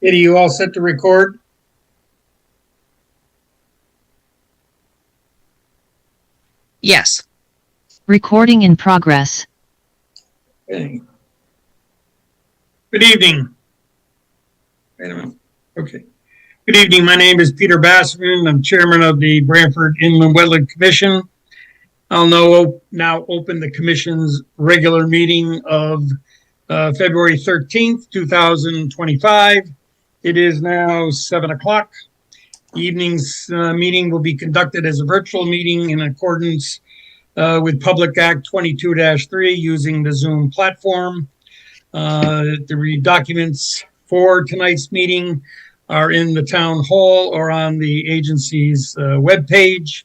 Katie, you all set to record? Yes. Recording in progress. Okay. Good evening. Wait a minute. Okay. Good evening. My name is Peter Bassman. I'm chairman of the Branford Inland Wetland Commission. I'll now open the commission's regular meeting of February 13th, 2025. It is now 7 o'clock. The evening's meeting will be conducted as a virtual meeting in accordance with Public Act 22-3 using the Zoom platform. The documents for tonight's meeting are in the town hall or on the agency's webpage.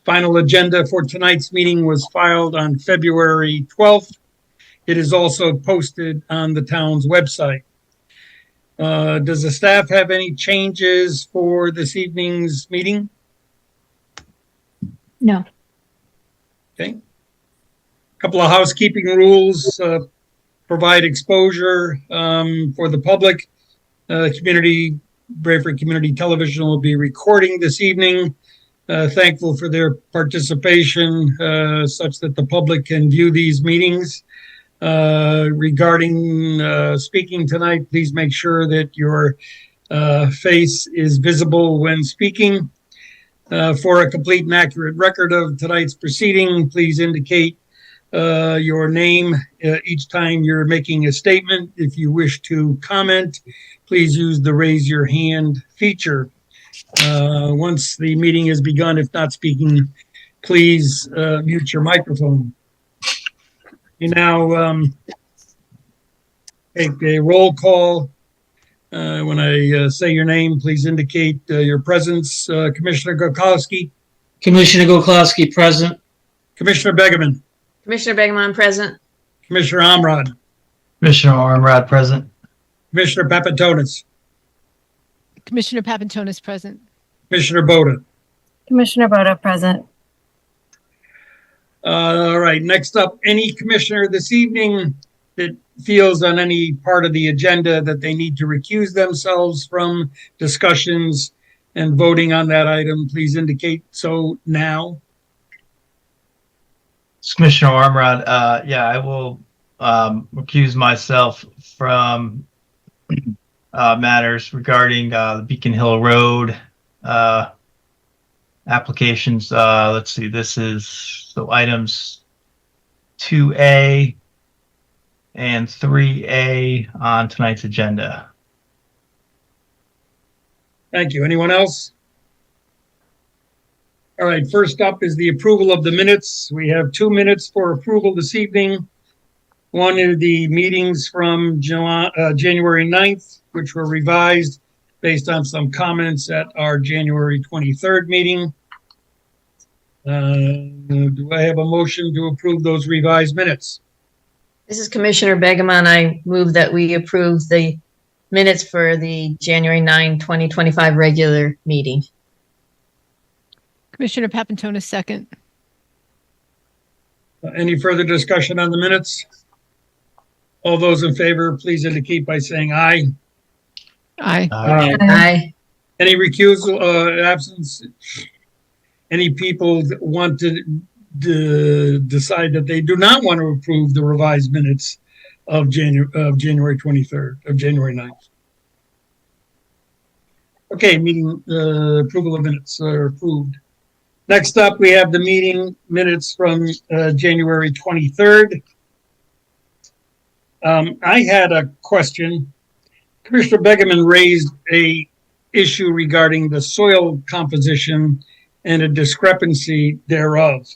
Final agenda for tonight's meeting was filed on February 12th. It is also posted on the town's website. Does the staff have any changes for this evening's meeting? No. Okay. A couple of housekeeping rules. Provide exposure for the public. Branford Community Television will be recording this evening. Thankful for their participation such that the public can view these meetings. Regarding speaking tonight, please make sure that your face is visible when speaking. For a complete and accurate record of tonight's proceeding, please indicate your name each time you're making a statement. If you wish to comment, please use the raise your hand feature. Once the meeting has begun, if not speaking, please mute your microphone. You now take a roll call. When I say your name, please indicate your presence. Commissioner Gokowski. Commissioner Gokowski, present. Commissioner Begeman. Commissioner Begeman, present. Commissioner Amrad. Commissioner Amrad, present. Commissioner Papantonis. Commissioner Papantonis, present. Commissioner Boda. Commissioner Boda, present. All right, next up, any commissioner this evening that feels on any part of the agenda that they need to recuse themselves from discussions and voting on that item, please indicate so now. Commissioner Amrad, yeah, I will recuse myself from matters regarding the Beacon Hill Road applications. Let's see, this is so items 2A and 3A on tonight's agenda. Thank you. Anyone else? All right, first up is the approval of the minutes. We have 2 minutes for approval this evening. One is the meetings from January 9th, which were revised based on some comments at our January 23rd meeting. Do I have a motion to approve those revised minutes? This is Commissioner Begeman. I move that we approve the minutes for the January 9, 2025 regular meeting. Commissioner Papantonis, second. Any further discussion on the minutes? All those in favor, please indicate by saying aye. Aye. Aye. Any recusal, absence? Any people that want to decide that they do not want to approve the revised minutes of January 23rd, of January 9th? Okay, meeting approval of minutes are approved. Next up, we have the meeting minutes from January 23rd. I had a question. Commissioner Begeman raised a issue regarding the soil composition and a discrepancy thereof.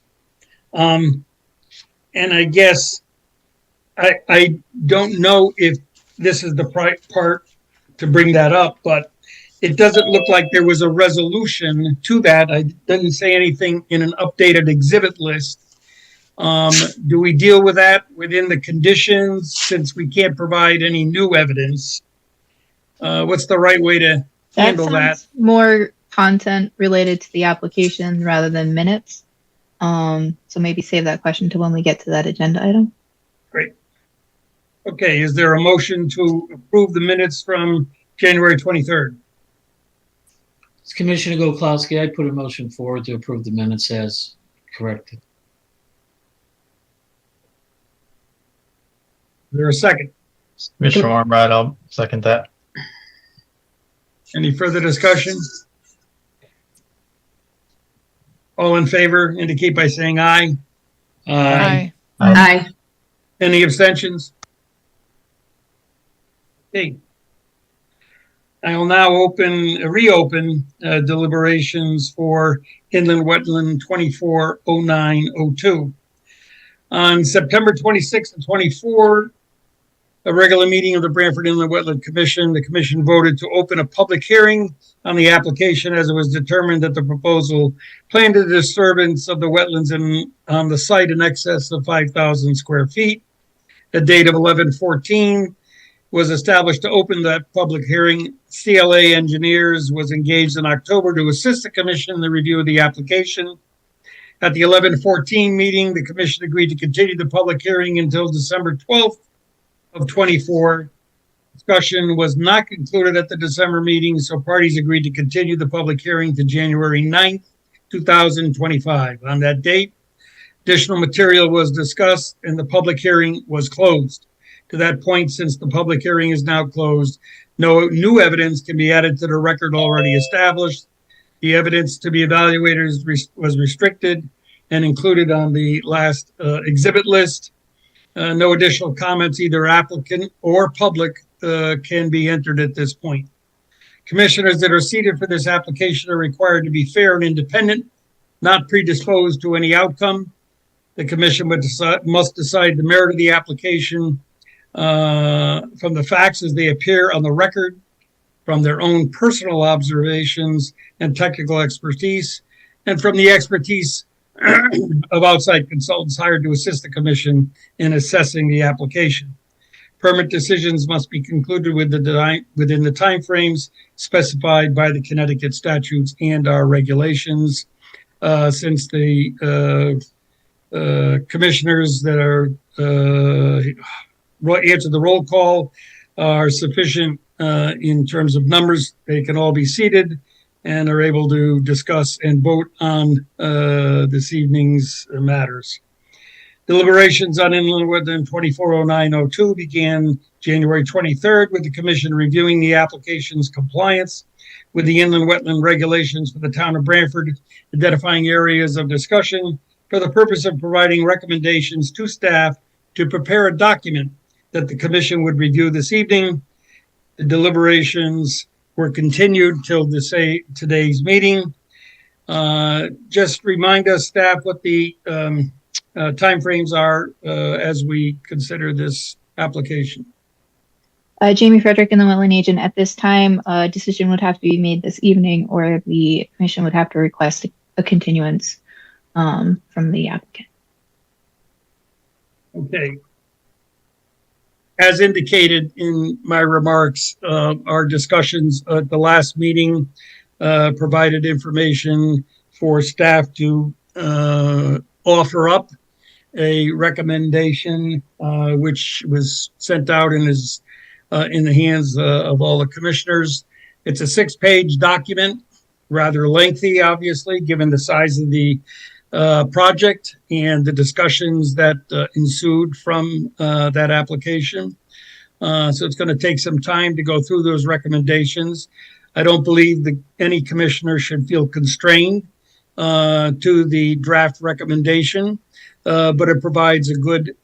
And I guess I don't know if this is the part to bring that up, but it doesn't look like there was a resolution to that. I didn't say anything in an updated exhibit list. Do we deal with that within the conditions since we can't provide any new evidence? What's the right way to handle that? More content related to the application rather than minutes. So maybe save that question to when we get to that agenda item. Great. Okay, is there a motion to approve the minutes from January 23rd. It's Commissioner Goklowski. I put a motion forward to approve the minutes as corrected. Is there a second? Commissioner Ormrod, I'll second that. Any further discussion? All in favor indicate by saying aye. Aye. Aye. Any abstentions? Okay. I will now reopen deliberations for Inland Wetland 240902. On September 26th and 24, a regular meeting of the Branford Inland Wetland Commission, the commission voted to open a public hearing on the application as it was determined that the proposal planned a disturbance of the wetlands on the site in excess of 5,000 square feet. The date of 11/14 was established to open that public hearing. CLA Engineers was engaged in October to assist the commission in the review of the application. At the 11/14 meeting, the commission agreed to continue the public hearing until December 12th of 24. Discussion was not concluded at the December meeting, so parties agreed to continue the public hearing to January 9th, 2025. On that date, additional material was discussed and the public hearing was closed. To that point, since the public hearing is now closed, no new evidence can be added to the record already established. The evidence to be evaluated was restricted and included on the last exhibit list. No additional comments, either applicant or public, can be entered at this point. Commissioners that are seated for this application are required to be fair and independent, not predisposed to any outcome. The commission must decide the merit of the application from the facts as they appear on the record, from their own personal observations and technical expertise, and from the expertise of outside consultants hired to assist the commission in assessing the application. Permit decisions must be concluded within the timeframes specified by the Connecticut statutes and our regulations. Since the commissioners that are answer the roll call are sufficient in terms of numbers, they can all be seated and are able to discuss and vote on this evening's matters. Deliberations on Inland Wetland 240902 began January 23rd with the commission reviewing the application's compliance with the inland wetland regulations for the town of Branford, identifying areas of discussion for the purpose of providing recommendations to staff to prepare a document that the commission would review this evening. The deliberations were continued till today's meeting. Just remind us, staff, what the timeframes are as we consider this application. Jamie Frederick and the wetland agent. At this time, a decision would have to be made this evening, or the commission would have to request a continuance from the applicant. Okay. As indicated in my remarks, our discussions at the last meeting provided information for staff to offer up a recommendation, which was sent out and is in the hands of all the commissioners. It's a 6-page document, rather lengthy, obviously, given the size of the project and the discussions that ensued from that application. So it's going to take some time to go through those recommendations. I don't believe that any commissioner should feel constrained to the draft recommendation, but it provides a good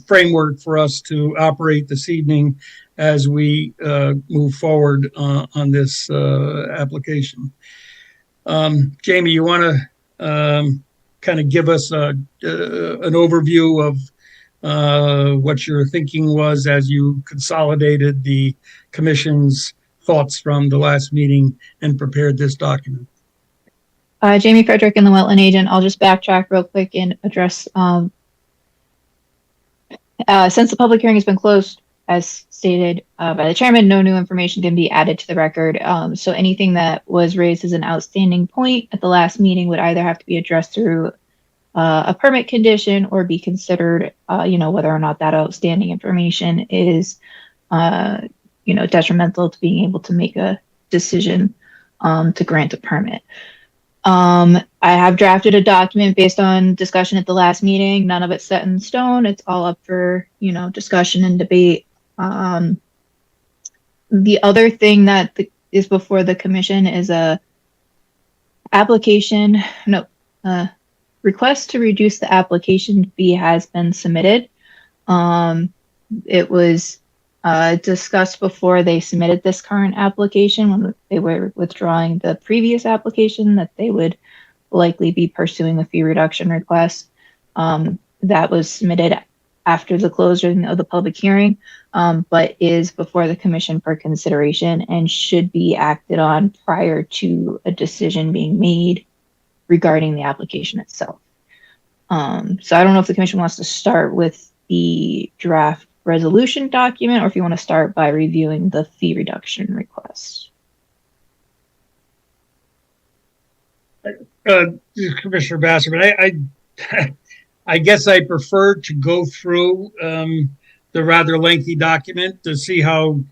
framework for us to operate this evening as we move forward on this application. Jamie, you want to kind of give us an overview of what your thinking was as you consolidated the commission's thoughts from the last meeting and prepared this document? Jamie Frederick and the wetland agent. I'll just backtrack real quick and address, since the public hearing has been closed, as stated by the chairman, no new information can be added to the record. So anything that was raised as an outstanding point at the last meeting would either have to be addressed through a permit condition or be considered, whether or not that outstanding information is detrimental to being able to make a decision to grant a permit. I have drafted a document based on discussion at the last meeting. None of it's set in stone. It's all up for, discussion and debate. The other thing that is before the commission is request to reduce the application fee has been submitted. It was discussed before they submitted this current application when they were withdrawing the previous application that they would likely be pursuing a fee reduction request. That was submitted after the closing of the public hearing, but is before the commission for consideration and should be acted on prior to a decision being made regarding the application itself. So I don't know if the commission wants to start with the draft resolution document or if you want to start by reviewing the fee reduction request. Commissioner Basserman, I guess I prefer to go through the rather lengthy document to see how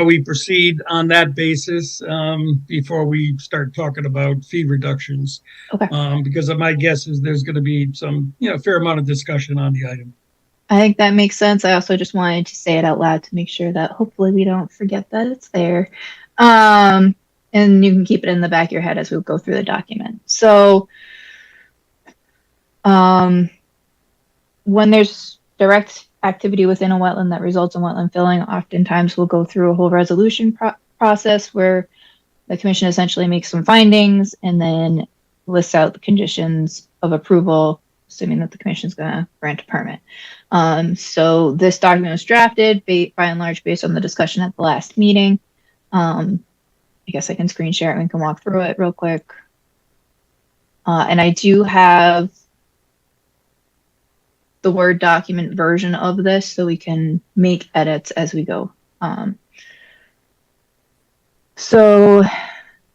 we proceed on that basis before we start talking about fee reductions. Okay. Because my guess is there's going to be some, fair amount of discussion on the item. I think that makes sense. I also just wanted to say it out loud to make sure that hopefully we don't forget that it's there. And you can keep it in the back of your head as we go through the document. So when there's direct activity within a wetland that results in wetland filling, oftentimes we'll go through a whole resolution process where the commission essentially makes some findings and then lists out the conditions of approval, assuming that the commission is going to grant a permit. So this document was drafted by and large based on the discussion at the last meeting. I guess I can screen share it and we can walk through it real quick. And I do have the Word document version of this so we can make edits as we go. So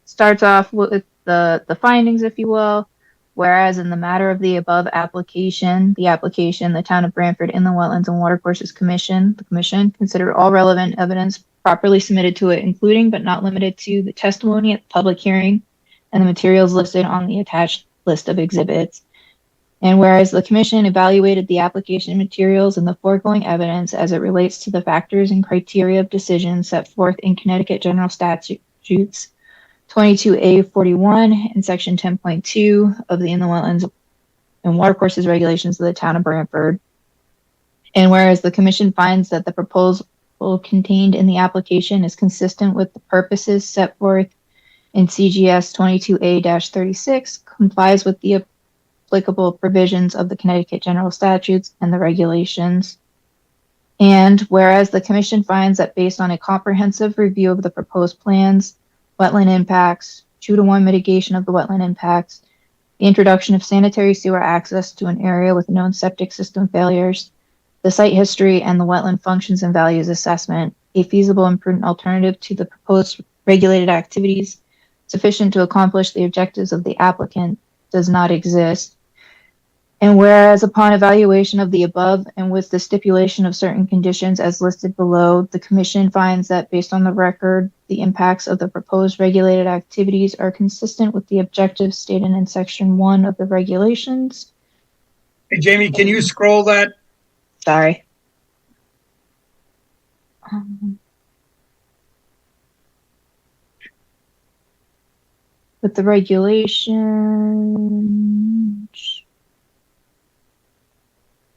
starts off with the findings, if you will. Whereas in the matter of the above application, the Town of Branford Inland Wetlands and Watercourses Commission, the Commission considered all relevant evidence properly submitted to it, including but not limited to the testimony at the public hearing and the materials listed on the attached list of exhibits. And whereas the Commission evaluated the application materials and the foregoing evidence as it relates to the factors and criteria of decision set forth in Connecticut General Statutes 22A41 and Section 10.2 of the Inland Wetlands and Watercourses Regulations of the Town of Branford. And whereas the Commission finds that the proposal contained in the application is consistent with the purposes set forth in CGS 22A-36, complies with the applicable provisions of the Connecticut General Statutes and the regulations. And whereas the Commission finds that based on a comprehensive review of the proposed plans, wetland impacts, 2-to-1 mitigation of the wetland impacts, the introduction of sanitary sewer access to an area with known septic system failures, the site history, and the wetland functions and values assessment, a feasible and prudent alternative to the proposed regulated activities sufficient to accomplish the objectives of the applicant does not exist. And whereas upon evaluation of the above and with the stipulation of certain conditions as listed below, the Commission finds that based on the record, the impacts of the proposed regulated activities are consistent with the objectives stated in Section 1 of the regulations. Hey, Jamie, can you scroll that? Sorry. With the regulations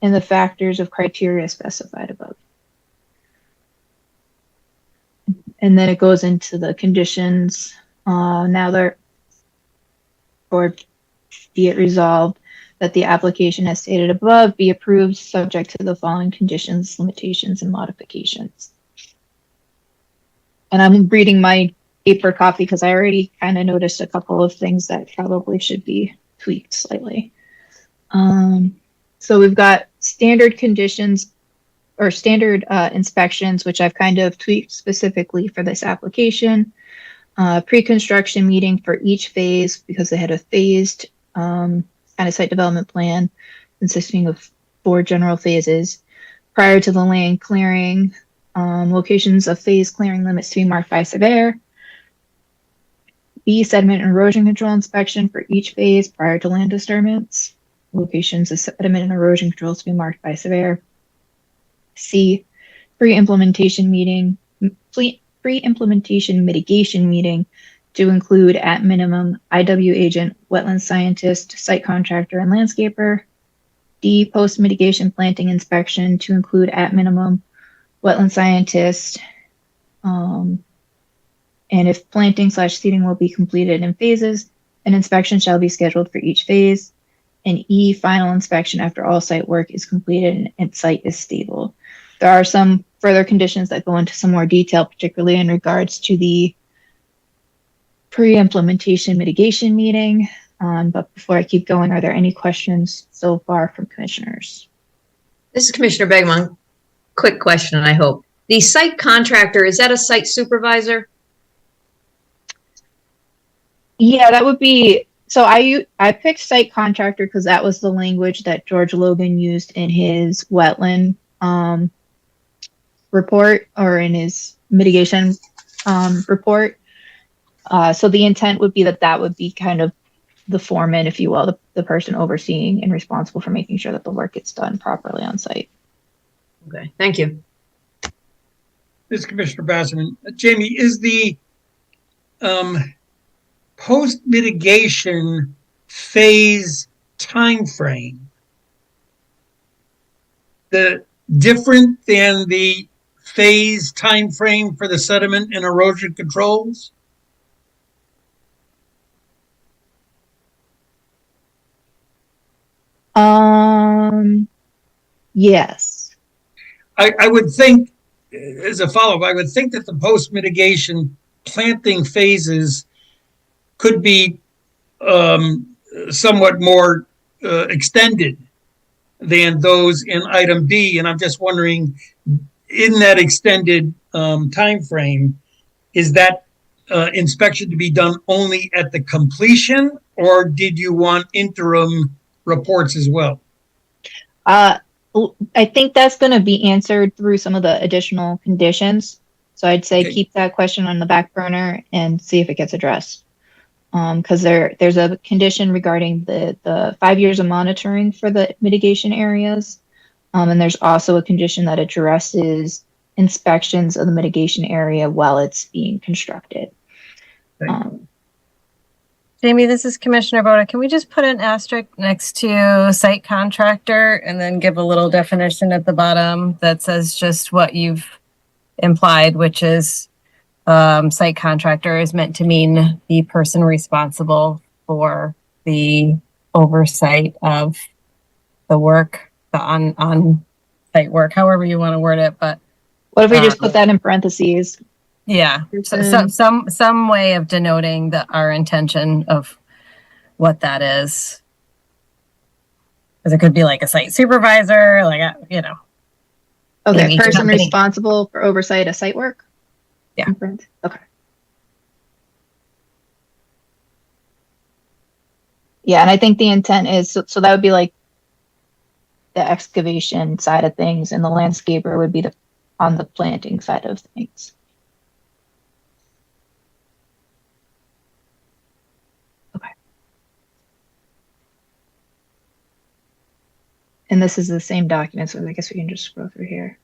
and the factors of criteria specified above. And then it goes into the conditions. Now they're, or be it resolved that the application as stated above be approved subject to the following conditions, limitations, and modifications. And I'm reading my paper copy because I already kind of noticed a couple of things that probably should be tweaked slightly. So we've got standard conditions or standard inspections, which I've kind of tweaked specifically for this application. Pre-construction meeting for each phase because they had a phased kind of site development plan consisting of 4 general phases. Prior to the land clearing, Locations of phase clearing limits to be marked by surveyor. B, sediment and erosion control inspection for each phase prior to land disturbance. Locations of sediment and erosion controls to be marked by surveyor. C, pre-implementation mitigation meeting to include at minimum IW agent, wetland scientist, site contractor, and landscaper. D, post mitigation planting inspection to include at minimum wetland scientist, and if planting / seeding will be completed in phases, an inspection shall be scheduled for each phase. And E, final inspection after all site work is completed and site is stable. There are some further conditions that go into some more detail, particularly in regards to the pre-implementation mitigation meeting. But before I keep going, are there any questions so far from commissioners? This is Commissioner Begemon. Quick question, I hope. The site contractor, is that a site supervisor? Yeah, that would be, so I picked site contractor because that was the language that George Logan used in his wetland report, or in his mitigation report. So the intent would be that would be kind of the foreman, if you will, the person overseeing and responsible for making sure that the work gets done properly on site. Okay, thank you. This is Commissioner Basserman. Jamie, is the post-mitigation phase timeframe different than the phase timeframe for the sediment and erosion controls? Yes. I would think, as a follow-up, I would think that the post-mitigation planting phases could be somewhat more extended than those in item B. And I'm just wondering, in that extended time frame, is that inspection to be done only at the completion, or did you want interim reports as well? I think that's going to be answered through some of the additional conditions. So I'd say keep that question on the back burner and see if it gets addressed. Because there's a condition regarding the 5 years of monitoring for the mitigation areas. And there's also a condition that addresses inspections of the mitigation area while it's being constructed. Jamie, this is Commissioner Boda. Can we just put an asterisk next to site contractor and then give a little definition at the bottom that says just what you've implied, which is site contractor is meant to mean the person responsible for the oversight of the work, the on-site work, however you want to word it. But what if we just put that in parentheses? Yeah, so some way of denoting our intention of what that is. Because it could be like a site supervisor, like, you know. Okay, person responsible for oversight of site work? Yeah. Okay. Yeah, and I think the intent is, so that would be like the excavation side of things, and the landscaper would be on the planting side of things. And this is the same document, so I guess we can just scroll through here.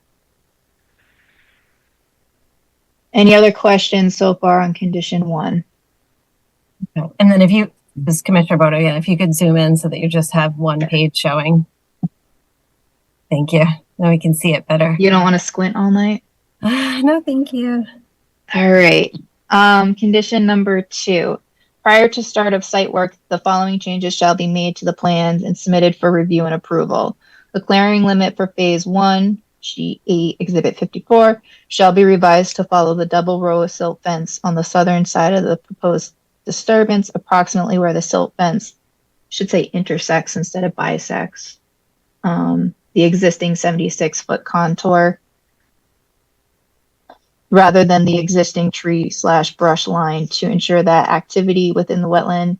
Any other questions so far on condition 1? And then this is Commissioner Bodo, yeah, if you could zoom in so that you just have one page showing. Thank you. Now we can see it better. You don't want to squint all night? No, thank you. All right. Condition number 2. Prior to start of site work, the following changes shall be made to the plans and submitted for review and approval. The clearing limit for phase 1, sheet 8, exhibit 54, shall be revised to follow the double row of silt fence on the southern side of the proposed disturbance, approximately where the silt fence should say intersects instead of bisects the existing 76-foot contour, rather than the existing tree/brush line, to ensure that activity within the wetland,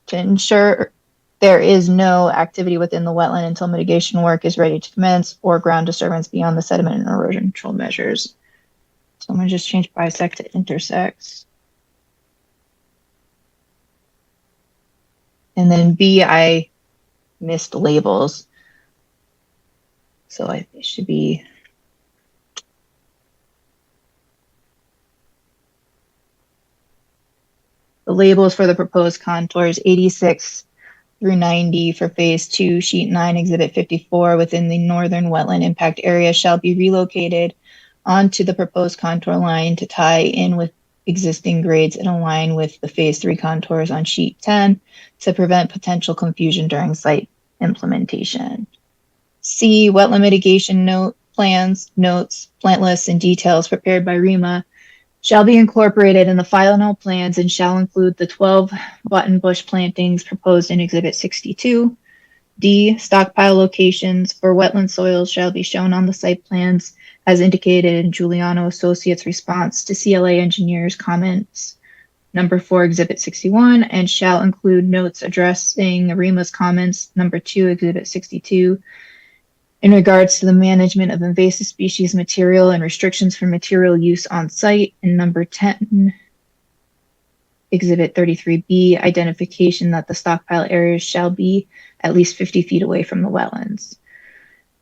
to ensure there is no activity within the wetland until mitigation work is ready to commence or ground disturbance beyond the sediment and erosion control measures. So I'm gonna just change bisect to intersects. And then B, I missed labels. So it should be the labels for the proposed contours 86 through 90 for phase 2, sheet 9, exhibit 54 within the northern wetland impact area shall be relocated onto the proposed contour line to tie in with existing grades and align with the phase 3 contours on sheet 10 to prevent potential confusion during site implementation. C, wetland mitigation plans, notes, plant lists, and details prepared by REMA shall be incorporated in the final plans and shall include the 12 button bush plantings proposed in Exhibit 62. D, stockpile locations for wetland soils shall be shown on the site plans as indicated in Giuliano Associates' response to CLA engineers' comments. Number 4, Exhibit 61, and shall include notes addressing REMA's comments. Number 2, Exhibit 62, in regards to the management of invasive species material and restrictions for material use on site. And number 10, Exhibit 33B, identification that the stockpile areas shall be at least 50 feet away from the wetlands.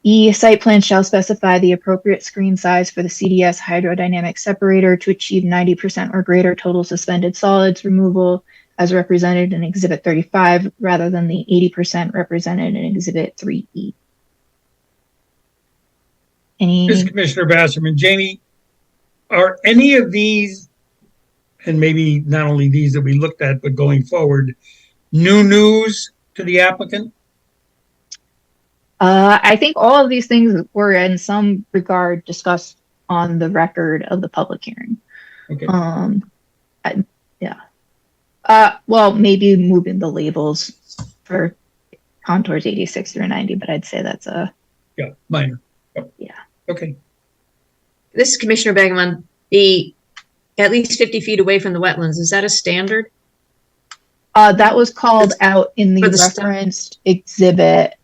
E, site plan shall specify the appropriate screen size for the CDS hydrodynamic separator to achieve 90% or greater total suspended solids removal as represented in Exhibit 35 rather than the 80% represented in Exhibit 3E. This is Commissioner Basserman. Jamie, are any of these, and maybe not only these that we looked at, but going forward, new news to the applicant? I think all of these things were in some regard discussed on the record of the public hearing. Okay. Yeah. Well, maybe moving the labels for contours 86 through 90, but I'd say that's Yeah, minor. Yep. Yeah. Okay. This is Commissioner Begeman. The at least 50 feet away from the wetlands, is that a standard? That was called out in the For the referenced exhibit,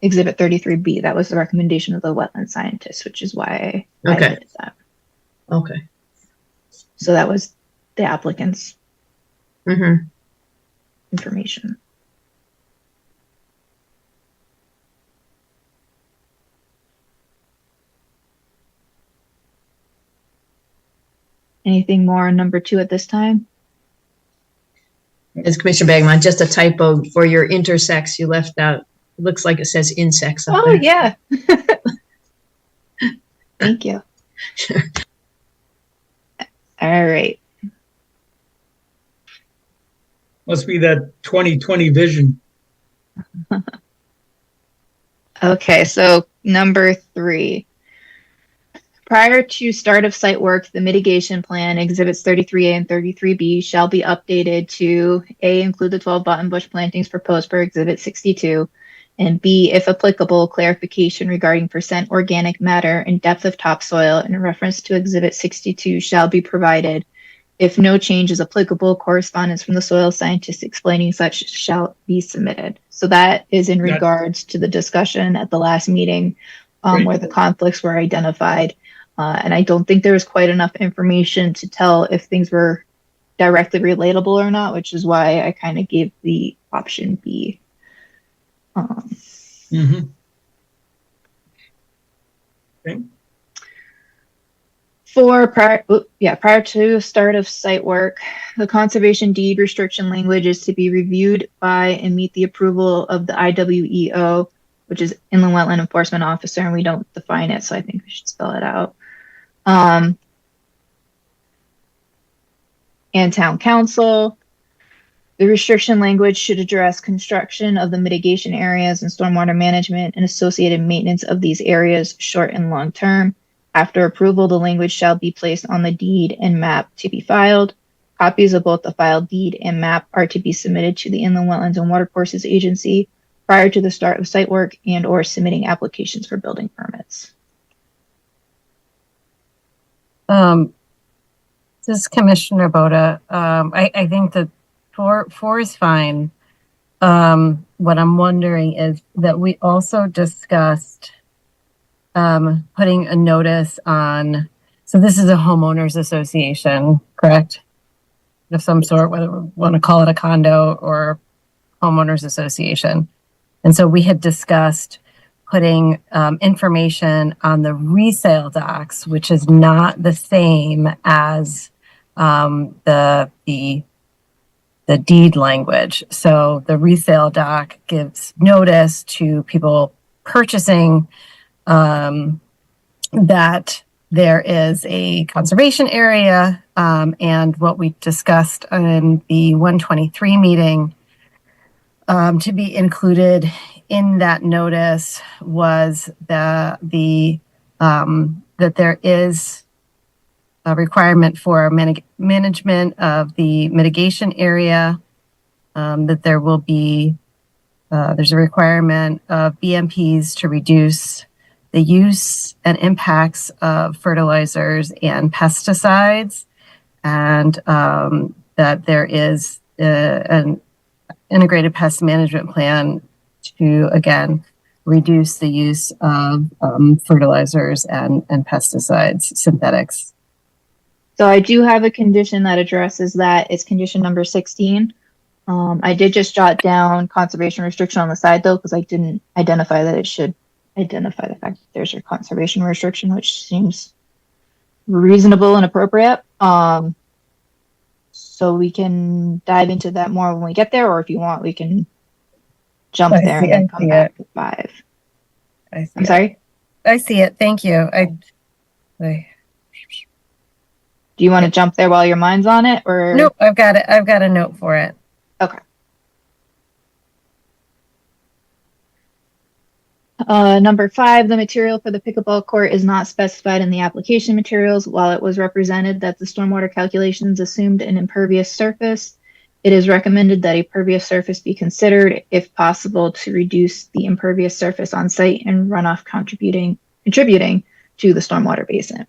exhibit 33B. That was the recommendation of the wetland scientist, which is why I Okay. added that. Okay. So that was the applicant's Mm-hmm. information. Anything more on number 2 at this time? As Commissioner Begeman, just a typo for your intersex, you left out. It looks like it says insects up Oh, there. yeah. Thank you. All right. Must be that 2020 vision. Okay, so number 3. Prior to start of site work, the mitigation plan, exhibits 33A and 33B, shall be updated to A, include the 12 button bush plantings proposed for exhibit 62, and B, if applicable, clarification regarding percent organic matter and depth of topsoil in reference to exhibit 62 shall be provided. If no change is applicable, correspondence from the soil scientist explaining such shall be submitted. So that is in regards to the discussion at the last meeting Right. where the conflicts were identified. And I don't think there was quite enough information to tell if things were directly relatable or not, which is why I kind of gave the option B. Mm-hmm. Okay. Prior to start of site work, the conservation deed restriction language is to be reviewed by and meet the approval of the IWEO, which is Inland Wetland Enforcement Officer, and we don't define it, so I think we should spell it out. And town council. The restriction language should address construction of the mitigation areas and stormwater management and associated maintenance of these areas, short and long term. After approval, the language shall be placed on the deed and map to be filed. Copies of both the filed deed and map are to be submitted to the Inland Wetlands and Watercourses Agency prior to the start of site work and or submitting applications for building permits. This is Commissioner Boda. I think that four is fine. what I'm wondering is that we also discussed putting a notice on, so this is a homeowners association, correct? Of some sort, whether we want to call it a condo or homeowners association. And so we had discussed putting information on the resale docs, which is not the same as the deed language. So the resale doc gives notice to people purchasing that there is a conservation area, and what we discussed in the 123 meeting to be included in that notice was that there is a requirement for management of the mitigation area, that there will be there's a requirement of BMPs to reduce the use and impacts of fertilizers and pesticides, and that there is an integrated pest management plan to, again, reduce the use of fertilizers and pesticides, synthetics. So I do have a condition that addresses that. It's condition number 16. I did just jot down conservation restriction on the side though, because I didn't identify that it should identify the fact that there's a conservation restriction, which seems reasonable and appropriate. So we can dive into that more when we get there, or if you want, we can jump there and then come back to 5. I'm sorry? I see it. Thank you. Do you want to jump there while your mind's on it, or? Nope, I've got it. I've got a note for it. Okay. Number 5, the material for the pickleball court is not specified in the application materials. While it was represented that the stormwater calculations assumed an impervious surface, it is recommended that a pervious surface be considered, if possible, to reduce the impervious surface on site and runoff contributing to the stormwater basin.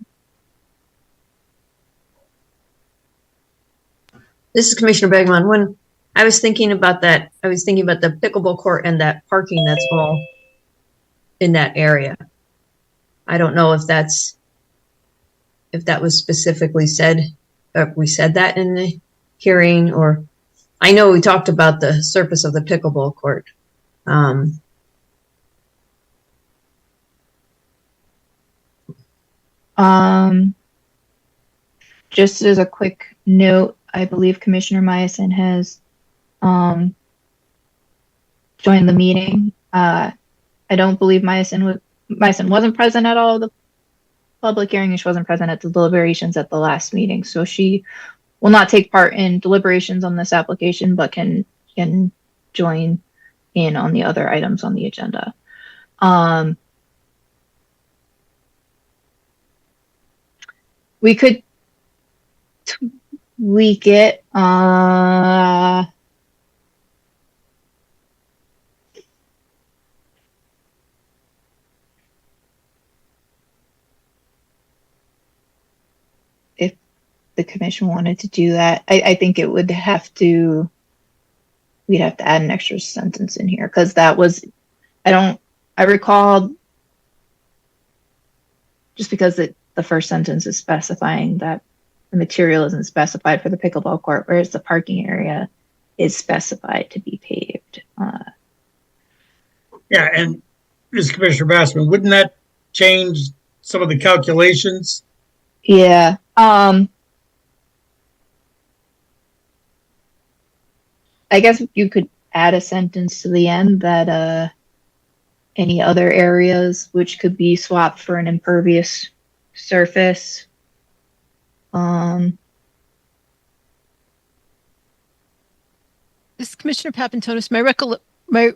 This is Commissioner Begman. When I was thinking about that, I was thinking about the pickleball court and that parking that's all in that area. I don't know if that was specifically said, if we said that in the hearing, or I know we talked about the surface of the pickleball court. Just as a quick note, I believe Commissioner Myasin has joined the meeting. I don't believe Myasin wasn't present at all the public hearing, and she wasn't present at the deliberations at the last meeting. So she will not take part in deliberations on this application, but can join in on the other items on the agenda. We could tweak it. If the commission wanted to do that, I think it would have to, we'd have to add an extra sentence in here, because that was, I recalled, just because the first sentence is specifying that the material isn't specified for the pickleball court, whereas the parking area is specified to be paved. Yeah, and this is Commissioner Bassman, wouldn't that change some of the calculations? Yeah. I guess you could add a sentence to the end that any other areas which could be swapped for an impervious surface. This is Commissioner Papantonis. My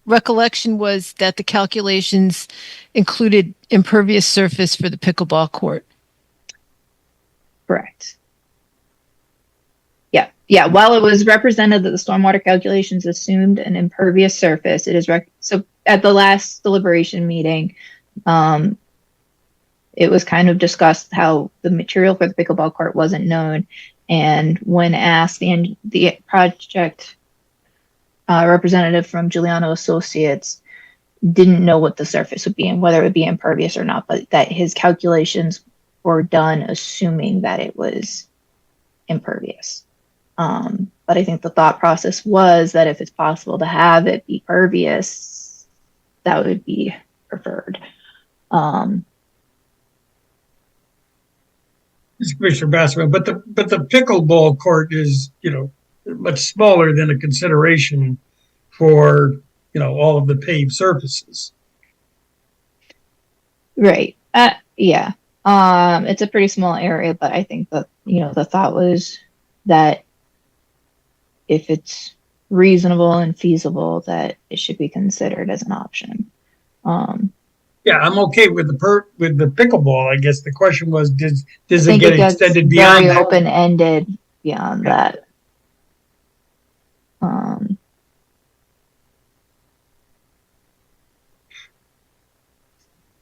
recollection was that the calculations included impervious surface for the pickleball court. Correct. Yeah. While it was represented that the stormwater calculations assumed an impervious surface, it is so at the last deliberation meeting, it was kind of discussed how the material for the pickleball court wasn't known, and when asked, the project representative from Giuliano Associates didn't know what the surface would be and whether it would be impervious or not, but that his calculations were done assuming that it was impervious. But I think the thought process was that if it's possible to have it be pervious, that would be preferred. This is Commissioner Bassman, but the pickleball court is, much smaller than a consideration for, all of the paved surfaces. Right. Yeah. It's a pretty small area, but I think that, the thought was that if it's reasonable and feasible, that it should be considered as an option. Yeah, I'm okay with with the pickleball. I guess the question was, does it think get it gets extended beyond very that? open-ended beyond that.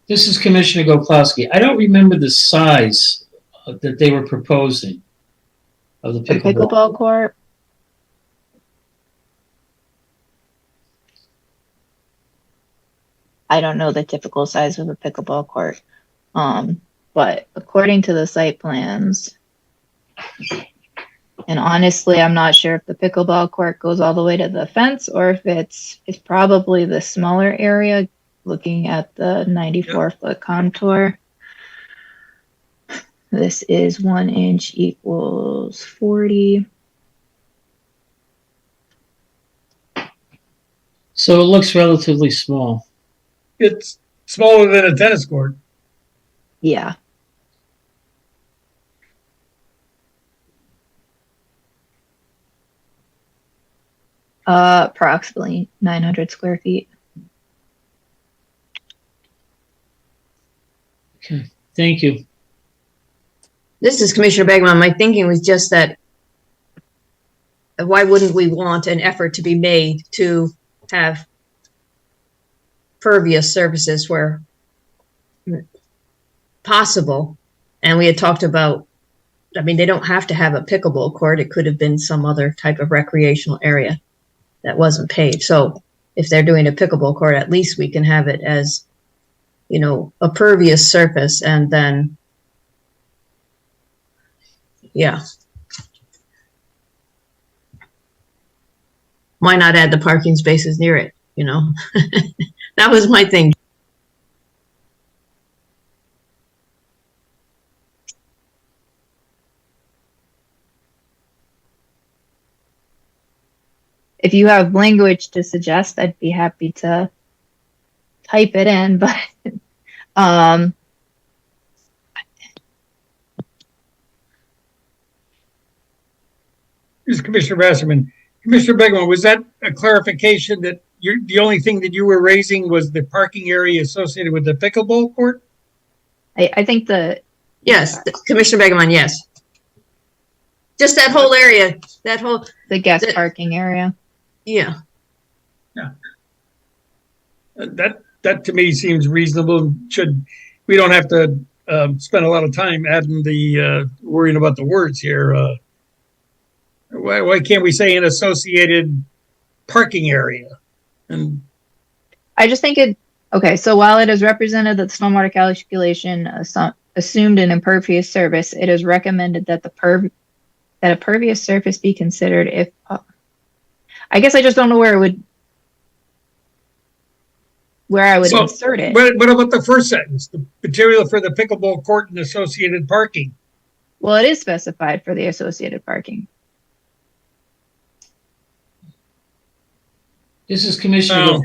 This is Commissioner Goklowski. I don't remember the size that they were proposing of the The pickleball. pickleball court. I don't know the typical size of a pickleball court. But according to the site plans, and honestly, I'm not sure if the pickleball court goes all the way to the fence or if it's probably the smaller area looking at the 94-foot contour. This is 1 inch equals 40. So it looks relatively small. It's smaller than a tennis court. Yeah. Approximately 900 square feet. Okay, thank you. This is Commissioner Begman. My thinking was just that why wouldn't we want an effort to be made to have pervious surfaces where possible? And we had talked about, they don't have to have a pickleball court. It could have been some other type of recreational area that wasn't paved. So if they're doing a pickleball court, at least we can have it as, a pervious surface, and then, yeah. Why not add the parking spaces near it, That was my thing. If you have language to suggest, I'd be happy to type it in, but This is Commissioner Basserman. Commissioner Begman, was that a clarification that the only thing that you were raising was the parking area associated with the pickleball court? I think Yes, Commissioner Begman, yes. Just that whole area, the guest parking area. yeah. That to me seems reasonable. We don't have to spend a lot of time adding worrying about the words here. Why can't we say an associated parking area? And I just think okay, so while it is represented that the stormwater calculation assumed an impervious surface, it is recommended that a pervious surface be considered if, I guess I just don't know where I would insert it. What about the first sentence? The material for the pickleball court and associated parking. Well, it is specified for the associated parking. This is Commissioner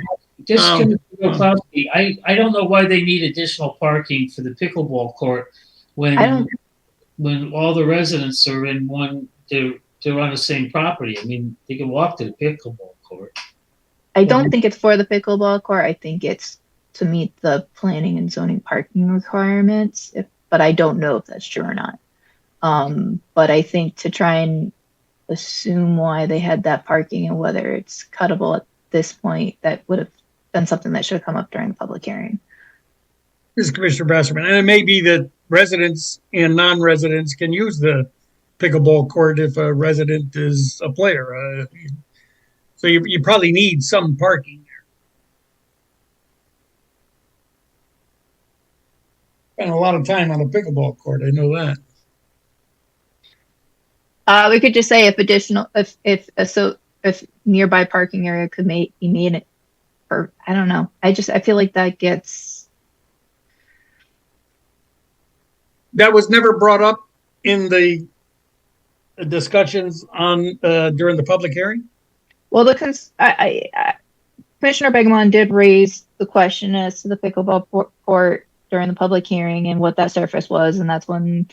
Goklowski. I don't know why they need additional parking for the pickleball court when all the residents are they're on the same property. They can walk to the pickleball court. I don't think it's for the pickleball court. I think it's to meet the planning and zoning parking requirements, but I don't know if that's true or not. But I think to try and assume why they had that parking and whether it's cuttable at this point, that would have been something that should have come up during the public hearing. This is Commissioner Basserman. And it may be that residents and non-residents can use the pickleball court if a resident is a player. So you probably need some parking there. Spend a lot of time on a pickleball court. I know that. We could just say if nearby parking area could be made it, or I don't know. I feel like that gets. That was never brought up in the discussions on during the public hearing. Well, Commissioner Begemon did raise the question as to the pickleball court during the public hearing and what that surface was, and that's when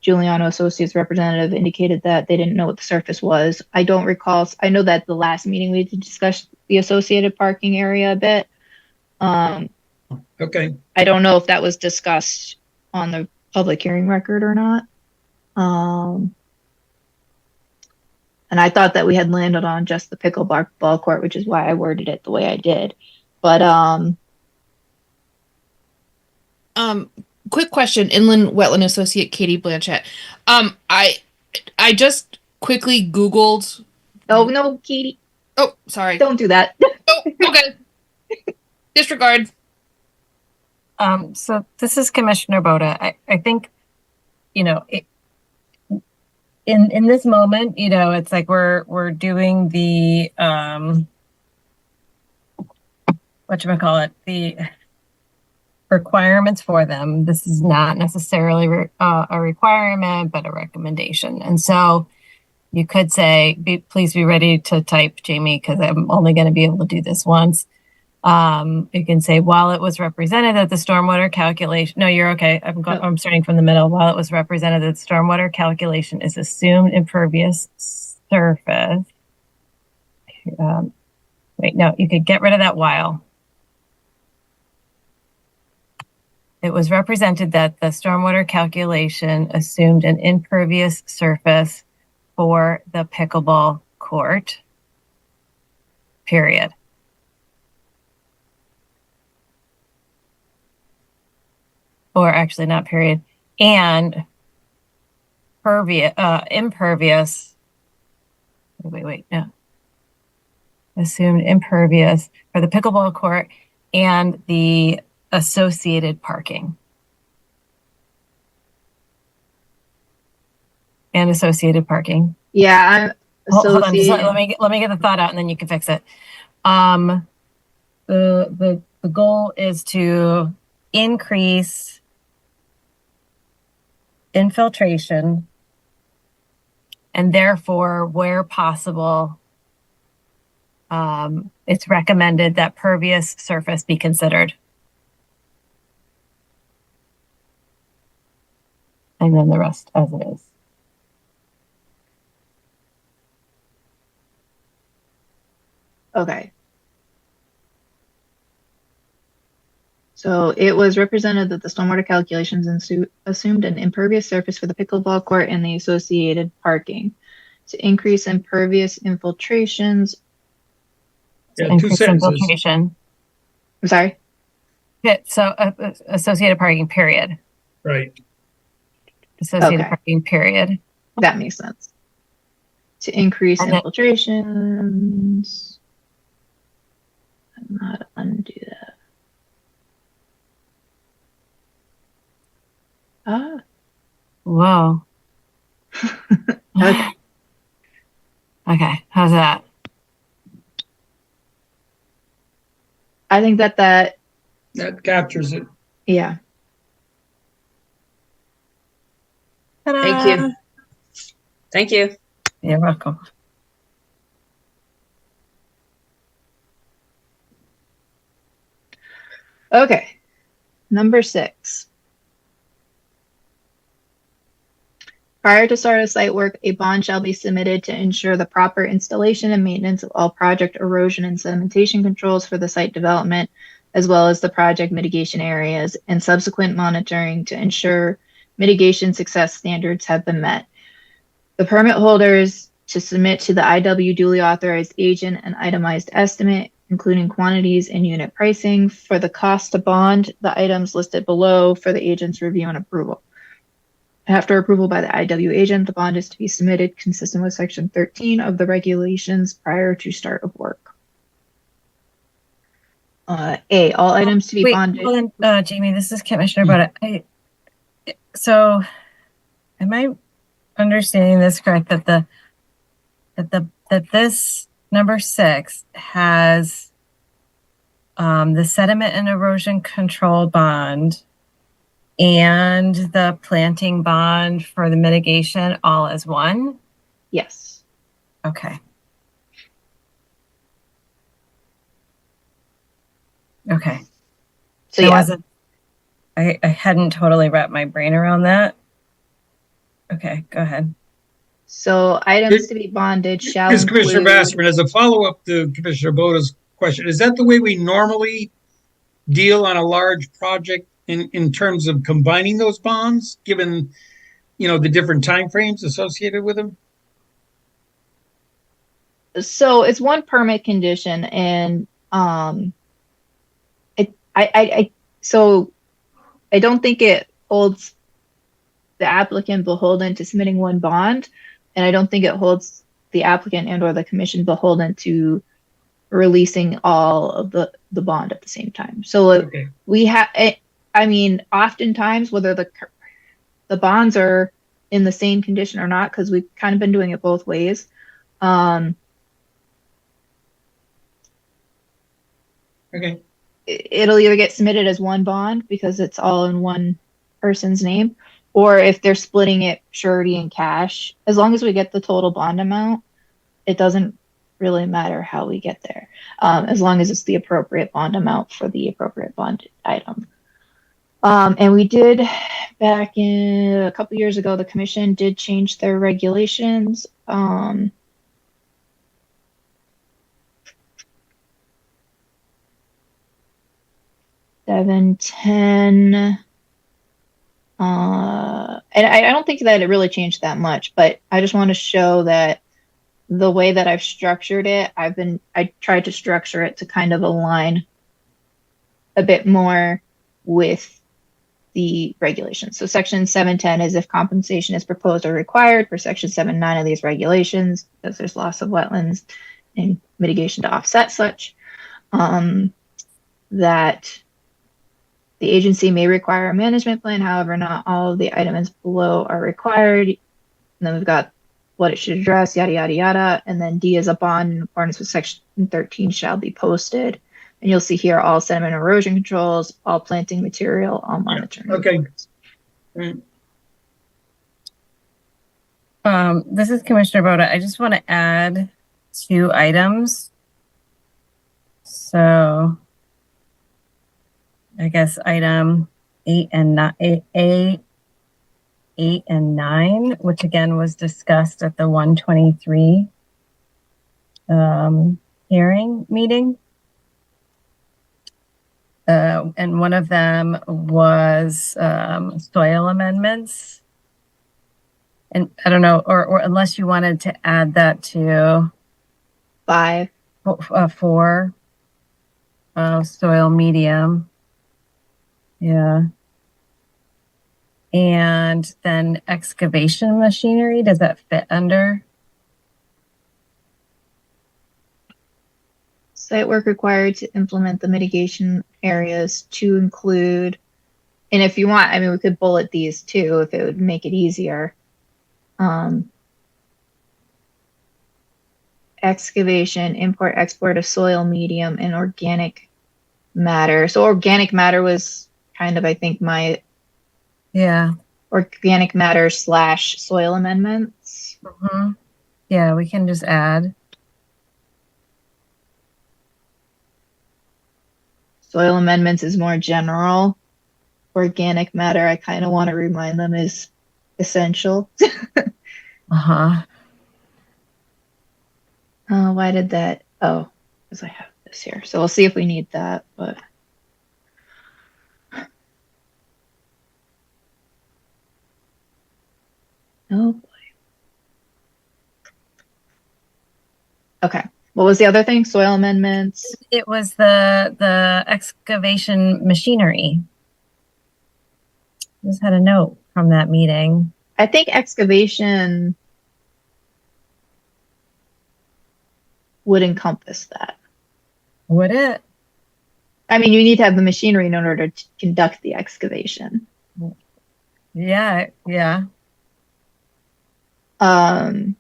Giuliano Associates representative indicated that they didn't know what the surface was. I don't recall. I know that the last meeting we did discuss the associated parking area a bit. Okay. I don't know if that was discussed on the public hearing record or not. And I thought that we had landed on just the pickleball court, which is why I worded it the way I did. But quick question, Inland Wetland Associate Katie Blanchett. I just quickly Googled. Oh no, Katie. Oh, sorry. Don't do that. Oh, okay. Disregard. So this is Commissioner Boda. I think, in this moment, it's like we're doing the whatchamacallit, the requirements for them. This is not necessarily a requirement, but a recommendation. And so you could say, please be ready to type, Jamie, because I'm only going to be able to do this once. You can say, while it was represented that the stormwater calculation, no, you're okay. I'm starting from the middle. While it was represented that stormwater calculation is assumed impervious surface. Wait, no, you could get rid of that while. It was represented that the stormwater calculation assumed an impervious surface for the pickleball court, period. Or actually not period, and impervious, no. Assumed impervious for the pickleball court and the associated parking. And associated parking. Yeah, Hold on, let me get the thought out and then you can fix it. The goal is to increase infiltration, and therefore, where possible, it's recommended that pervious surface be considered. And then the rest as it is. Okay. So it was represented that the stormwater calculations assumed an impervious surface for the pickleball court and the associated parking. To increase impervious infiltrations. Yeah, two sentences. Infiltration. I'm sorry? Yeah, so associated parking, period. Right. Associated parking, period. That makes sense. To increase infiltrations. I'm not undo that. Whoa. Okay. Okay, how's that? I think that captures it. Yeah. Ta-da! Thank you. Thank you. You're welcome. Okay. Number 6. Prior to start of site work, a bond shall be submitted to ensure the proper installation and maintenance of all project erosion and sedimentation controls for the site development, as well as the project mitigation areas, and subsequent monitoring to ensure mitigation success standards have been met. The permit holders to submit to the IW duly authorized agent an itemized estimate, including quantities and unit pricing for the cost to bond the items listed below for the agent's review and approval. After approval by the IW agent, the bond is to be submitted consistent with section 13 of the regulations prior to start of work. A, all items to be Wait, bonded. hold on, Jamie, this is Commissioner Boda. So am I understanding this correct, that this number 6 has the sediment and erosion control bond and the planting bond for the mitigation all as one? Yes. Okay. Okay. So I yeah, wasn't, I hadn't totally wrapped my brain around that. Okay, go ahead. so items to be bonded shall Ms. Commissioner include. Bassman, as a follow-up to Commissioner Boda's question, is that the way we normally deal on a large project in terms of combining those bonds, given, you know, the different timeframes associated with them? So it's one permit condition, and so I don't think it holds the applicant beholden to submitting one bond, and I don't think it holds the applicant and or the commission beholden to releasing all of the bond at the same time. So Okay. we have, I mean, oftentimes whether the bonds are in the same condition or not, because we've kind of been doing it both ways. Okay. It'll either get submitted as one bond because it's all in one person's name, or if they're splitting it surety and cash, as long as we get the total bond amount, it doesn't really matter how we get there, as long as it's the appropriate bond amount for the appropriate bond item. And we did, back in a couple years ago, the commission did change their regulations. 710. And I don't think that it really changed that much, but I just want to show that the way that I've structured it, I tried to structure it to kind of align a bit more with the regulations. So section 710 is if compensation is proposed or required for section 7.9 of these regulations, because there's loss of wetlands and mitigation to offset such, that the agency may require a management plan. However, not all of the items below are required. And then we've got what it should address, yada, yada, yada. And then D is a bond in accordance with section 13 shall be posted. And you'll see here all sediment erosion controls, all planting material, all monitoring. Okay. Right. This is Commissioner Boda. I just want to add 2 items. So I guess item 8 and 9, which again was discussed at the 123 hearing meeting. And one of them was soil amendments. And I don't know, or unless you wanted to add that to 5. 4, soil medium. Yeah. And then excavation machinery, does that fit under? Site work required to implement the mitigation areas to include, and if you want, I mean, we could bullet these too if it would make it easier. Excavation, import, export of soil medium and organic matter. So organic matter was kind of, I think, my organic matter / soil amendments. Mm-hmm. Yeah, we can just add. Soil amendments is more general. Organic matter, I kind of want to remind them, is essential. Why did that? Oh, because I have this here. So we'll see if we need that, but. Oh boy. Okay. What was the other thing? Soil amendments? It was the excavation machinery. Just had a note from that meeting. I think excavation would encompass that. Would it? I mean, you need to have the machinery in order to conduct the excavation. Yeah, yeah. Um,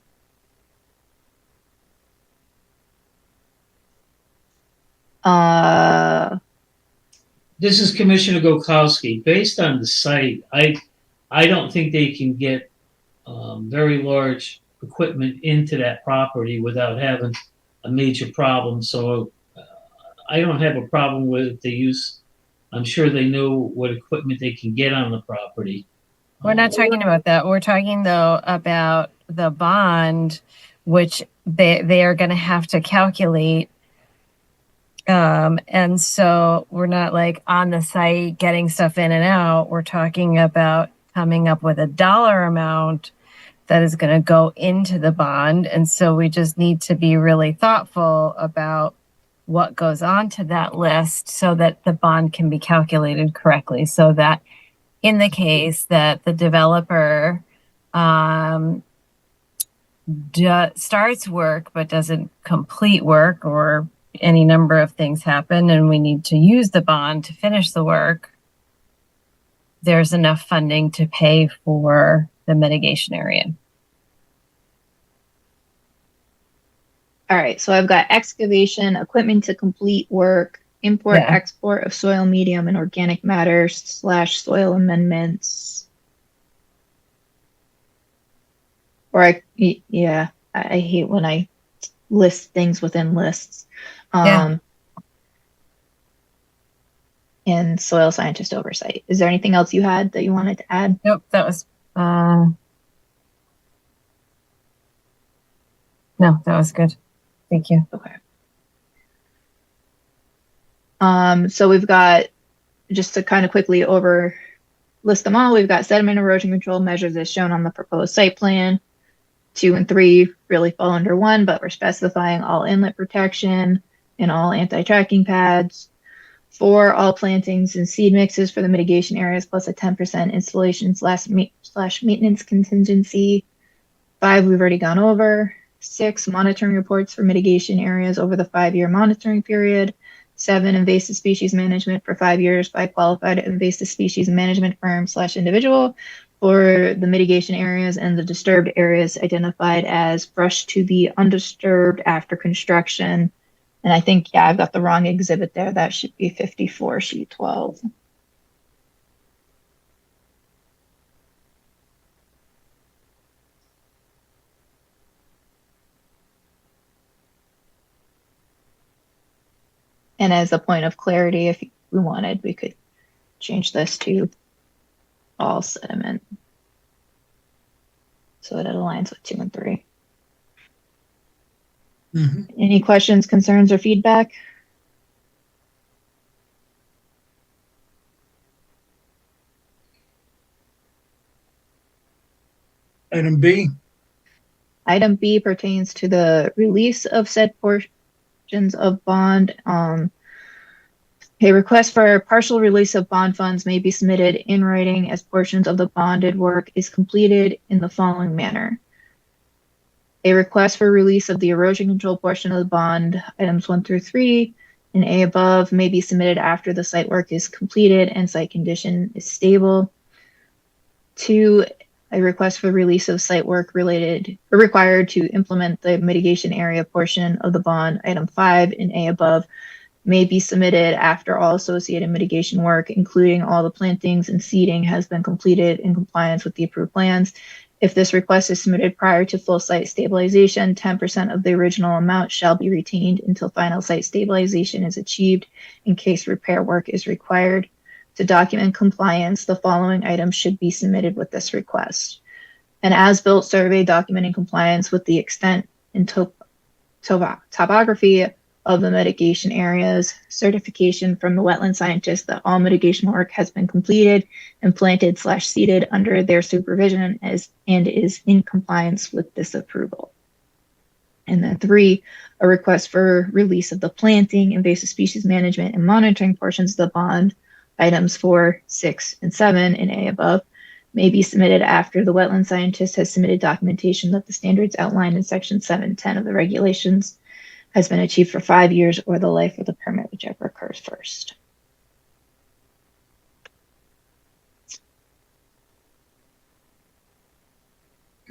This is Commissioner Gokowski. Based on the site, I don't think they can get very large equipment into that property without having a major problem. So I don't have a problem with the use. I'm sure they know what equipment they can get on the property. We're not talking about that. We're talking though about the bond, which they are going to have to calculate. And so we're not like on the site getting stuff in and out. We're talking about coming up with a dollar amount that is going to go into the bond. And so we just need to be really thoughtful about what goes onto that list so that the bond can be calculated correctly. So that in the case that the developer starts work but doesn't complete work, or any number of things happen and we need to use the bond to finish the work, there's enough funding to pay for the mitigation area. all right, so I've got excavation, equipment to complete work, import, Yeah. export of soil medium and organic matter / soil amendments. Or I hate when I list things within lists. Yeah. And soil scientist oversight. Is there anything else you had that you wanted to add? Nope, that was no, that was good. Thank you. Okay. So we've got, just to kind of quickly list them all, we've got sediment erosion control measures as shown on the proposed site plan. 2 and 3 really fall under 1, but we're specifying all inlet protection and all anti-tracking pads. 4, all plantings and seed mixes for the mitigation areas plus a 10% installation / maintenance contingency. 5, we've already gone over. 6, monitoring reports for mitigation areas over the 5-year monitoring period. 7, invasive species management for 5 years by qualified invasive species management firm / individual for the mitigation areas and the disturbed areas identified as brush to be undisturbed after construction. And I think, yeah, I've got the wrong exhibit there. That should be 54, sheet 12. And as a point of clarity, if we wanted, we could change this to all sediment so that it aligns with 2 and 3. Any questions, concerns, or feedback? Item B. Item B pertains to the release of said portions of bond. A request for partial release of bond funds may be submitted in writing as portions of the bonded work is completed in the following manner. A request for release of the erosion control portion of the bond, items 1 through 3, and A above may be submitted after the site work is completed and site condition is stable. 2, a request for release of site work required to implement the mitigation area portion of the bond, item 5, and A above may be submitted after all associated mitigation work, including all the plantings and seeding, has been completed in compliance with the approved plans. If this request is submitted prior to full site stabilization, 10% of the original amount shall be retained until final site stabilization is achieved in case repair work is required. To document compliance, the following items should be submitted with this request. An as-built survey documenting compliance with the extent and topography of the mitigation areas, certification from the wetland scientist that all mitigation work has been completed and planted / seeded under their supervision and is in compliance with this approval. And then 3, a request for release of the planting, invasive species management, and monitoring portions of the bond, items 4, 6, and 7 in A above, may be submitted after the wetland scientist has submitted documentation that the standards outlined in section 710 of the regulations has been achieved for 5 years or the life of the permit, whichever occurs first.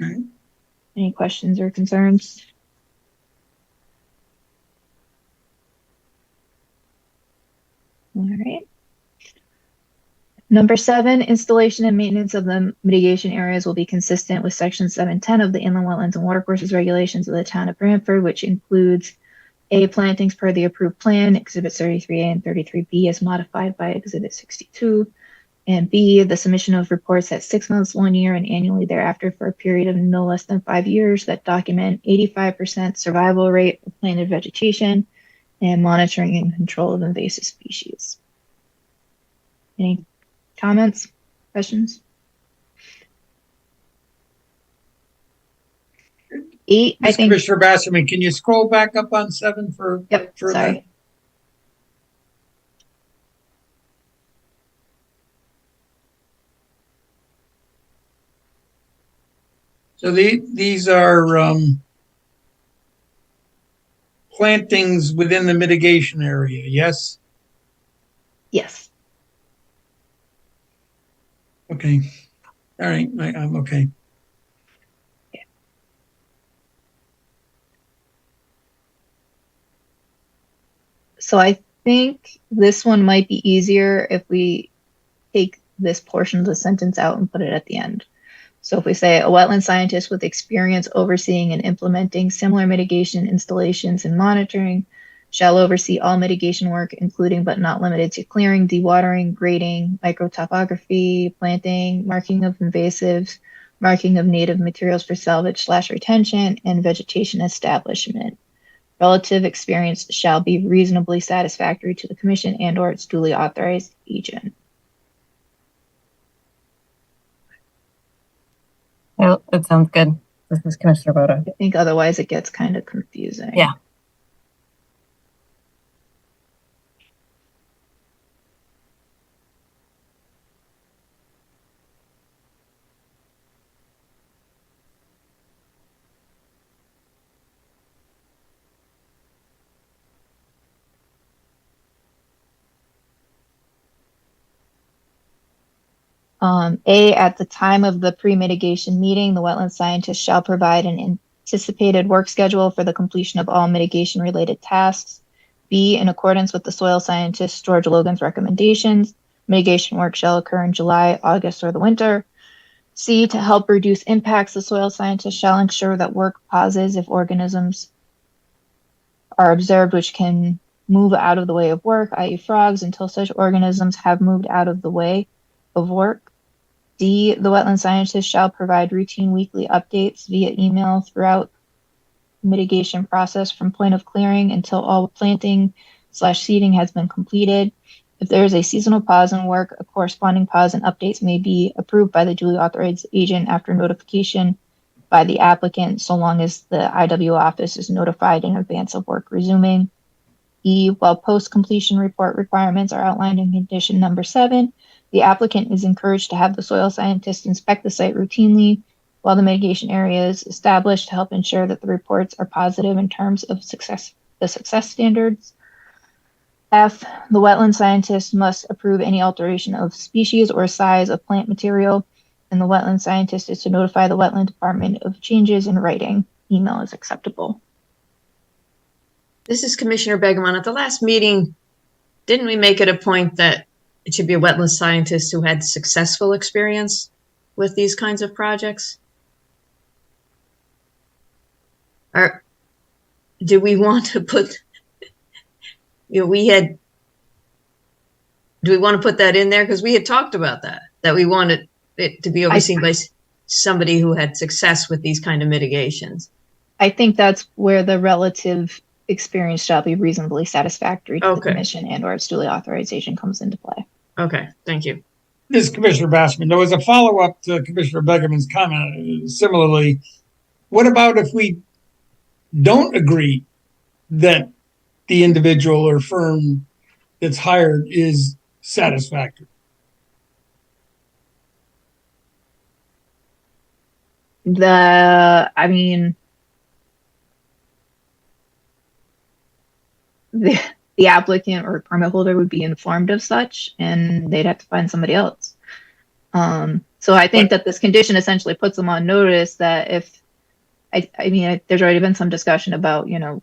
Okay. Any questions or concerns? All right. Number 7, installation and maintenance of the mitigation areas will be consistent with section 710 of the Inland Wetlands and Watercourses regulations of the town of Branford, which includes A, plantings per the approved plan, exhibits 33A and 33B as modified by exhibit 62, and B, the submission of reports at 6 months, 1 year, and annually thereafter for a period of no less than 5 years that document 85% survival rate of planted vegetation and monitoring and control of invasive species. Any comments, questions? 8, I Ms. think. Commissioner Basserman, can you scroll back up on 7 for a Yep, minute? sorry. So these are plantings within the mitigation area, yes? Yes. Okay. All right, I'm okay. So I think this one might be easier if we take this portion of the sentence out and put it at the end. So if we say a wetland scientist with experience overseeing and implementing similar mitigation installations and monitoring shall oversee all mitigation work, including but not limited to clearing, dewatering, grading, microtopography, planting, marking of invasives, marking of native materials for salvage/retention, and vegetation establishment. Relative experience shall be reasonably satisfactory to the commission and or its duly authorized agent. Oh, that sounds good. This is Commissioner Boda. I think otherwise it gets kind of confusing. Yeah. A, at the time of the pre-mitigation meeting, the wetland scientist shall provide an anticipated work schedule for the completion of all mitigation related tasks. B, in accordance with the soil scientist George Logan's recommendations, mitigation work shall occur in July, August, or the winter. C, to help reduce impacts, the soil scientist shall ensure that work pauses if organisms are observed which can move out of the way of work, i.e. frogs, until such organisms have moved out of the way of work. D, the wetland scientist shall provide routine weekly updates via email throughout the mitigation process from point of clearing until all planting/seeding has been completed. If there is a seasonal pause in work, a corresponding pause and updates may be approved by the duly authorized agent after notification by the applicant, so long as the IW office is notified in advance of work resuming. E, while post-completion report requirements are outlined in condition number 7, the applicant is encouraged to have the soil scientist inspect the site routinely while the mitigation area is established to help ensure that the reports are positive in terms of the success standards. F, the wetland scientist must approve any alteration of species or size of plant material, and the wetland scientist is to notify the wetland department of changes in writing. Email is acceptable. This is Commissioner Begemon. At the last meeting, didn't we make it a point that it should be a wetland scientist who had successful experience with these kinds of projects? Or do we want to put, do we want to put that in there? Because we had talked about that we wanted it to be overseen by somebody who had success with these kind of mitigations. I think that's where the relative experience shall be reasonably satisfactory to the commission and or its duly authorization comes into play. Okay, thank you. This is Commissioner Bassman. There was a follow-up to Commissioner Begeman's comment. Similarly, what about if we don't agree that the individual or firm that's hired is satisfactory? I mean, the applicant or permit holder would be informed of such, and they'd have to find somebody else. So I think that this condition essentially puts them on notice that if, I mean, there's already been some discussion about, you know,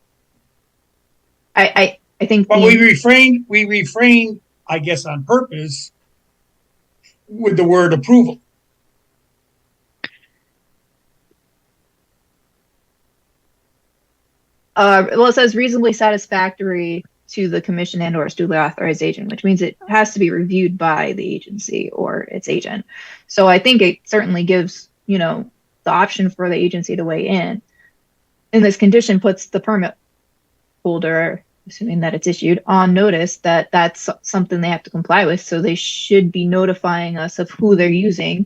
I think. But we refrained, I guess, on purpose with the word approval. Well, it says reasonably satisfactory to the commission and or its duly authorized agent, which means it has to be reviewed by the agency or its agent. So I think it certainly gives, you know, the option for the agency to weigh in. And this condition puts the permit holder, assuming that it's issued, on notice that that's something they have to comply with. So they should be notifying us of who they're using,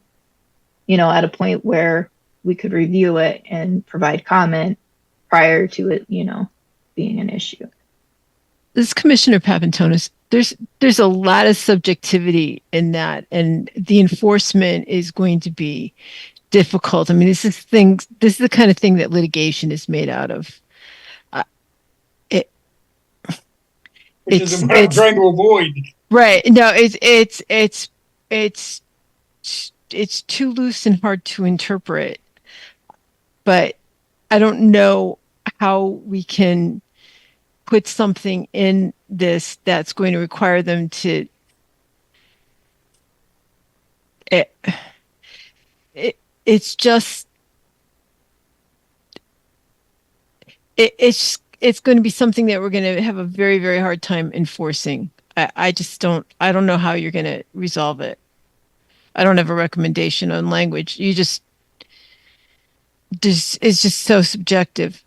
you know, at a point where we could review it and provide comment prior to it, you know, being an issue. This Commissioner Papantonis, there's a lot of subjectivity in that, and the enforcement is going to be difficult. I mean, this is the kind of thing that litigation is made out of. Which is what I'm trying to avoid. Right. No, it's too loose and hard to interpret. But I don't know how we can put something in this that's going to require them to it's going to be something that we're going to have a very, very hard time enforcing. I don't know how you're going to resolve it. I don't have a recommendation on language. It's just so subjective.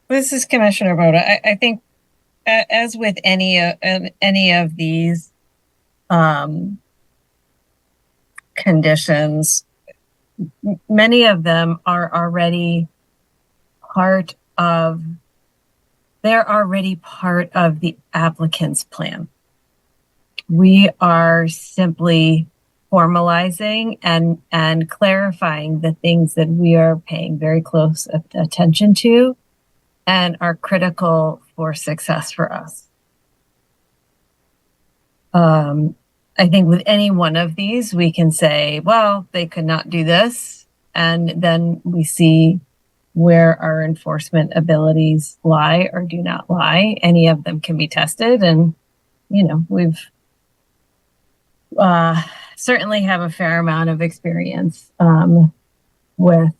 This is Commissioner Boda. I think, as with any of these conditions, many of them are already part of the applicant's plan. We are simply formalizing and clarifying the things that we are paying very close attention to and are critical for success for us. I think with any one of these, we can say, well, they could not do this. And then we see where our enforcement abilities lie or do not lie. Any of them can be tested. And, you know, we've certainly have a fair amount of experience with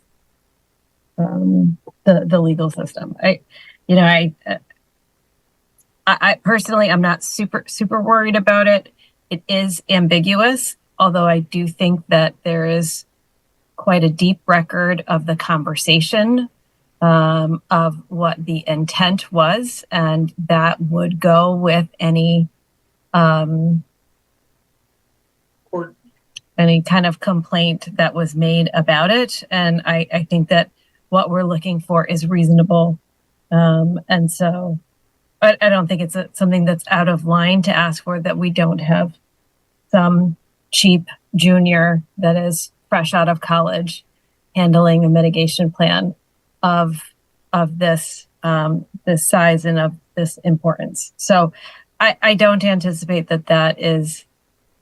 the legal system. I personally, I'm not super worried about it. It is ambiguous, although I do think that there is quite a deep record of the conversation of what the intent was, and that would go with any kind of complaint that was made about it. And I think that what we're looking for is reasonable. And so I don't think it's something that's out of line to ask for, that we don't have some cheap junior that is fresh out of college handling a mitigation plan of this this size and of this importance. So I don't anticipate that is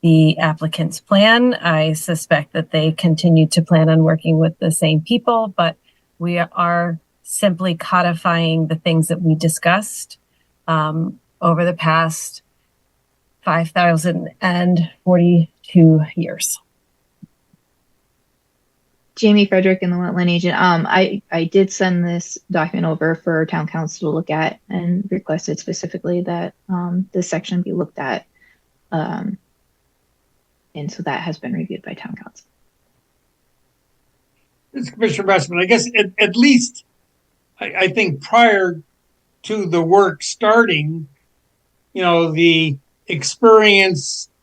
the applicant's plan. I suspect that they continue to plan on working with the same people, but we are simply codifying the things that we discussed over the past 5,042 years. Jamie Frederick and the Wetland Agent. I did send this document over for town council to look at and requested specifically that this section be looked at. And so that has been reviewed by town council. This is Commissioner Bassman. I guess at least I think prior to the work starting, you know, the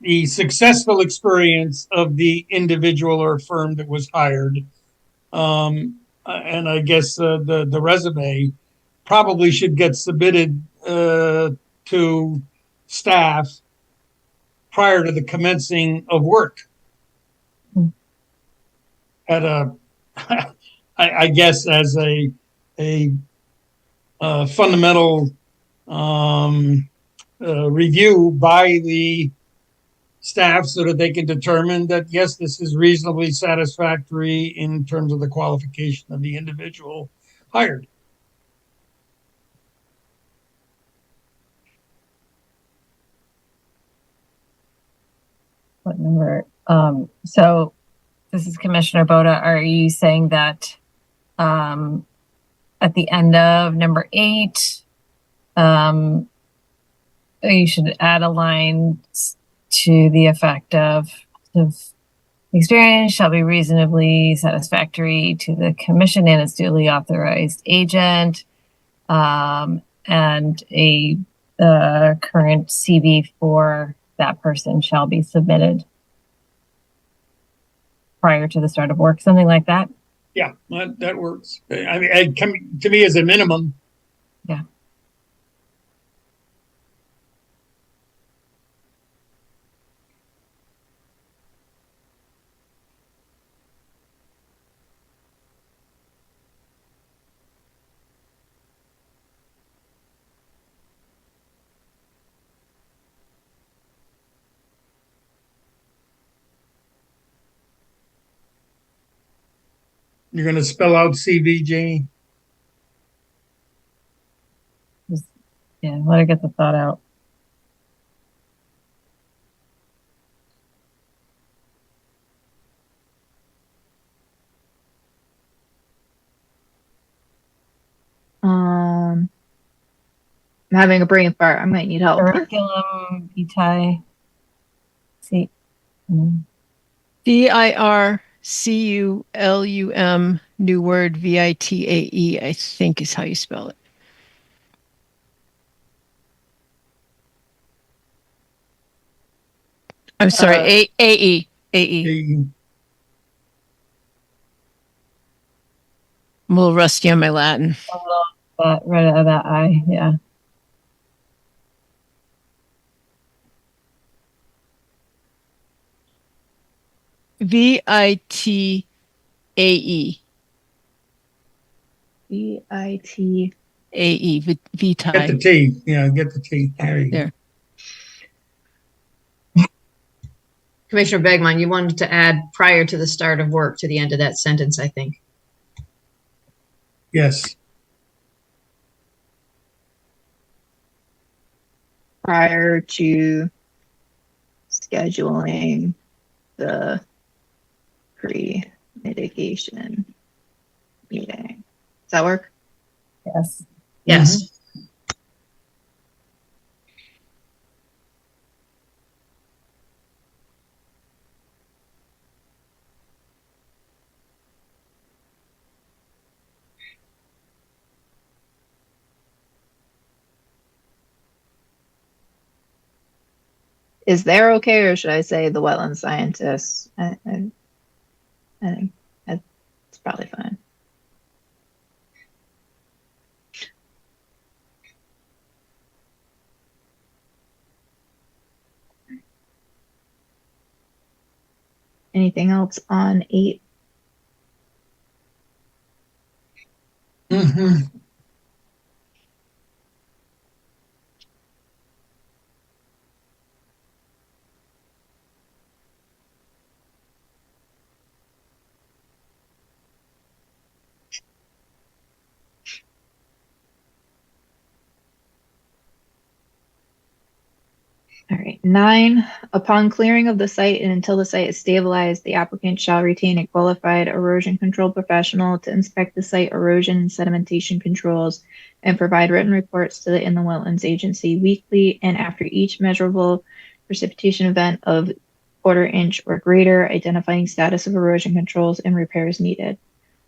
successful experience of the individual or firm that was hired, and I guess the resume probably should get submitted to staff prior to the commencing of work. at a, I guess as a fundamental review by the staff so that they can determine that, yes, this is reasonably satisfactory in terms of the qualification of the individual hired. What number? So this is Commissioner Boda. Are you saying that at the end of number 8, you should add a line to the effect of experience shall be reasonably satisfactory to the commission and its duly authorized agent, and a current CV for that person shall be submitted prior to the start of work, something like that. Yeah, that works. I mean, to me as a minimum. Yeah. You're going to spell out CV, Jamie? Yeah, let her get the thought out. I'm having a brain fart. I might need help. Curriculum vitae. See. VIRCULUM, new word, VITAE, I think is how you spell it. I'm sorry, AE. A- I'm a little rusty on my Latin. A little right out of that I, yeah. VITAE. VIT. AE, Get the Vitae. T. Yeah, get the T. There you There. Commissioner Begman, you wanted to add prior to the start of work to the end of that sentence, I think. Yes. Prior to scheduling the pre-mitigation meeting. Does that work? Yes. Yes. Is there okay, or should I say the wetland scientists? I think that's probably fine. Anything else on 8? Mm-hmm. All right. 9, upon clearing of the site and until the site is stabilized, the applicant shall retain a qualified erosion control professional to inspect the site erosion and sedimentation controls and provide written reports to the Inland Wetlands Agency weekly and after each measurable precipitation event of 1/4 inch or greater, identifying status of erosion controls and repairs needed.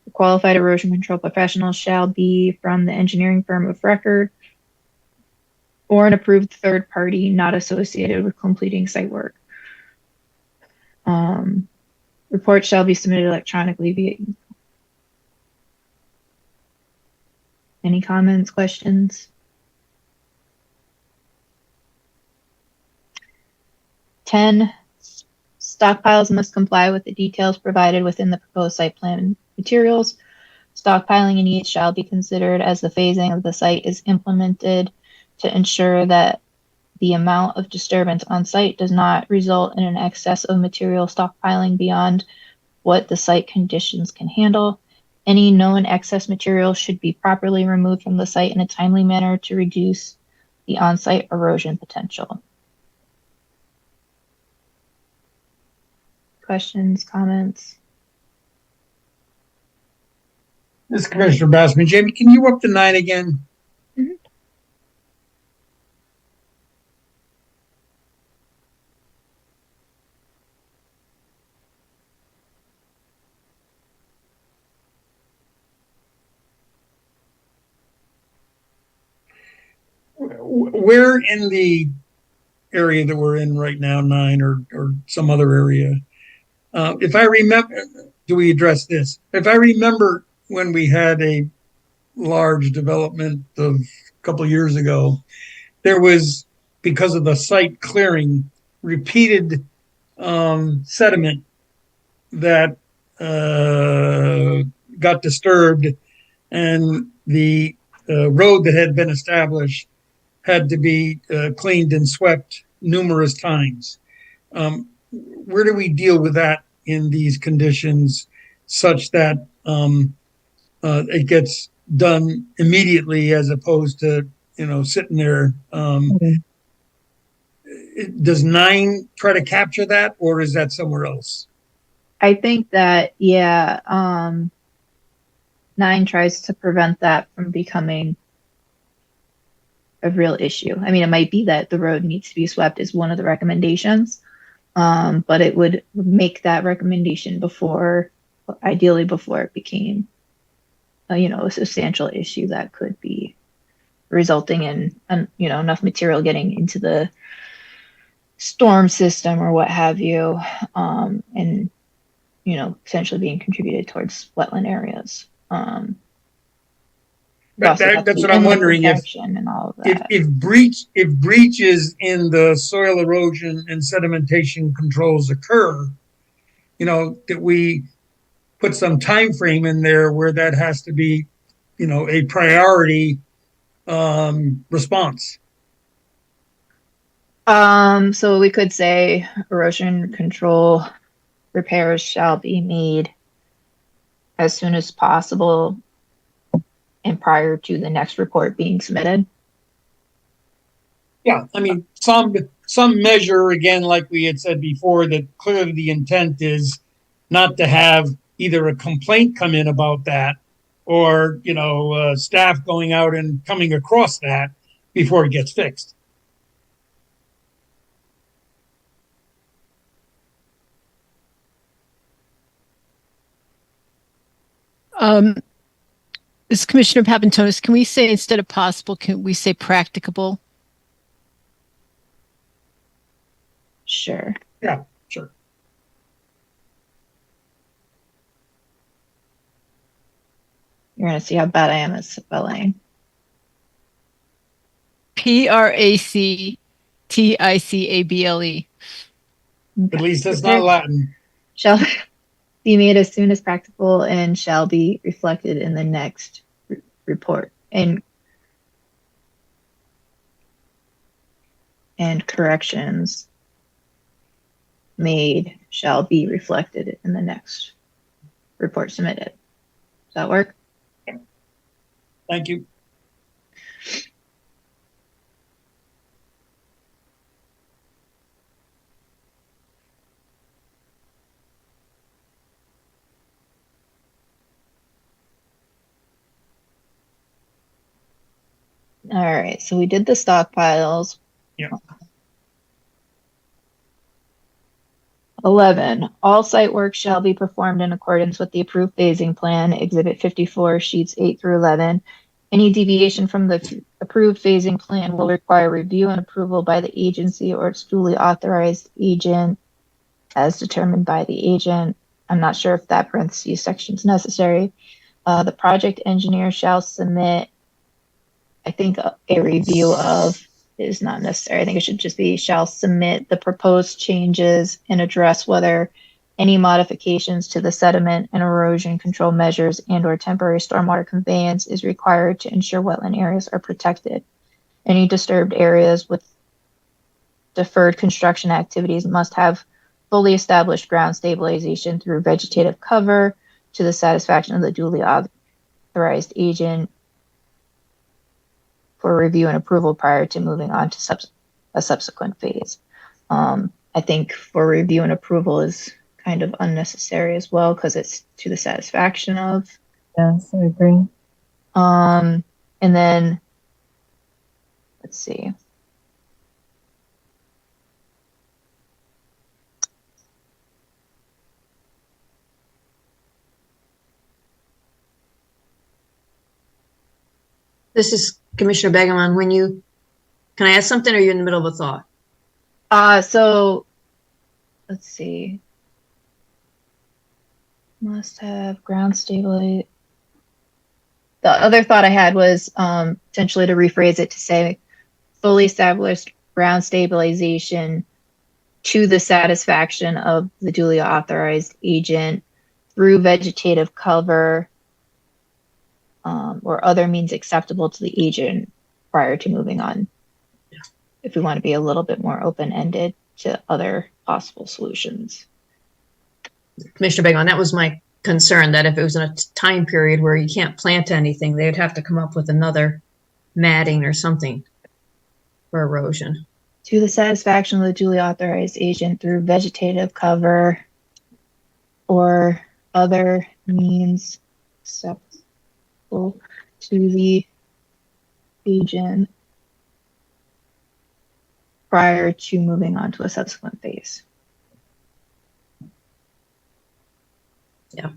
The qualified erosion control professional shall be from the engineering firm of record or an approved third party not associated with completing site work. Reports shall be submitted electronically via email. Any comments, questions? 10, Stockpiles must comply with the details provided within the proposed site plan materials. Stockpiling needs shall be considered as the phasing of the site is implemented to ensure that the amount of disturbance on site does not result in an excess of material stockpiling beyond what the site conditions can handle. Any known excess material should be properly removed from the site in a timely manner to reduce the on-site erosion potential. Questions, comments? This is Commissioner Bassman. Jamie, can you up to 9 again? Mhm. Where in the area that we're in right now, 9 or some other area, if I remember, do we address this? If I remember when we had a large development of a couple of years ago, there was, because of the site clearing, repeated sediment that got disturbed, and the road that had been established had to be cleaned and swept numerous times. Where do we deal with that in these conditions such that it gets done immediately as opposed to, sitting there? Does 9 try to capture that, or is that somewhere else? I think that, yeah, 9 tries to prevent that from becoming a real issue. I mean, it might be that the road needs to be swept is one of the recommendations, but it would make that recommendation ideally before it became, a substantial issue that could be resulting in, enough material getting into the storm system or what have you, and, potentially being contributed towards wetland areas. That's what I'm wondering, and all of that. if breaches in the soil erosion and sedimentation controls occur, that we put some time frame in there where that has to be, a priority response. So we could say erosion control repairs shall be made as soon as possible and prior to the next report being submitted. Yeah, I mean, some measure, again, like we had said before, that clearly the intent is not to have either a complaint come in about that or, staff going out and coming across that before it gets fixed. This is Commissioner Papantonis. Can we say, instead of possible, can we say practicable? Sure. Yeah, sure. You're going to see how bad I am at spelling. Practicable. At least it's not Latin. Shall be made as soon as practical and shall be reflected in the next report. And corrections made shall be reflected in the next report submitted. Does that work? Thank you. All right, so we did the stockpiles. Yeah. 11, all site work shall be performed in accordance with the approved phasing plan, Exhibit 54, sheets 8 through 11. Any deviation from the approved phasing plan will require review and approval by the agency or its duly authorized agent as determined by the agent. I'm not sure if that parentheses section is necessary. The project engineer shall submit, I think, a review of is not necessary. I think it should just be shall submit the proposed changes and address whether any modifications to the sediment and erosion control measures and or temporary stormwater conveyance is required to ensure wetland areas are protected. Any disturbed areas with deferred construction activities must have fully established ground stabilization through vegetative cover to the satisfaction of the duly authorized agent for review and approval prior to moving on to a subsequent phase. I think for review and approval is kind of unnecessary as well because it's to the satisfaction of. Yes, I agree. And then let's see. This is Commissioner Begemon. Can I ask something or are you in the middle of a thought? So let's see. Must have ground stability. The other thought I had was potentially to rephrase it to say fully established ground stabilization to the satisfaction of the duly authorized agent through vegetative cover or other means acceptable to the agent prior to moving on. Yeah. If we want to be a little bit more open-ended to other possible solutions. Commissioner Begemon, that was my concern, that if it was in a time period where you can't plant anything, they'd have to come up with another matting or something for erosion. To the satisfaction of the duly authorized agent through vegetative cover or other means acceptable to the agent prior to moving on to a subsequent phase. Yeah.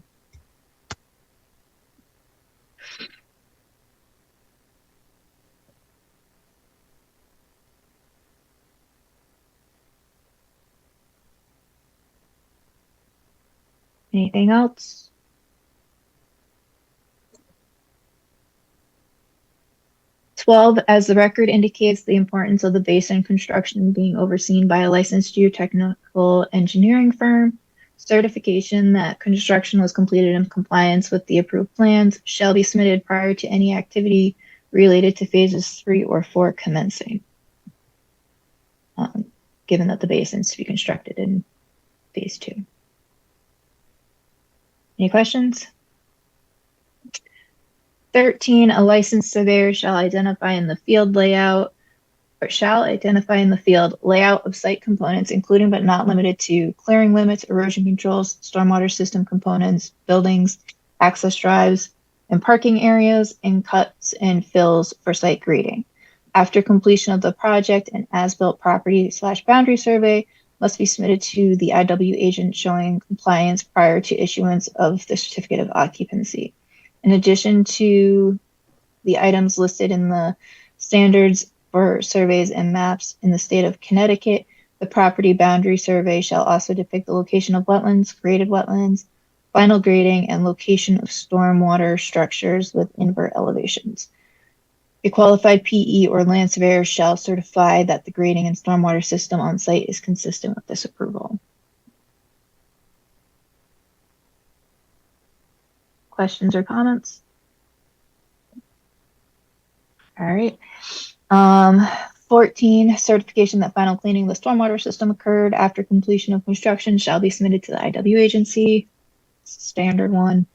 Anything else? As the record indicates, the importance of the basin construction being overseen by a licensed geotechnical engineering firm. Certification that construction was completed in compliance with the approved plans shall be submitted prior to any activity related to phases 3 or 4 commencing. Given that the basin is to be constructed in phase 2. Any questions? 13, a licensed surveyor shall identify in the field layout of site components, including but not limited to clearing limits, erosion controls, stormwater system components, buildings, access drives, and parking areas, and cuts and fills for site grading. After completion of the project, an as-built property/boundary survey must be submitted to the IW agent showing compliance prior to issuance of the certificate of occupancy. In addition to the items listed in the standards for surveys and maps in the state of Connecticut, the property boundary survey shall also depict the location of wetlands, graded wetlands, final grading, and location of stormwater structures with invert elevations. A qualified PE or land surveyor shall certify that the grading and stormwater system on site is consistent with this approval. Questions or comments? All right. 14, certification that final cleaning of the stormwater system occurred after completion of construction shall be submitted to the IW agency. Standard one.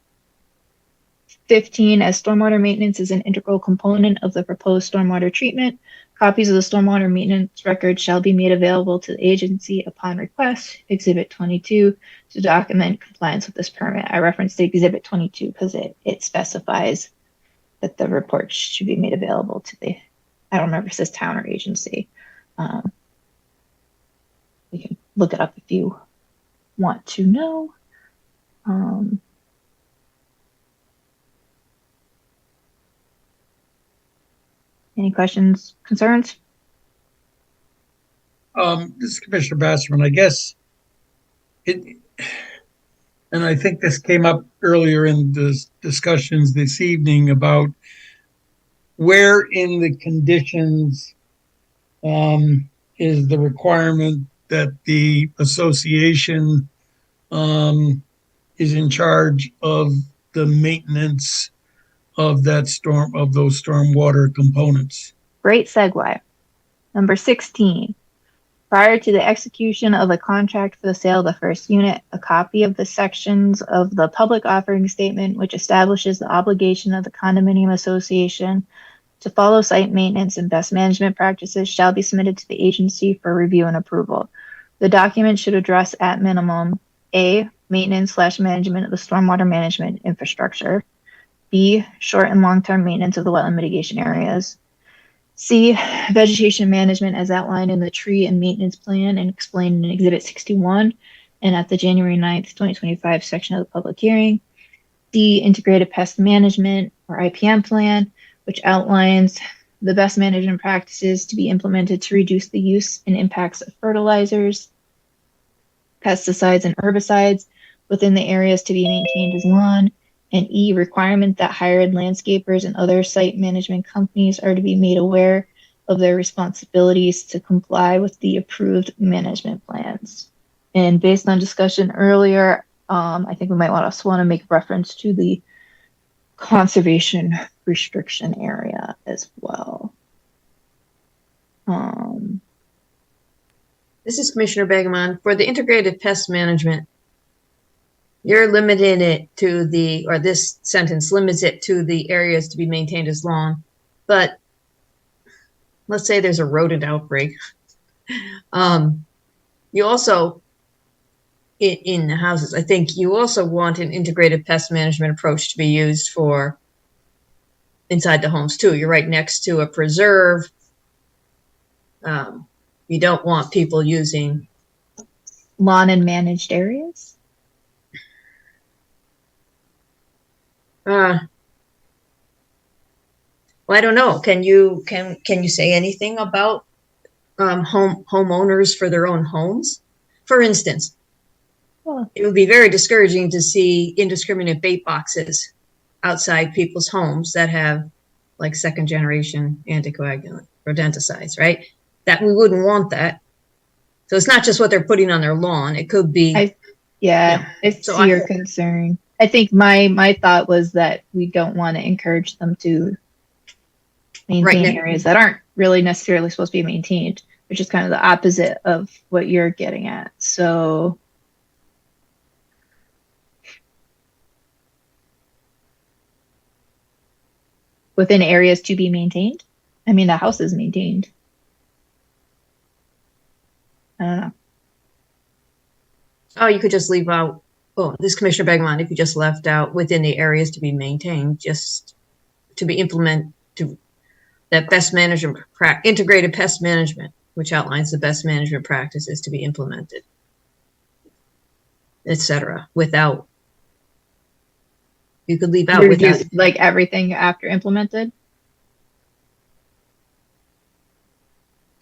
15, as stormwater maintenance is an integral component of the proposed stormwater treatment, copies of the stormwater maintenance record shall be made available to the agency upon request. Exhibit 22 to document compliance with this permit. I referenced the Exhibit 22 because it specifies that the report should be made available to the, I don't remember if it says town or agency. You can look it up if you want to know. Any questions, concerns? This is Commissioner Basserman. I guess and I think this came up earlier in the discussions this evening about where in the conditions is the requirement that the association is in charge of the maintenance of those stormwater components. Great segue. Number 16. Prior to the execution of a contract for the sale of the first unit, a copy of the sections of the public offering statement, which establishes the obligation of the condominium association to follow site maintenance and best management practices, shall be submitted to the agency for review and approval. The document should address at minimum A, maintenance/management of the stormwater management infrastructure, B, short and long-term maintenance of the wetland mitigation areas, C, vegetation management as outlined in the tree and maintenance plan and explained in Exhibit 61 and at the January 9th, 2025 section of the public hearing. D, integrated pest management or IPM plan, which outlines the best management practices to be implemented to reduce the use and impacts of fertilizers, pesticides, and herbicides within the areas to be maintained as lawn. And E, requirement that hired landscapers and other site management companies are to be made aware of their responsibilities to comply with the approved management plans. And based on discussion earlier, I think we might also want to make reference to the conservation restriction area as well. This is Commissioner Begemon. For the integrated pest management, you're limiting it to this sentence limits it to the areas to be maintained as lawn. But let's say there's a rodent outbreak. You also, in the houses, I think you also want an integrated pest management approach to be used for inside the homes too. You're right next to a preserve. You don't want people using lawn and managed areas. Well, I don't know. Can you say anything about homeowners for their own homes? For instance, it would be very discouraging to see indiscriminate bait boxes outside people's homes that have like second generation anticoagulant rodenticides, right? That we wouldn't want that. So it's not just what they're putting on their lawn. It could be. I see your concern. I think my thought was that we don't want to encourage them to maintain areas that aren't really necessarily supposed to be maintained, which is kind of the opposite of what you're getting at. So within areas to be maintained, I mean, the house is maintained. I don't know. Oh, you could just leave out. Oh, this Commissioner Begemon, if you just left out within the areas to be maintained, just to be that best management, integrated pest management, which outlines the best management practices to be implemented, etc. Without, you could leave out without, like everything after implemented.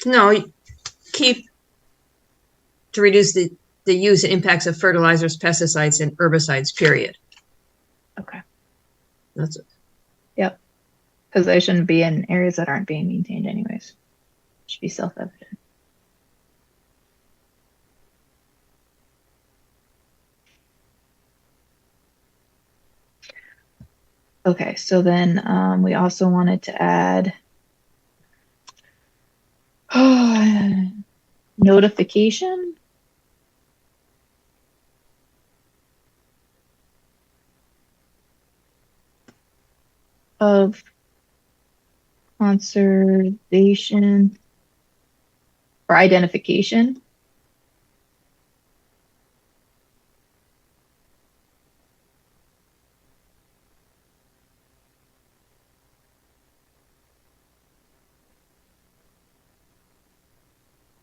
No, keep to reduce the use and impacts of fertilizers, pesticides, and herbicides, period. Okay. That's it. Yep. Because they shouldn't be in areas that aren't being maintained anyways. It should be self-evident. Okay, so then we also wanted to add notification. Of conservation or identification.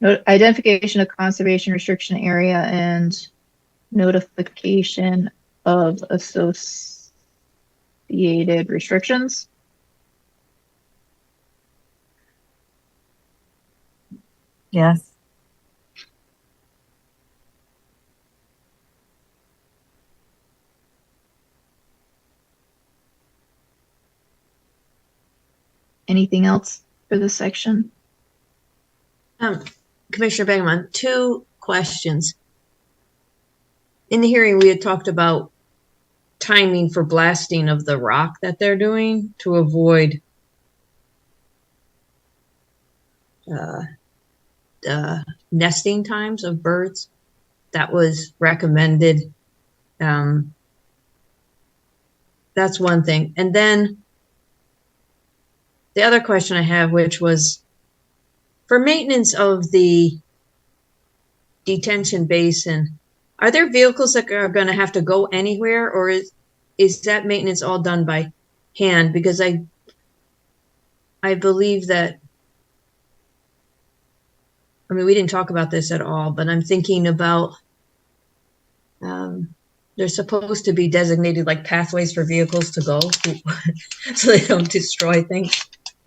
Identification of conservation restriction area and notification of associated restrictions. Yes. Anything else for this section? Commissioner Begman, 2 questions. In the hearing, we had talked about timing for blasting of the rock that they're doing to avoid nesting times of birds. That was recommended. That's one thing. And then the other question I have, which was for maintenance of the detention basin, are there vehicles that are going to have to go anywhere, or is that maintenance all done by hand? Because I believe that, I mean, we didn't talk about this at all, but I'm thinking about, they're supposed to be designated like pathways for vehicles to go so they don't destroy things.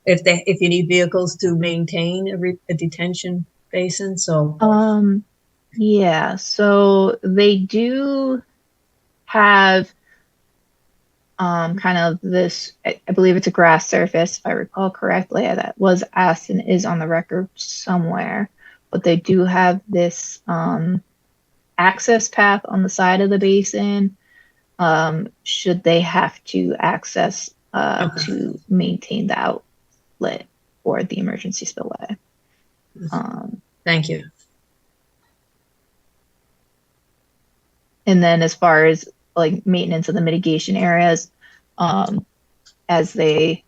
If you need vehicles to maintain a detention basin, so. Yeah, so they do have kind of this, I believe it's a grass surface, if I recall correctly, that was asked and is on the record somewhere. But they do have this access path on the side of the basin, should they have to access Okay. to maintain the outlet or the emergency spillway. Thank you. And then as far as like maintenance of the mitigation areas, as they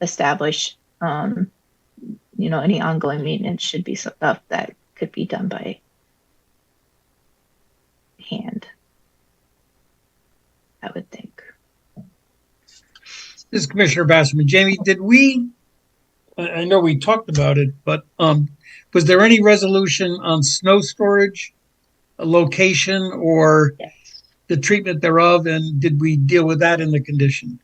establish, any ongoing maintenance should be stuff that could be done by hand, I would think. This is Commissioner Basserman. Jamie, did we, I know we talked about it, but was there any resolution on snow storage, a location, or the treatment thereof? And did we deal with that in the condition?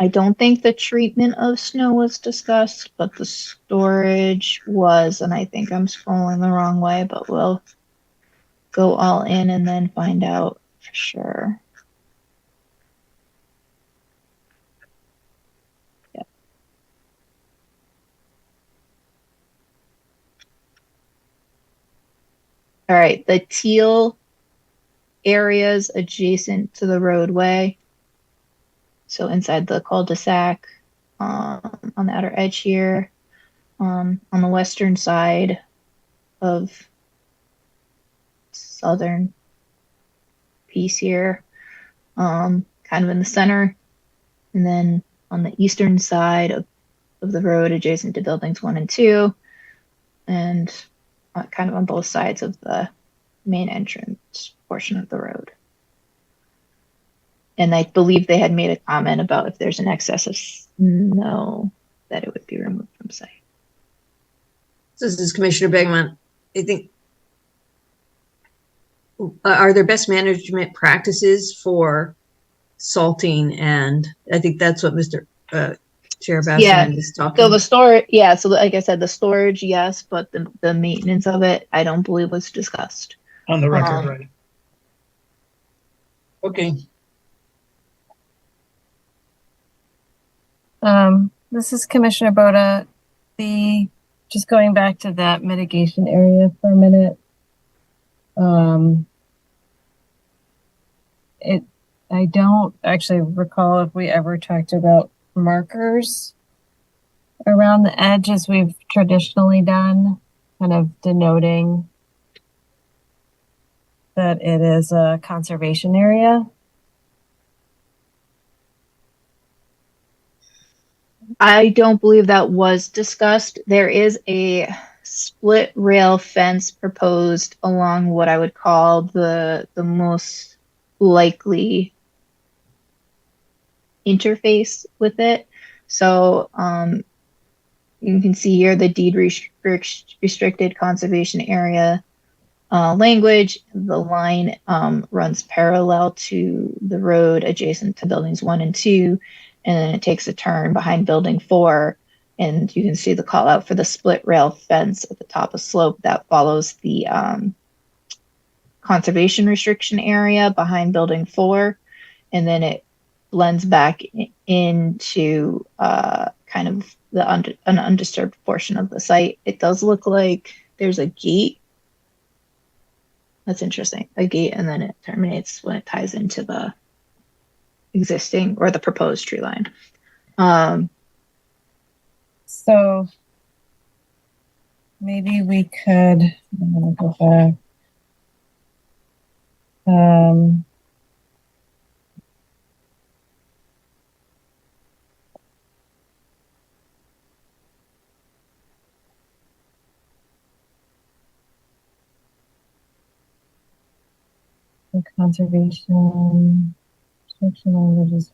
I don't think the treatment of snow was discussed, but the storage was, and I think I'm scrolling the wrong way, but we'll go all in and then find out for sure. Yeah. All right, the teal areas adjacent to the roadway. So inside the cul-de-sac, on the outer edge here, on the western side of southern piece here, kind of in the center, and then on the eastern side of the road adjacent to buildings 1 and 2, and kind of on both sides of the main entrance portion of the road. And I believe they had made a comment about if there's an excess of snow, that it would be removed from site. This is Commissioner Begman. I think, are there best management practices for salting? And I think that's what Mr. Chair Basserman is talking So about. the storage, yeah. So like I said, the storage, yes, but the maintenance of it, I don't believe was discussed. On the record, right? Okay. This is Commissioner Boda. Just going back to that mitigation area for a minute. I don't actually recall if we ever talked about markers around the edge as we've traditionally done, kind of denoting that it is a conservation area. I don't believe that was discussed. There is a split rail fence proposed along what I would call the most likely interface with it. So you can see here the deed restricted conservation area language. The line runs parallel to the road adjacent to buildings 1 and 2, and then it takes a turn behind building 4. And you can see the call out for the split rail fence at the top of slope that follows the conservation restriction area behind building 4. And then it blends back into kind of an undisturbed portion of the site. It does look like there's a gate. That's interesting. A gate, and then it terminates when it ties into the existing or the proposed tree line. So maybe we could, I'm gonna go back. The conservation section languages.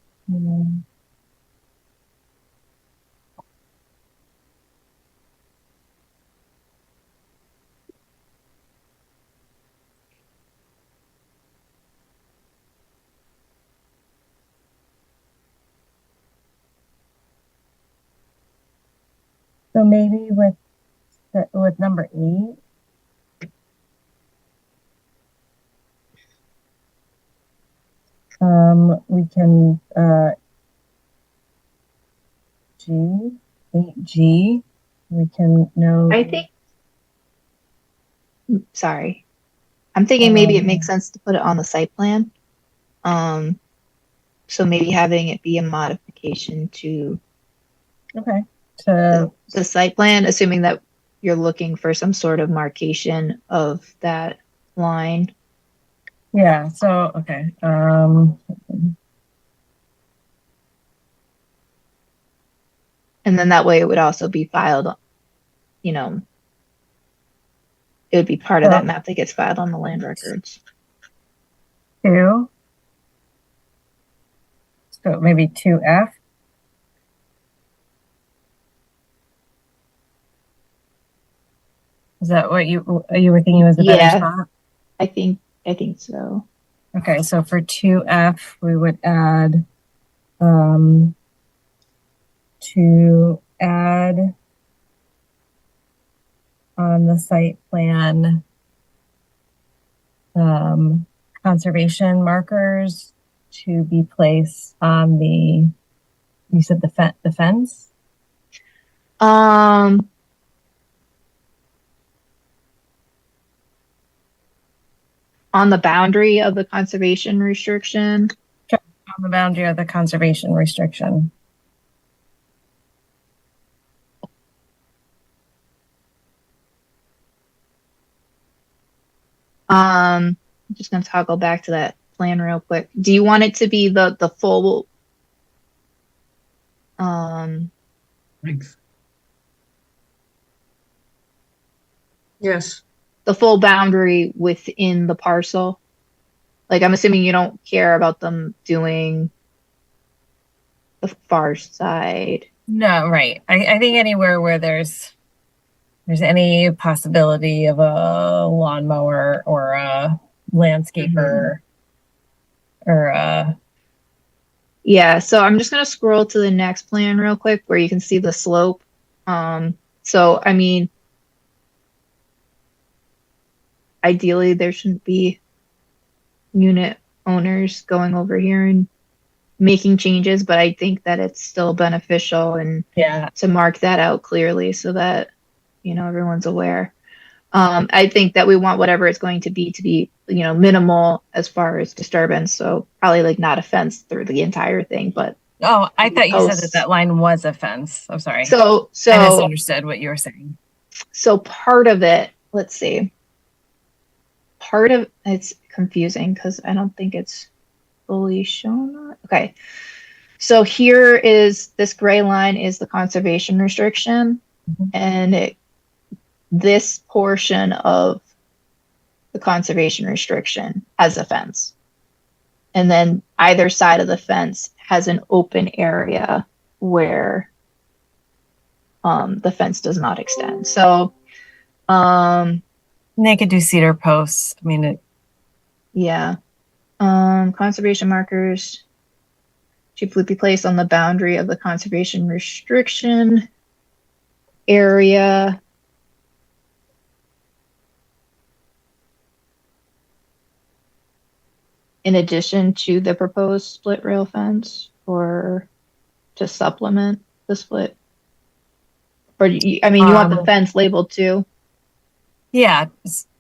So maybe with number 8, we can G 8G. We can know. I think. Sorry, I'm thinking maybe it makes sense to put it on the site plan. So maybe having it be a modification to the site plan, assuming that you're looking for some sort of marcation of that line. Yeah. So okay. And then that way it would also be filed, you know, it would be part of that map that gets filed on the land records. 2. So maybe 2F. Is that what you were thinking was a better spot? I think so. Okay, so for 2F, we would add to add on the site plan conservation markers to be placed on the, you said the fence? On the boundary of the conservation restriction. On the boundary of the conservation restriction. I'm just going to toggle back to that plan real quick. Do you want it to be the full Thanks. Yes. the full boundary within the parcel? Like, I'm assuming you don't care about them doing the far side. No, right. I think anywhere where there's any possibility of a lawnmower or a landscaper or a. Yeah, so I'm just gonna scroll to the next plan real quick where you can see the slope. So I mean, ideally there shouldn't be unit owners going over here and making changes, but I think that it's still beneficial and to mark that out clearly so that, you know, everyone's aware. I think that we want whatever it's going to be, you know, minimal as far as disturbance. So probably like not a fence through the entire thing, but. Oh, I thought you said that line was a fence. I'm sorry. So I misunderstood what you were saying. So part of it, let's see. Part of it's confusing because I don't think it's fully shown. Okay. So here is this gray line is the conservation restriction, and this portion of the conservation restriction has a fence. And then either side of the fence has an open area where the fence does not extend. So they could do cedar posts. I mean, yeah. Conservation markers should be placed on the boundary of the conservation restriction area. In addition to the proposed split rail fence or to supplement the split Or I mean, you want the Um, fence labeled too? Yeah,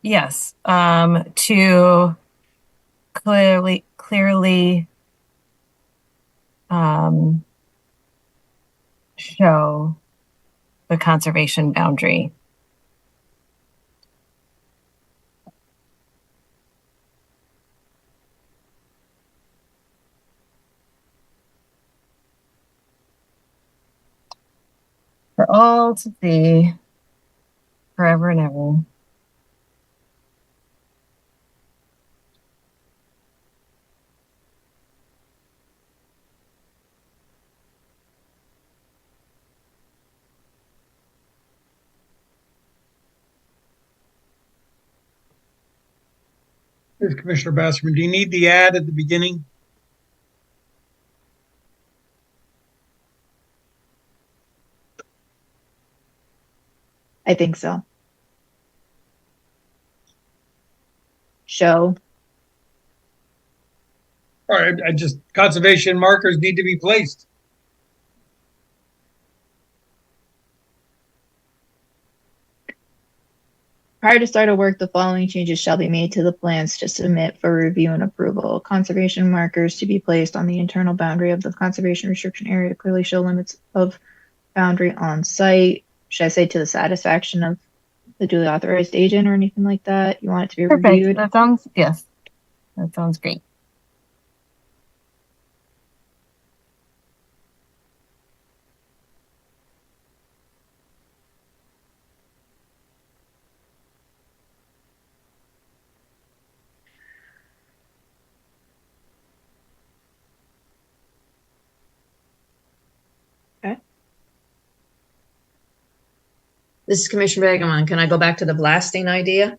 yes. To clearly show the conservation boundary. For all to see, forever and ever. Here's Commissioner Basserman. Do you need the ad at the beginning? I think so. Show. All right, I just, conservation markers need to be placed. Prior to start of work, the following changes shall be made to the plans to submit for review and approval. Conservation markers to be placed on the internal boundary of the conservation restriction area to clearly show limits of boundary on site. Should I say to the satisfaction of the duly authorized agent or anything like that? You want it to be Perfect. reviewed? That sounds, yes. That sounds great. This is Commissioner Begemon. Can I go back to the blasting idea?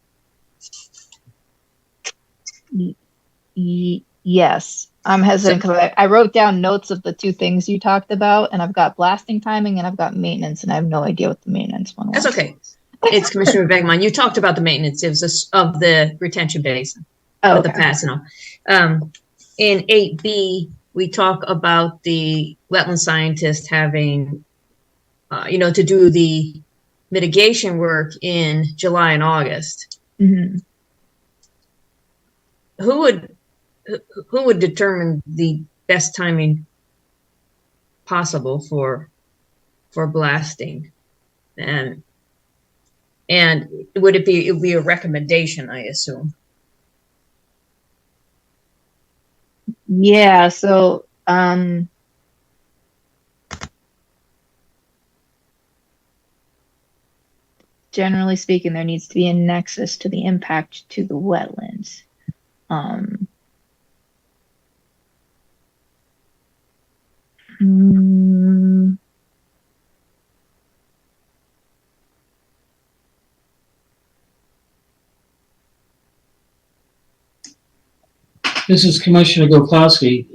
Yes. I'm hesitant because I wrote down notes of the two things you talked about, and I've got blasting timing and I've got maintenance, and I have no idea what the maintenance one was. That's okay. It's Commissioner Begemon. You talked about the maintenance of the retention basin. Oh, With okay. the passing. In 8B, we talk about the wetland scientist having, to do the mitigation work in July and August. Mhm. Who would determine the best timing possible for blasting? And would it be a recommendation, I assume? Yeah, so generally speaking, there needs to be a nexus to the impact to the wetlands. mm, This is Commissioner Gopowski.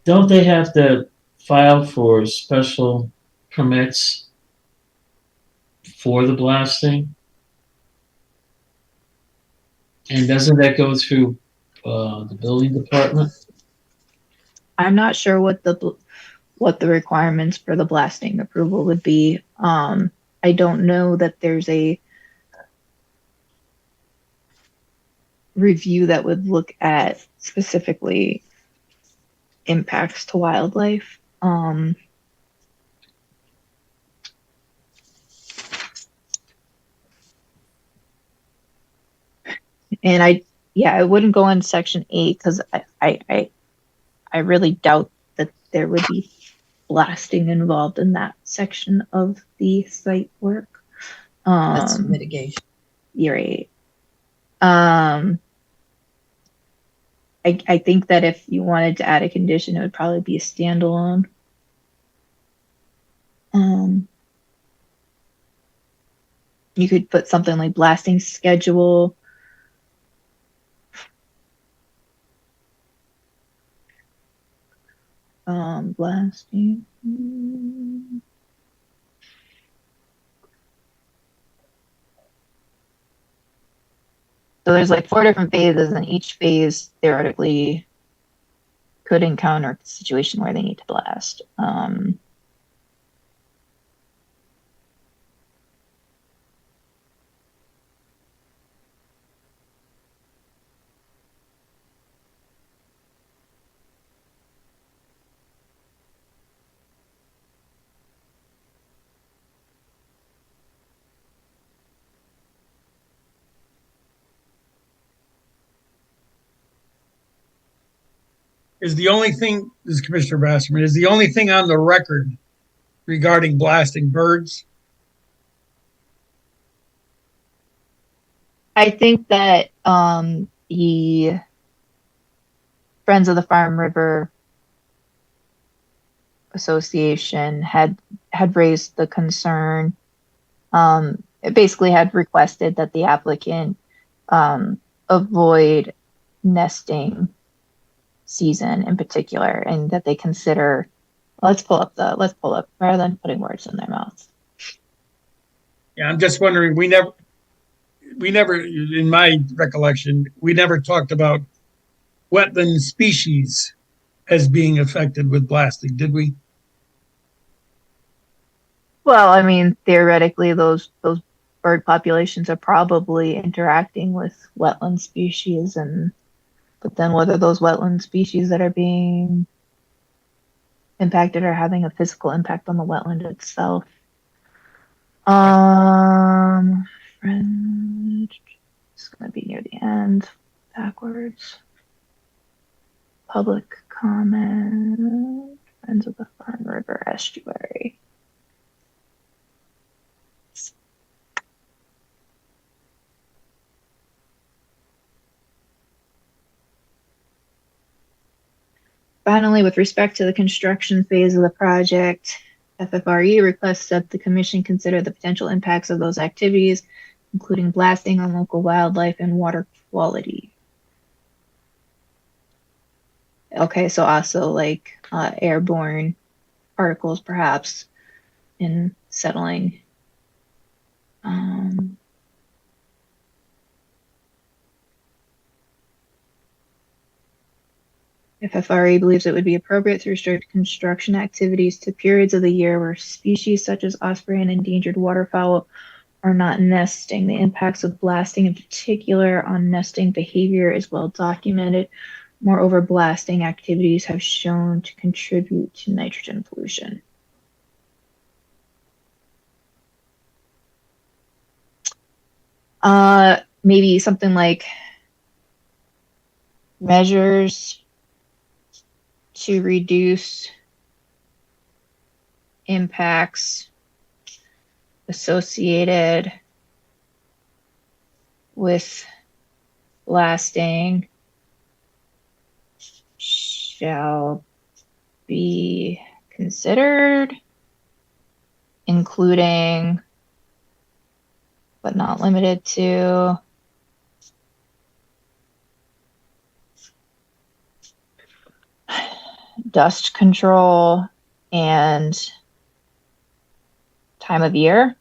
Don't they have to file for special permits for the blasting? And doesn't that go through the building department? I'm not sure what the requirements for the blasting approval would be. I don't know that there's a review that would look at specifically impacts to wildlife. And I wouldn't go on section 8 because I really doubt that there would be blasting involved in that section of the site work. That's mitigation. You're right. I think that if you wanted to add a condition, it would probably be a standalone. You could put something like blasting schedule. Blasting. So there's like 4 different phases, and each phase theoretically could encounter a situation where they need to blast. is the only thing, this is Commissioner Basserman, is the only thing on the record regarding blasting birds? I think that the Friends of the Farm River Association had raised the concern. It basically had requested that the applicant avoid nesting season in particular, and that they consider. Let's pull up rather than putting words in their mouths. Yeah, I'm just wondering, we never, in my recollection, we never talked about wetland species as being affected with blasting, did we? Well, I mean, theoretically, those bird populations are probably interacting with wetland species, but then whether those wetland species that are being impacted are having a physical impact on the wetland itself. It's gonna be near the end, backwards. Public comment, Friends of the Farm River Estuary. Finally, with respect to the construction phase of the project, FFRE requests that the commission consider the potential impacts of those activities, including blasting on local wildlife and water quality. Okay, so also like airborne particles perhaps in settling. FFRE believes it would be appropriate to restrict construction activities to periods of the year where species such as osprey and endangered waterfowl are not nesting. The impacts of blasting in particular on nesting behavior is well documented. Moreover, blasting activities have shown to contribute to nitrogen pollution. Maybe something like measures to reduce impacts associated with blasting shall be considered, including but not limited to dust control and time of year.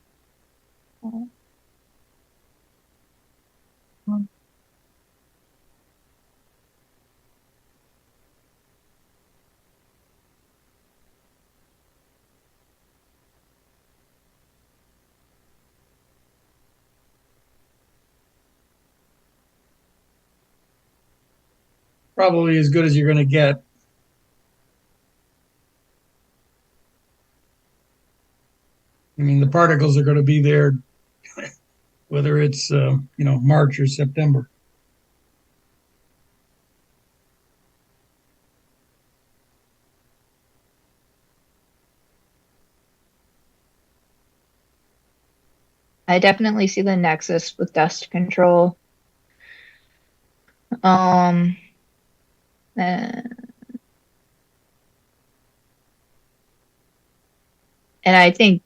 Probably as good as you're going to get. I mean, the particles are going to be there, whether it's, March or September. I definitely see the nexus with dust control. And I think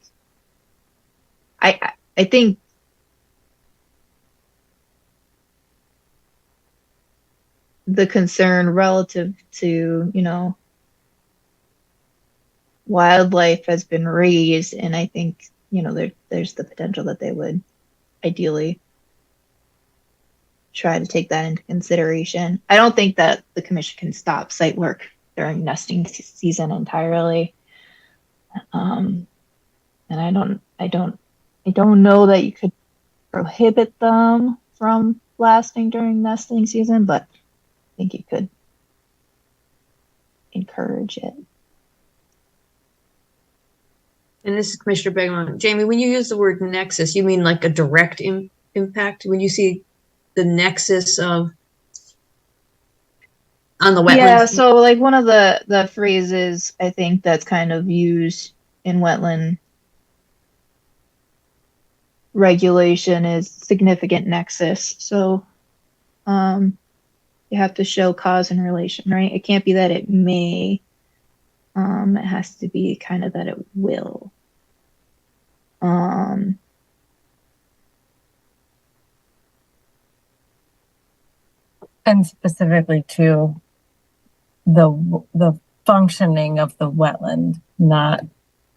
I think the concern relative to, wildlife has been raised, and I think, there's the potential that they would ideally try to take that into consideration. I don't think that the commission can stop site work during nesting season entirely. And I don't know that you could prohibit them from blasting during nesting season, but I think you could encourage it. And this is Commissioner Begman. Jamie, when you use the word nexus, you mean like a direct impact? When you see the nexus of on the Yeah, wetlands? so like one of the phrases I think that's kind of used in wetland regulation is significant nexus. So you have to show cause and relation, right? It can't be that it may. It has to be kind of that it will. Um, And specifically to the functioning of the wetland, not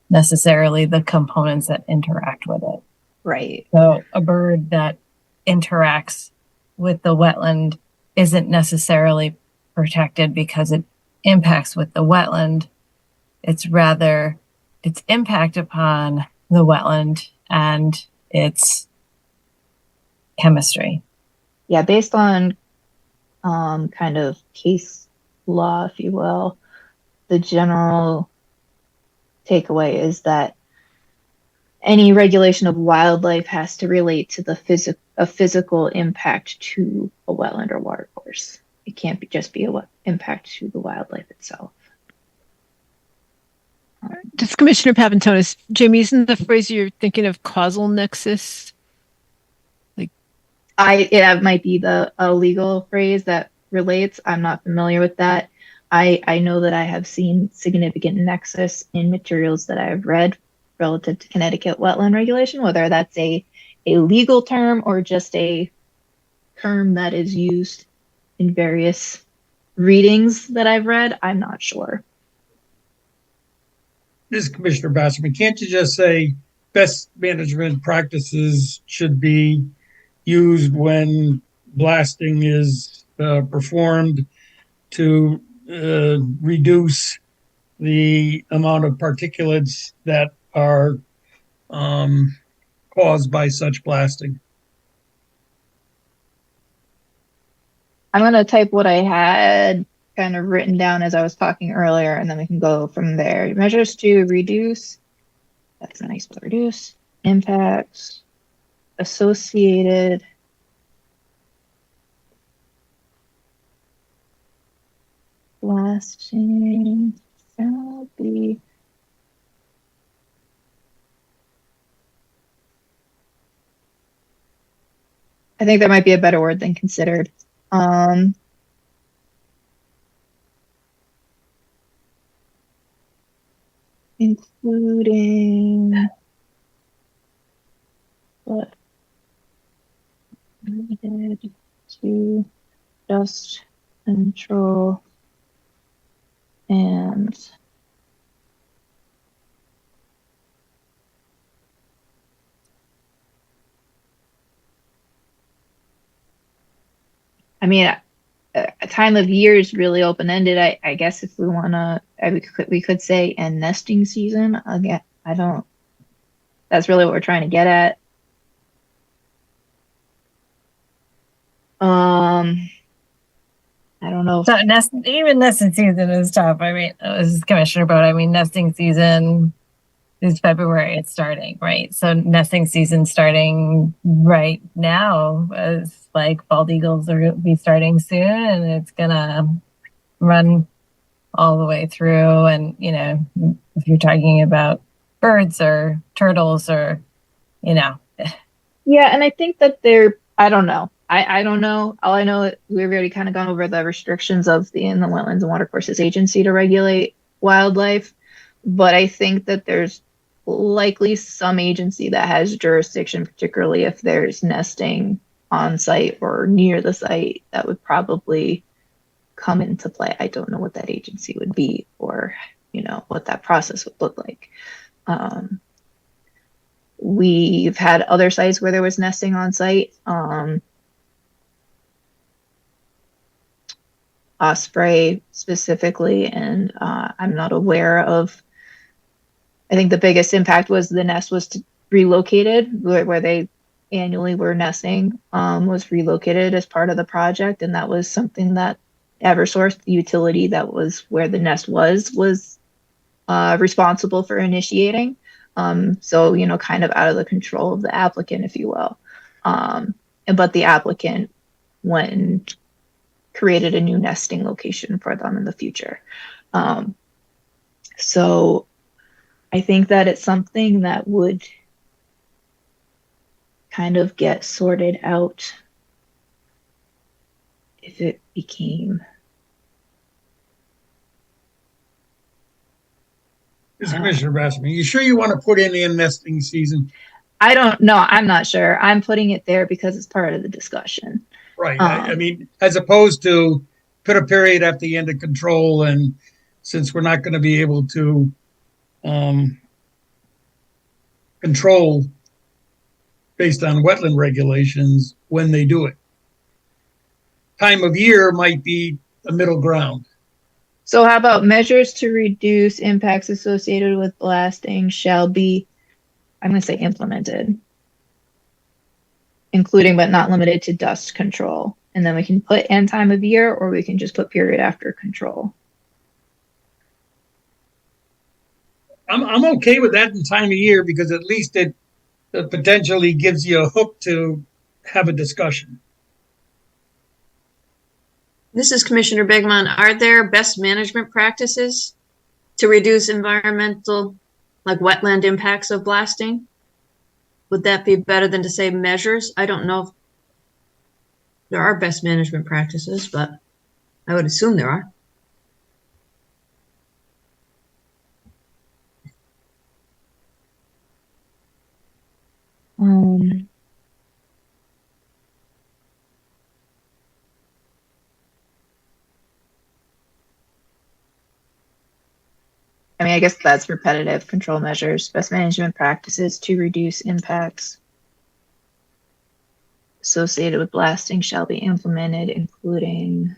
necessarily the components that interact with it. right. So a bird that interacts with the wetland isn't necessarily protected because it impacts with the wetland. It's rather its impact upon the wetland and its chemistry. Yeah, based on kind of case law, if you will, the general takeaway is that any regulation of wildlife has to relate to the physical impact to a wetland or watercourse. It can't just be a impact to the wildlife itself. Just Commissioner Papantonis, Jamie, isn't the phrase you're thinking of causal nexus? It might be a legal phrase that relates. I'm not familiar with that. I know that I have seen significant nexus in materials that I have read relative to Connecticut wetland regulation, whether that's a legal term or just a term that is used in various readings that I've read. I'm not sure. This is Commissioner Basserman. Can't you just say best management practices should be used when blasting is performed to reduce the amount of particulates that are caused by such blasting? I'm going to type what I had kind of written down as I was talking earlier, and then we can go from there. Measures to reduce, that's a nice word, reduce impacts associated blasting shall be I think there might be a better word than considered. Including what related to dust control and I mean, a time of year is really open-ended. I guess if we want to, we could say and nesting season. Again, that's really what we're trying to get at. I don't know. So even nesting season is tough. I mean, this is Commissioner Boat. I mean, nesting season is February. It's starting, right? So nesting season starting right now is like bald eagles are going to be starting soon, and it's gonna run all the way through. And you know, if you're talking about birds or turtles or, you know, Yeah, and I think that I don't know. I don't know. All I know, we've already kind of gone over the restrictions of the Inland Wetlands and Watercourses Agency to regulate wildlife, but I think that there's likely some agency that has jurisdiction, particularly if there's nesting on site or near the site, that would probably come into play. I don't know what that agency would be or, you know, what that process would look like. We've had other sites where there was nesting on site. Osprey specifically, and I'm not aware of. I think the biggest impact was the nest was relocated where they annually were nesting, was relocated as part of the project, and that was something that Eversource, the utility that was where the nest was responsible for initiating. So, you know, kind of out of the control of the applicant, if you will. But the applicant, when created a new nesting location for them in the future. So I think that it's something that would kind of get sorted out if it became. Mr. Commissioner Bassman, you sure you want to put in nesting season? I don't know. I'm not sure. I'm putting it there because it's part of the discussion. Right. I mean, as opposed to put a period at the end of control, and since we're not going to be able to control based on wetland regulations when they do it. Time of year might be a middle ground. So how about measures to reduce impacts associated with blasting shall be, I'm going to say implemented, including but not limited to dust control. And then we can put end time of year, or we can just put period after control. I'm okay with that in time of year because at least it potentially gives you a hook to have a discussion. This is Commissioner Begman. Are there best management practices to reduce environmental, like wetland impacts of blasting? Would that be better than to say measures? I don't know if there are best management practices, but I would assume there are. I mean, I guess that's repetitive control measures, best management practices to reduce impacts associated with blasting shall be implemented, including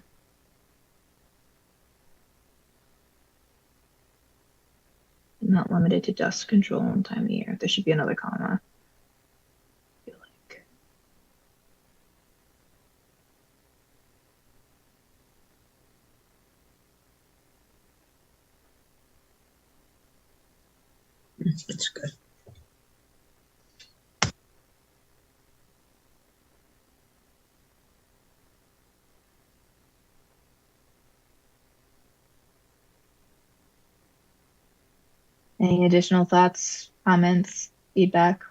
not limited to dust control and time of year. There should be another comma. I feel like. That's good. Any additional thoughts, comments, feedback?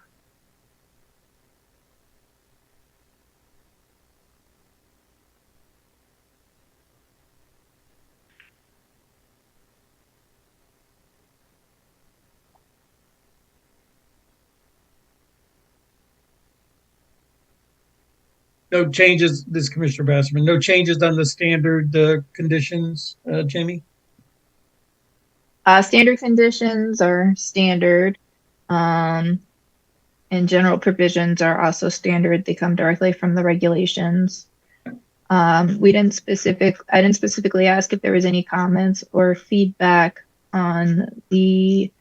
No changes, this is Commissioner Bassman, no changes on the standard conditions, Jamie? Standard conditions are standard. And general provisions are also standard. They come directly from the regulations. I didn't specifically ask if there was any comments or feedback on the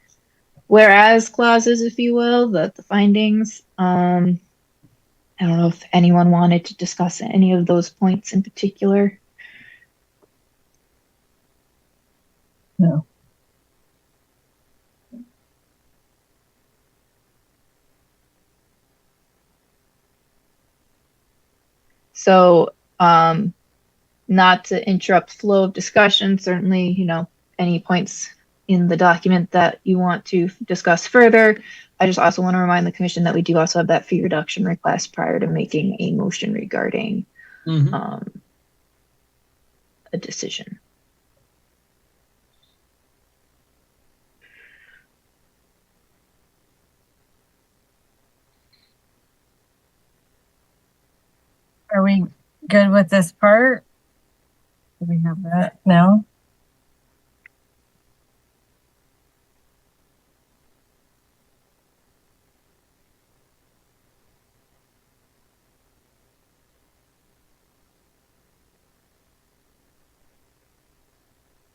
whereas clauses, if you will, the findings. I don't know if anyone wanted to discuss any of those points in particular. No. So, not to interrupt flow of discussion, certainly, any points in the document that you want to discuss further. I just also want to remind the commission that we do also have that fee reduction request prior to making a motion regarding a decision. Are we good with this part? Do we have that now?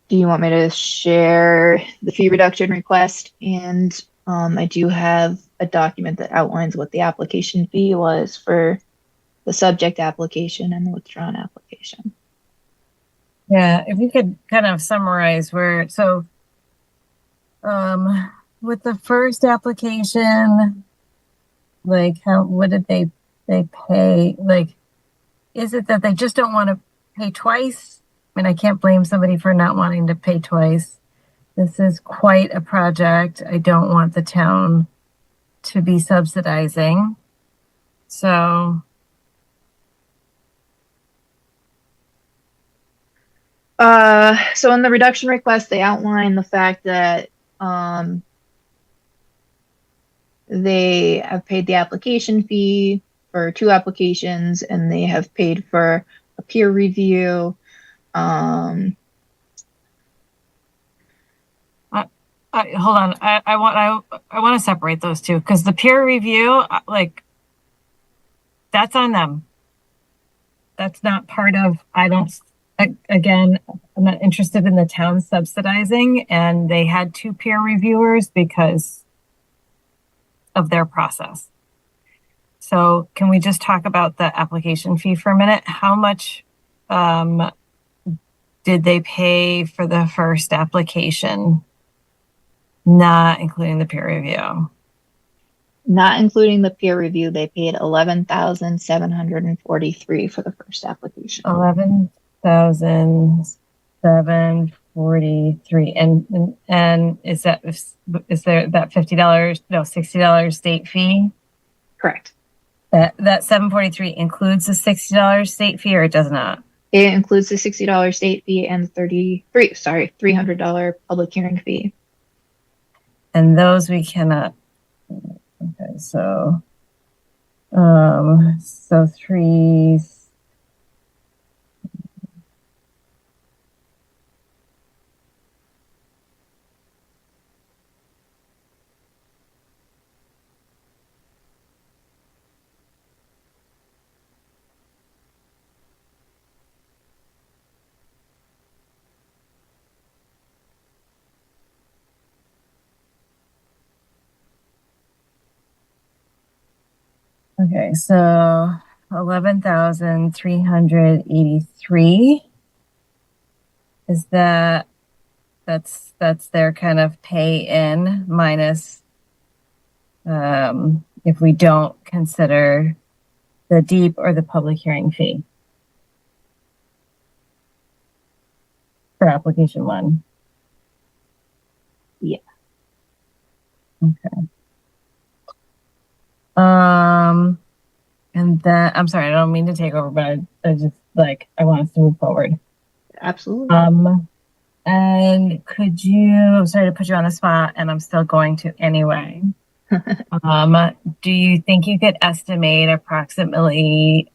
Do you want me to share the fee reduction request? And I do have a document that outlines what the application fee was for the subject application and the withdrawn application. Yeah, if you could kind of summarize with the first application, like what did they pay? Like, is it that they just don't want to pay twice. I mean, I can't blame somebody for not wanting to pay twice. This is quite a project. I don't want the town to be subsidizing. So, So in the reduction request, they outline the fact that they have paid the application fee for 2 applications, and they have paid for a peer review. hold on. I want to separate those two because the peer review, like, that's on them. That's not part of. Again, I'm not interested in the town subsidizing, and they had 2 peer reviewers because of their process. So can we just talk about the application fee for a minute? How much did they pay for the first application, not including the peer review? Not including the peer review, they paid $11,743 for the first application. $11,743, and is there that $50, no, $60 state fee? Correct. That $743 includes the $60 state fee, or it does not? It includes the $60 state fee and the $300 public hearing fee. And those we cannot. Okay, so three. Okay, so 11,383 is that's their kind of pay in minus if we don't consider the deep or the public hearing fee for application 1. Yeah. Okay. And then I'm sorry, I don't mean to take over, but I just I want us to move forward. Absolutely. And could you, I'm sorry to put you on the spot, and I'm still going to anyway. Do you think you could estimate approximately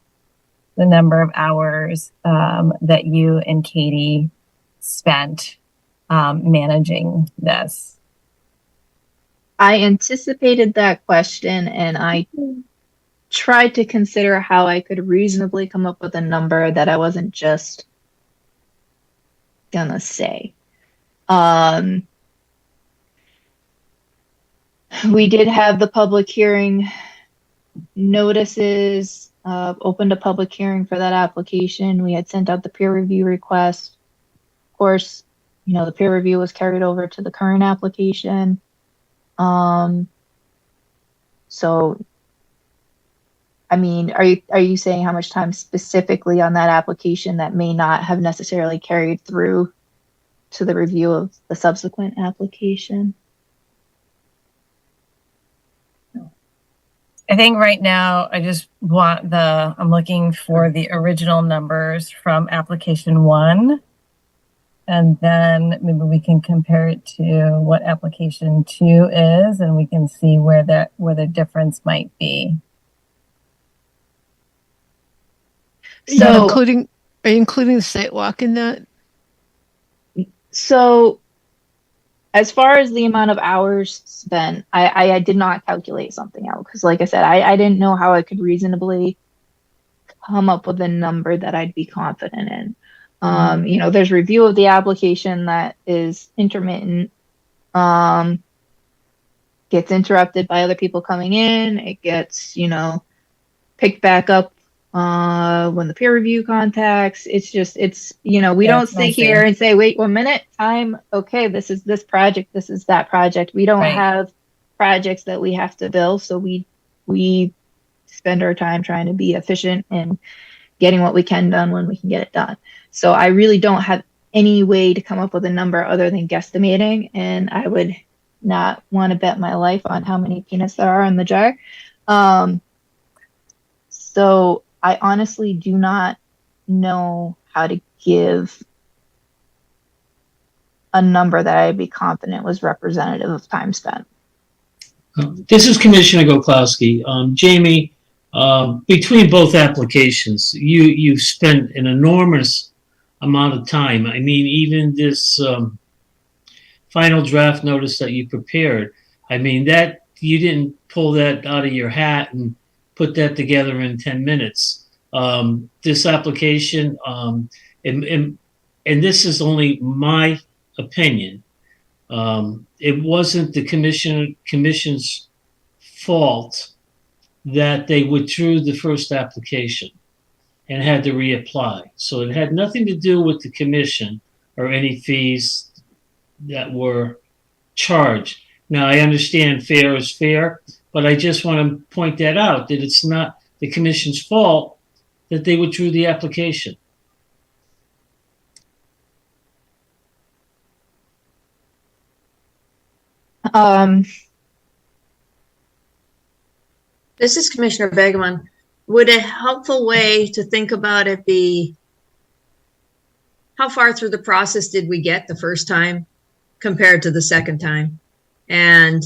the number of hours that you and Katie spent managing this? I anticipated that question, and I tried to consider how I could reasonably come up with a number that I wasn't just gonna say. We did have the public hearing notices, opened a public hearing for that application. We had sent out the peer review request. Of course, the peer review was carried over to the current application. So, I mean, are you saying how much time specifically on that application that may not have necessarily carried through to the review of the subsequent application? I think right now I just want I'm looking for the original numbers from application 1. And then maybe we can compare it to what application 2 is, and we can see where the difference might be. So, are you including the site walk in that? So, as far as the amount of hours spent, I did not calculate something out because, like I said, I didn't know how I could reasonably come up with a number that I'd be confident in. There's review of the application that is intermittent, gets interrupted by other people coming in. It gets, picked back up when the peer review contacts. We don't sit here and say, wait 1 minute, okay, this is this project, this is that project. We don't have projects that we have to bill, so we spend our time trying to be efficient and getting what we can done when we can get it done. So I really don't have any way to come up with a number other than guesstimating, and I would not want to bet my life on how many peanuts there are in the jar. So I honestly do not know how to give a number that I'd be confident was representative of time spent. This is Commissioner Goklowski. Jamie, between both applications, you've spent an enormous amount of time. I mean, even this final draft notice that you prepared, I mean, that you didn't pull that out of your hat and put that together in 10 minutes. This application, and this is only my opinion, it wasn't the commission's fault that they withdrew the first application and had to reapply. So it had nothing to do with the commission or any fees that were charged. Now, I understand fair is fair, but I just want to point that out, that it's not the commission's fault that they withdrew the application. This is Commissioner Begeman. Would a helpful way to think about it be how far through the process did we get the first time compared to the second time? And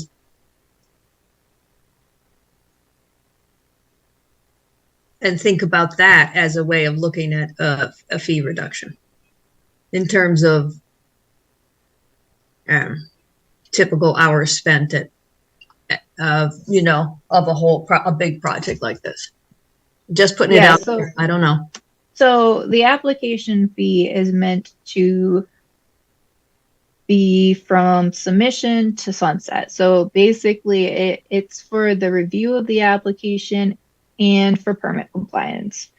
think about that as a way of looking at a fee reduction in terms of typical hours spent at of a big project like this. Just putting it out there. I don't know. So the application fee is meant to be from submission to sunset. So basically it's for the review of the application and for permit compliance.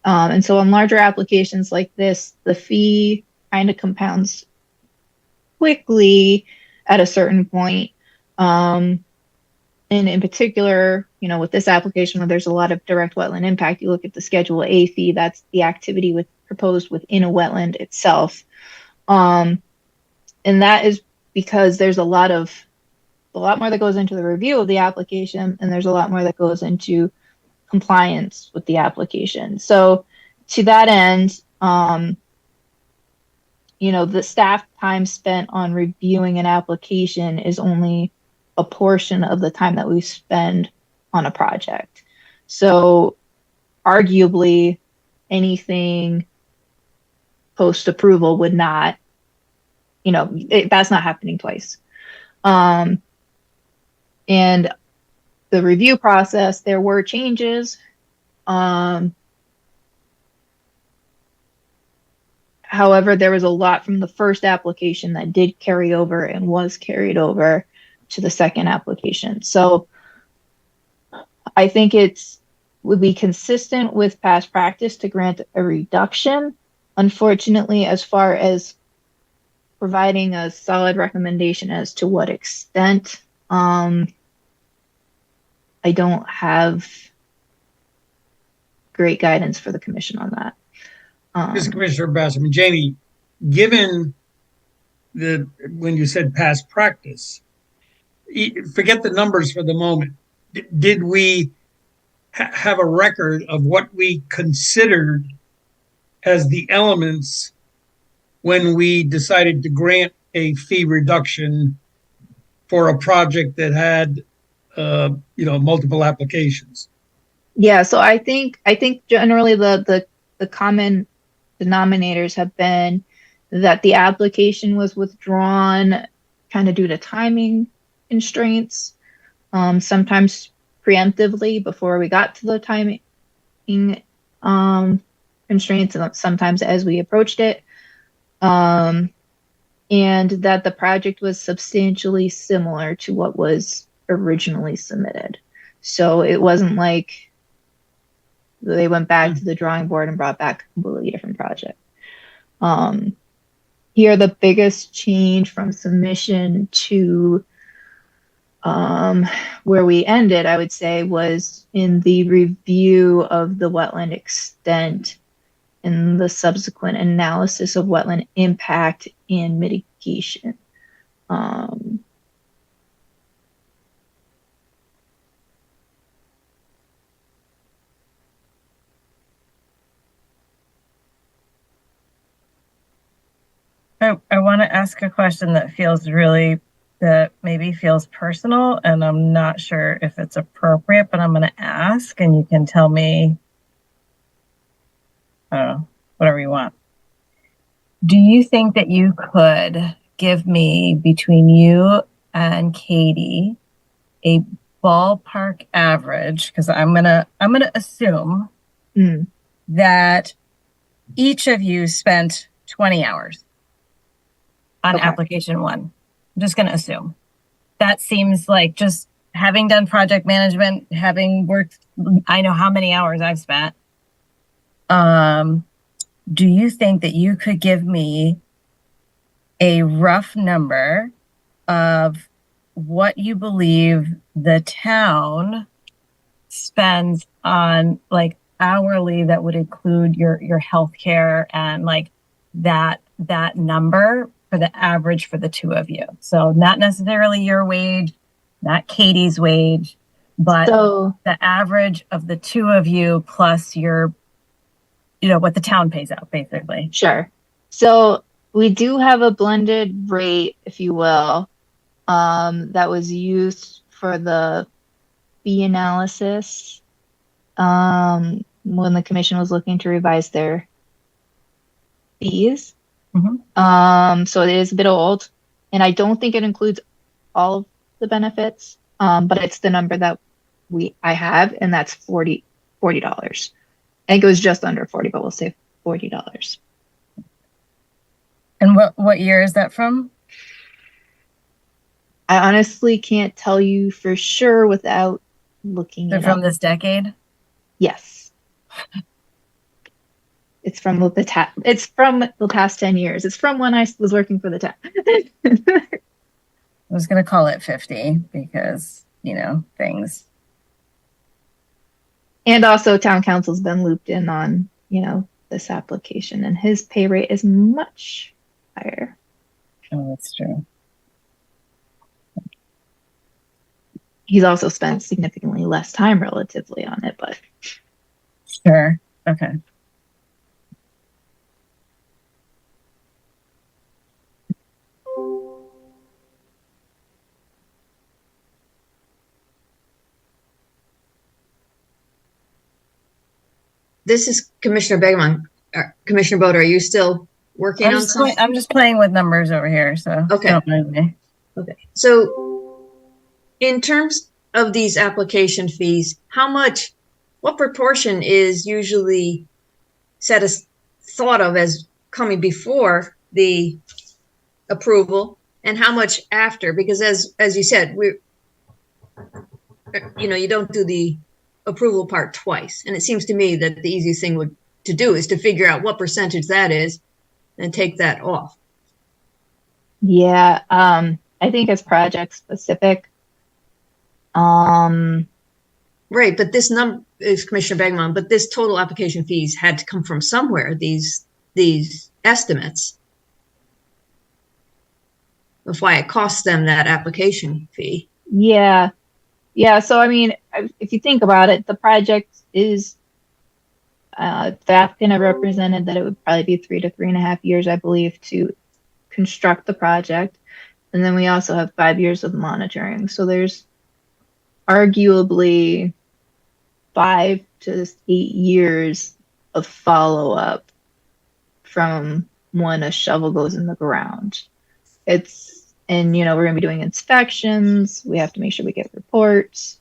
And so on larger applications like this, the fee kind of compounds quickly at a certain point. And in particular, with this application where there's a lot of direct wetland impact, you look at the Schedule A fee, that's the activity proposed within a wetland itself. And that is because there's a lot more that goes into the review of the application, and there's a lot more that goes into compliance with the application. So to that end, the staff time spent on reviewing an application is only a portion of the time that we spend on a project. So arguably anything post-approval would not, that's not happening twice. And the review process, there were changes. However, there was a lot from the first application that did carry over and was carried over to the second application. So I think would be consistent with past practice to grant a reduction. Unfortunately, as far as providing a solid recommendation as to what extent, I don't have great guidance for the commission on that. This is Commissioner Bassam. Jamie, given when you said past practice, forget the numbers for the moment. Did we have a record of what we considered as the elements when we decided to grant a fee reduction for a project that had, multiple applications? Yeah, so I think generally the common denominators have been that the application was withdrawn kind of due to timing constraints, sometimes preemptively before we got to the timing constraints, and sometimes as we approached it, and that the project was substantially similar to what was originally submitted. So it wasn't like they went back to the drawing board and brought back a completely different project. Here, the biggest change from submission to Where we ended, I would say, was in the review of the wetland extent and the subsequent analysis of wetland impact and mitigation. I want to ask a question that maybe feels personal, and I'm not sure if it's appropriate, but I'm going to ask, and you can tell me, I don't know, whatever you want. Do you think that you could give me, between you and Katie, a ballpark average? Because I'm gonna assume that each of you spent 20 hours on application 1. I'm just gonna assume. That seems like, just having done project management, having worked, I know how many hours I've spent. Do you think that you could give me a rough number of what you believe the town spends on, like, hourly, that would include your healthcare and like that number for the average for the two of you? So not necessarily your wage, not Katie's wage, but the average of the two of you plus your, what the town pays out, basically. Sure. So we do have a blended rate, if you will, that was used for the fee analysis when the commission was looking to revise their fees. So it is a bit old, and I don't think it includes all of the benefits, but it's the number that I have, and that's $40. I think it was just under 40, but we'll say $40. And what year is that from? I honestly can't tell you for sure without looking They're from this decade? Yes. It's from the past 10 years. It's from when I was working for the town. I was going to call it 50 because, things. And also town council's been looped in on, this application, and his pay rate is much higher. Oh, that's true. He's also spent significantly less time relatively on it, but. Sure. Okay. This is Commissioner Begman. Commissioner Boda, are you still working on something? I'm just playing with numbers over here, so okay. Don't mind me. Okay. So in terms of these application fees, what proportion is usually thought of as coming before the approval, and how much after? Because as you said, you don't do the approval part twice. And it seems to me that the easiest thing to do is to figure out what percentage that is and take that off. Yeah, I think it's project specific. Right, but this number is Commissioner Begman, but this total application fees had to come from somewhere, these estimates of why it costs them that application fee. Yeah. So, I mean, if you think about it, the project is, the applicant have represented that it would probably be 3 to 3.5 years, I believe, to construct the project. And then we also have 5 years of monitoring. So there's arguably 5 to 8 years of follow-up from when a shovel goes in the ground. And we're going to be doing inspections. We have to make sure we get reports.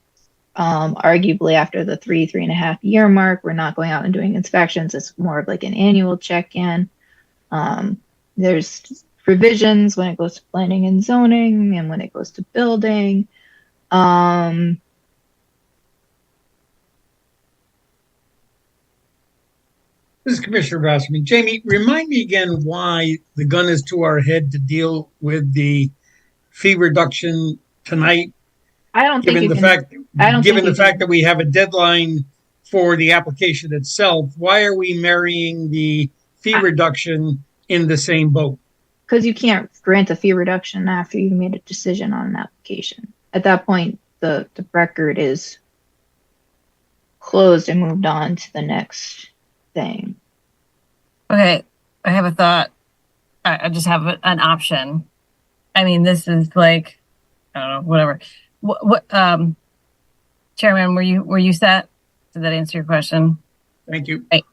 Arguably after the 3.5 year mark, we're not going out and doing inspections. It's more of like an annual check-in. There's revisions when it goes to planning and zoning and when it goes to building. This is Commissioner Basserman. Jamie, remind me again why the gun is to our head to deal with the fee reduction tonight. I don't think given you the can. fact, I don't given think the you fact can. that we have a deadline for the application itself, why are we marrying the fee reduction in the same boat? Because you can't grant a fee reduction after you've made a decision on an application. At that point, the record is closed and moved on to the next thing. Okay, I have a thought. I just have an option. I mean, this is like, I don't know, whatever. Chairman, were you set? Did that answer your question? Thank you. Right.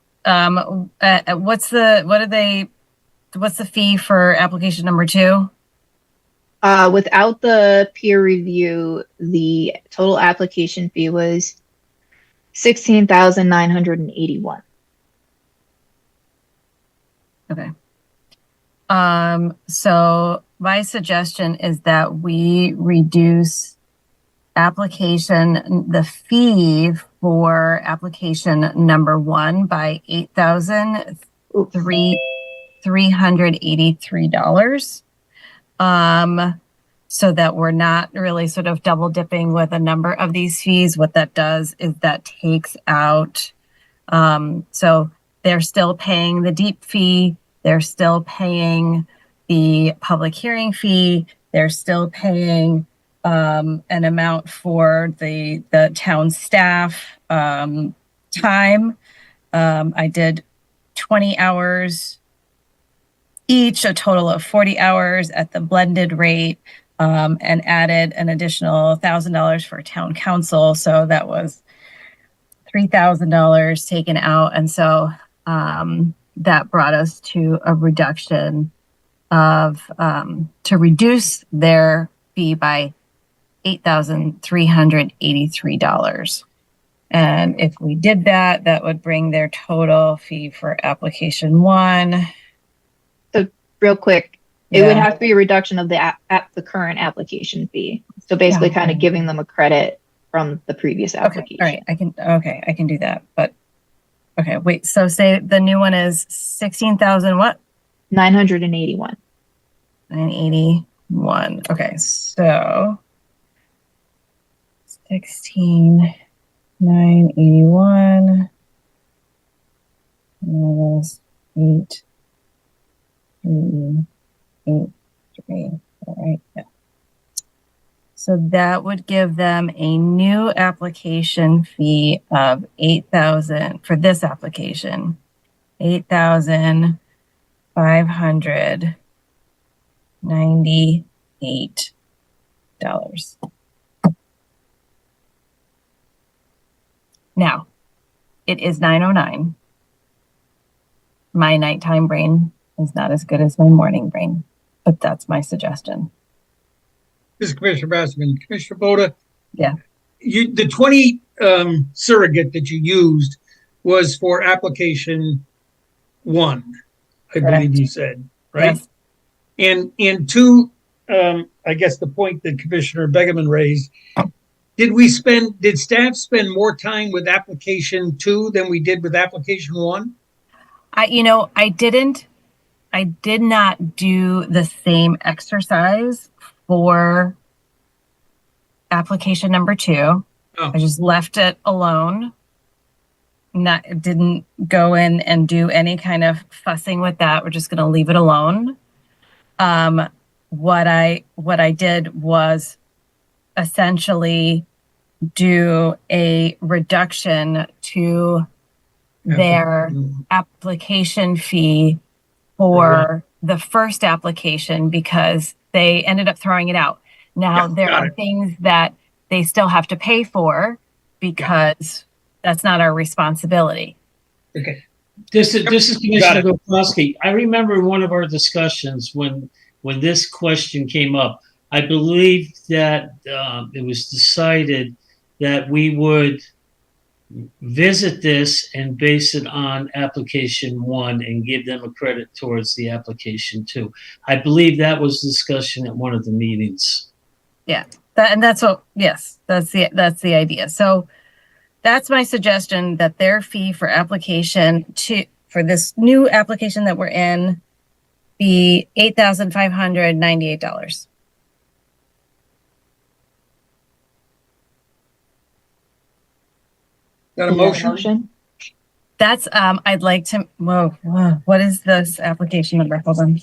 What's the fee for application number 2? Without the peer review, the total application fee was $16,981. Okay. So my suggestion is that we reduce the fee for application number 1 by $8,383. So that we're not really sort of double dipping with a number of these fees. What that does is that takes out, so they're still paying the deep fee. They're still paying the public hearing fee. They're still paying an amount for the town staff time. I did 20 hours each, a total of 40 hours at the blended rate, and added an additional $1,000 for town council. So that was $3,000 taken out. And so that brought us to a reduction of, to reduce their fee by $8,383. And if we did that, that would bring their total fee for application 1. So real quick, it would have to be a reduction of the current application fee. So basically kind of giving them a credit from the previous application. Okay, all right, I can do that. But okay, wait, so say the new one is 16,000 what? 981. 981. Okay, so 16,981 minus 8,383. All right, yeah. So that would give them a new application fee of $8,000 for this application, $8,598. Now, it is 9:09. My nighttime brain is not as good as my morning brain, but that's my suggestion. This is Commissioner Bassman. Commissioner Boda? Yeah. The 20 surrogate that you used was for application 1, I believe you said, right? Yes. And 2, I guess the point that Commissioner Begeman raised, did staff spend more time with application 2 than we did with application 1? I did not do the same exercise for application number 2. Oh. I just left it alone. Didn't go in and do any kind of fussing with that. We're just going to leave it alone. What I did was essentially do a reduction to their application fee for the first application because they ended up throwing it out. Now there are things that they still have to pay for because that's not our responsibility. Okay. This is Commissioner Gopowski. I remember one of our discussions when this question came up. I believe that it was decided that we would visit this and base it on application 1 and give them a credit towards the application 2. I believe that was discussion at one of the meetings. Yeah, that's the idea. So that's my suggestion, that their fee for application 2 for this new application that we're in be $8,598. Got a Is that motion? That's, I'd like to, whoa, what is this application number? Hold on.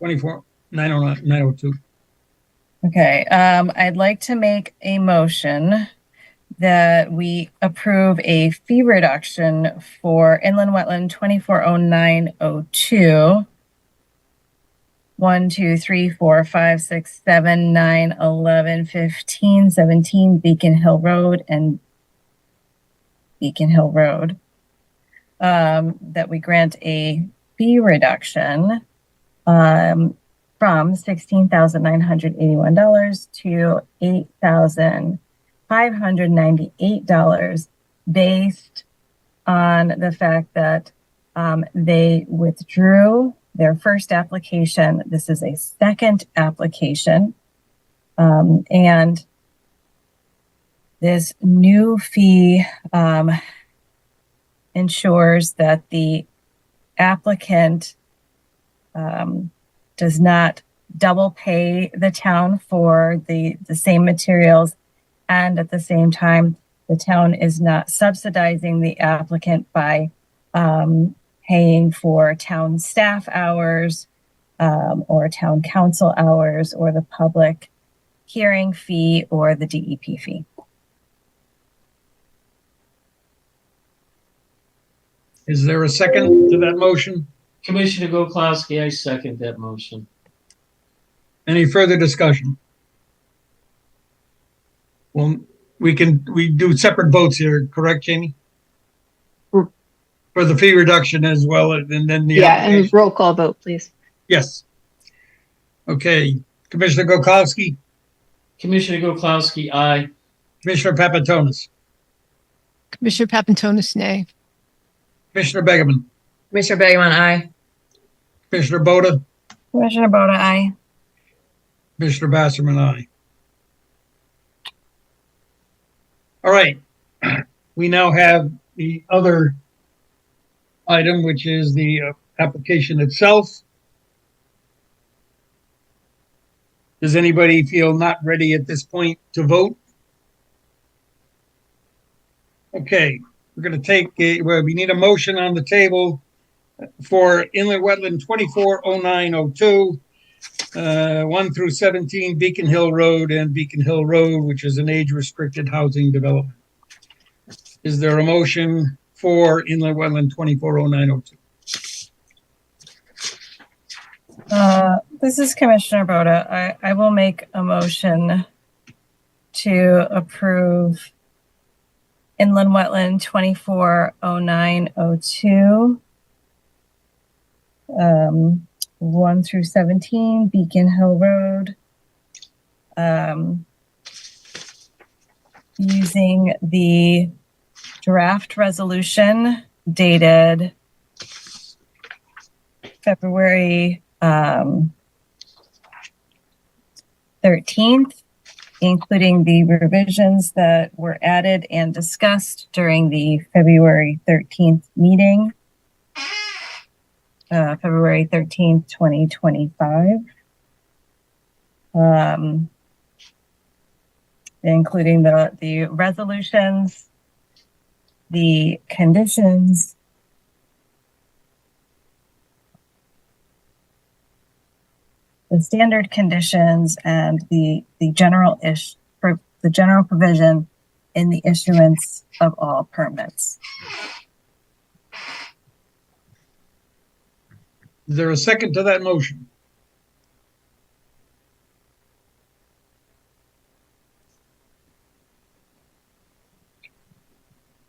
24-902. Okay, I'd like to make a motion that we approve a fee reduction for inland wetland 240902. 1, 2, 3, 4, 5, 6, 7, 9, 11, 15, 17 Beacon Hill Road and Beacon Hill Road. That we grant a fee reduction from $16,981 to $8,598 based on the fact that they withdrew their first application. This is a second application. And this new fee ensures that the applicant does not double pay the town for the same materials, and at the same time, the town is not subsidizing the applicant by paying for town staff hours or town council hours or the public hearing fee or the DEP fee. Is there a second to that motion? Commissioner Gokowski, I second that motion. Any further discussion? Well, we do separate votes here, correct, Jamie? Mm. For the fee reduction as well, and then the Yeah, application. and roll call vote, please. Yes. Okay, Commissioner Gokowski, Commissioner Gokowski, aye. Commissioner Papatonis, Commissioner Papantonis, nay. Commissioner Begeman, Commissioner Begman, aye. Commissioner Boda, Commissioner Boda, aye. Commissioner Basserman, aye. All right, we now have the other item, which is the application itself. Does anybody feel not ready at this point to vote? Okay, we're going to take we need a motion on the table for inland wetland 240902, 1 through 17 Beacon Hill Road and Beacon Hill Road, which is an age-restricted housing development. Is there a motion for inland wetland 240902? This is Commissioner Boda. I will make a motion to approve inland wetland 240902, 1 through 17 Beacon Hill Road, using the draft resolution dated February 13th, including the revisions that were added and discussed during the February 13th meeting, February 13th, 2025, including the resolutions, the conditions, the standard conditions, and the general provision in the issuance of all permits. Is there a second to that motion?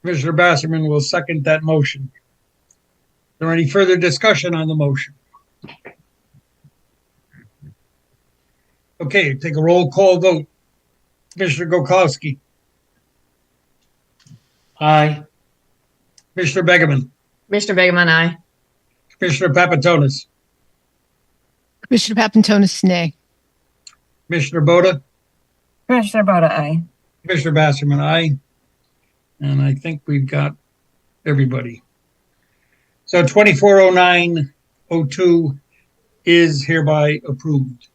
Commissioner Basserman will second that motion. Is there any further discussion on the motion? Okay, take a roll call vote. Commissioner Gokowski, Aye. Commissioner Begeman, Commissioner Begman, aye. Commissioner Papatonis, Commissioner Papantonis, nay. Commissioner Boda, Commissioner Boda, aye. Commissioner Basserman, aye. And I think we've got everybody. So 240902 is hereby approved.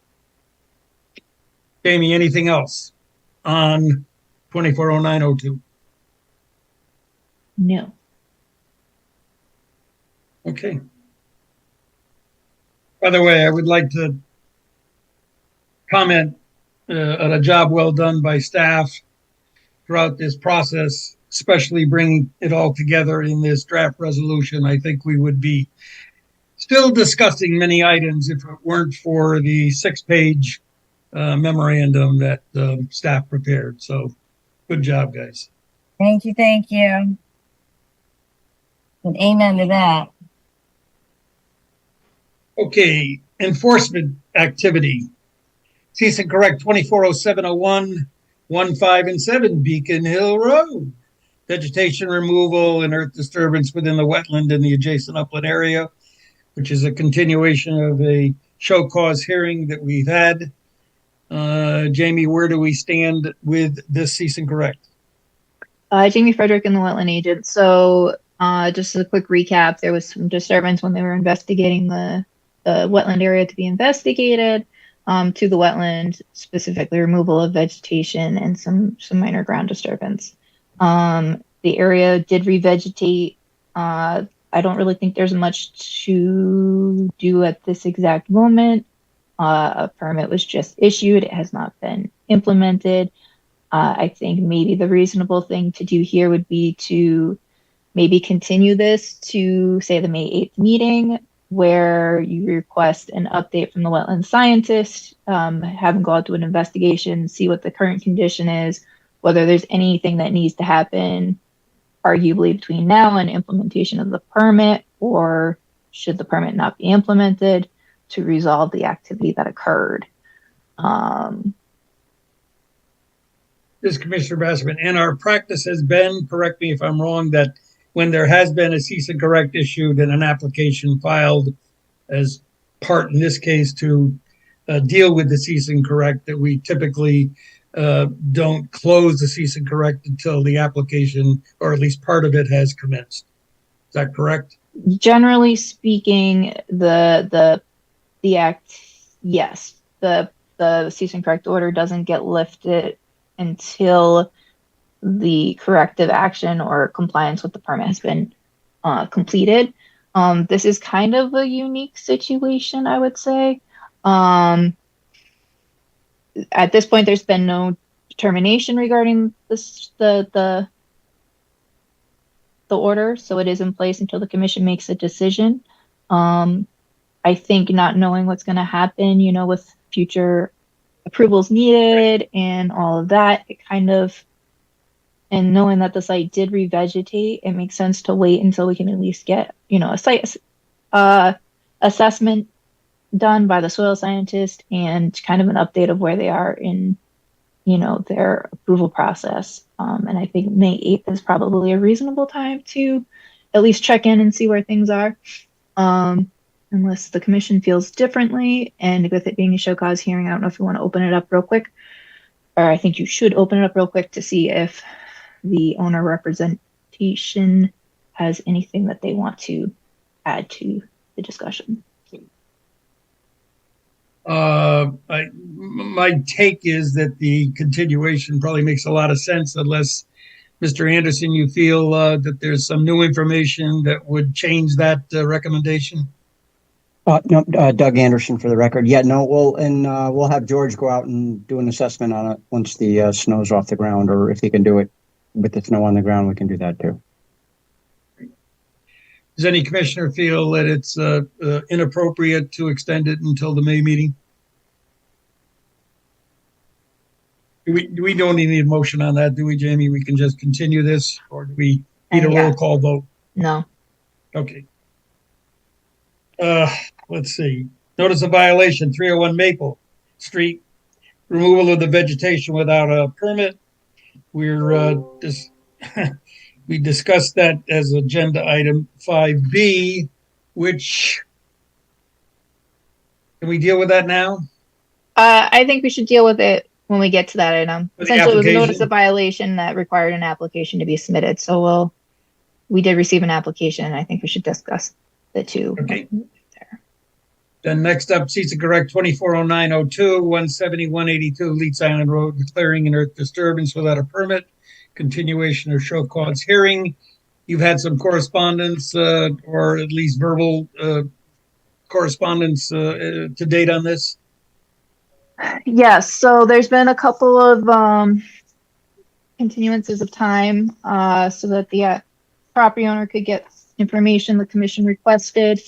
Jamie, anything else on 240902? No. Okay. By the way, I would like to comment on a job well done by staff throughout this process, especially bringing it all together in this draft resolution. I think we would be still discussing many items if it weren't for the 6-page memorandum that staff prepared. So good job, guys. Thank you, thank you. And amen to that. Okay, enforcement activity. Cease and correct 240701, 15 and 7 Beacon Hill Road. Vegetation removal and earth disturbance within the wetland and the adjacent upland area, which is a continuation of a show cause hearing that we've had. Jamie, where do we stand with this cease and correct? Jamie Frederick and the wetland agent. So just as a quick recap, there was some disturbance when they were investigating the wetland area to be investigated, to the wetland, specifically removal of vegetation and some minor ground disturbance. The area did revegetate. I don't really think there's much to do at this exact moment. A permit was just issued. It has not been implemented. I think maybe the reasonable thing to do here would be to maybe continue this to, say, the May 8th meeting, where you request an update from the wetland scientist, have them go out to an investigation, see what the current condition is, whether there's anything that needs to happen, arguably between now and implementation of the permit, or should the permit not be implemented, to resolve the activity that occurred. This is Commissioner Bassman, and our practice has been, correct me if I'm wrong, that when there has been a cease and correct issued and an application filed as part, in this case, to deal with the cease and correct, that we typically don't close the cease and correct until the application, or at least part of it, has commenced. Is that correct? Generally speaking, the act, yes, the cease and correct order doesn't get lifted until the corrective action or compliance with the permit has been completed. This is kind of a unique situation, I would say. At this point, there's been no determination regarding the order, so it is in place until the commission makes a decision. I think not knowing what's going to happen, with future approvals needed and all of that, it kind of, and knowing that the site did revegetate, it makes sense to wait until we can at least get, a site assessment done by the soil scientist and kind of an update of where they are in, their approval process. And I think May 8th is probably a reasonable time to at least check in and see where things are. Unless the commission feels differently, and with it being a show cause hearing, I don't know if you want to open it up real quick, or I think you should open it up real quick to see if the owner representation has anything that they want to add to the discussion. My take is that the continuation probably makes a lot of sense, unless, Mr. Anderson, you feel that there's some new information that would change that recommendation. No, Doug Anderson for the record. Yeah, no, we'll have George go out and do an assessment on it once the snow's off the ground, or if he can do it with the snow on the ground, we can do that too. Does any commissioner feel that it's inappropriate to extend it until the May meeting? We don't need a motion on that, do we, Jamie? We can just continue this, or do we need a roll call vote? No. Okay. Let's see. Notice of violation, 301 Maple Street, removal of the vegetation without a permit. We're we discussed that as agenda item 5B, which, can we deal with that now? I think we should deal with it when we get to that item. Essentially, it was a notice application? of violation that required an application to be submitted. So we did receive an application, and I think we should discuss the two. Okay. There. Then next up, cease and correct 240902, 17182 Leeds Island Road, declaring an earth disturbance without a permit, continuation of show cause hearing. You've had some correspondence, or at least verbal correspondence to date on this? Yes, so there's been a couple of continuances of time so that the property owner could get information the commission requested.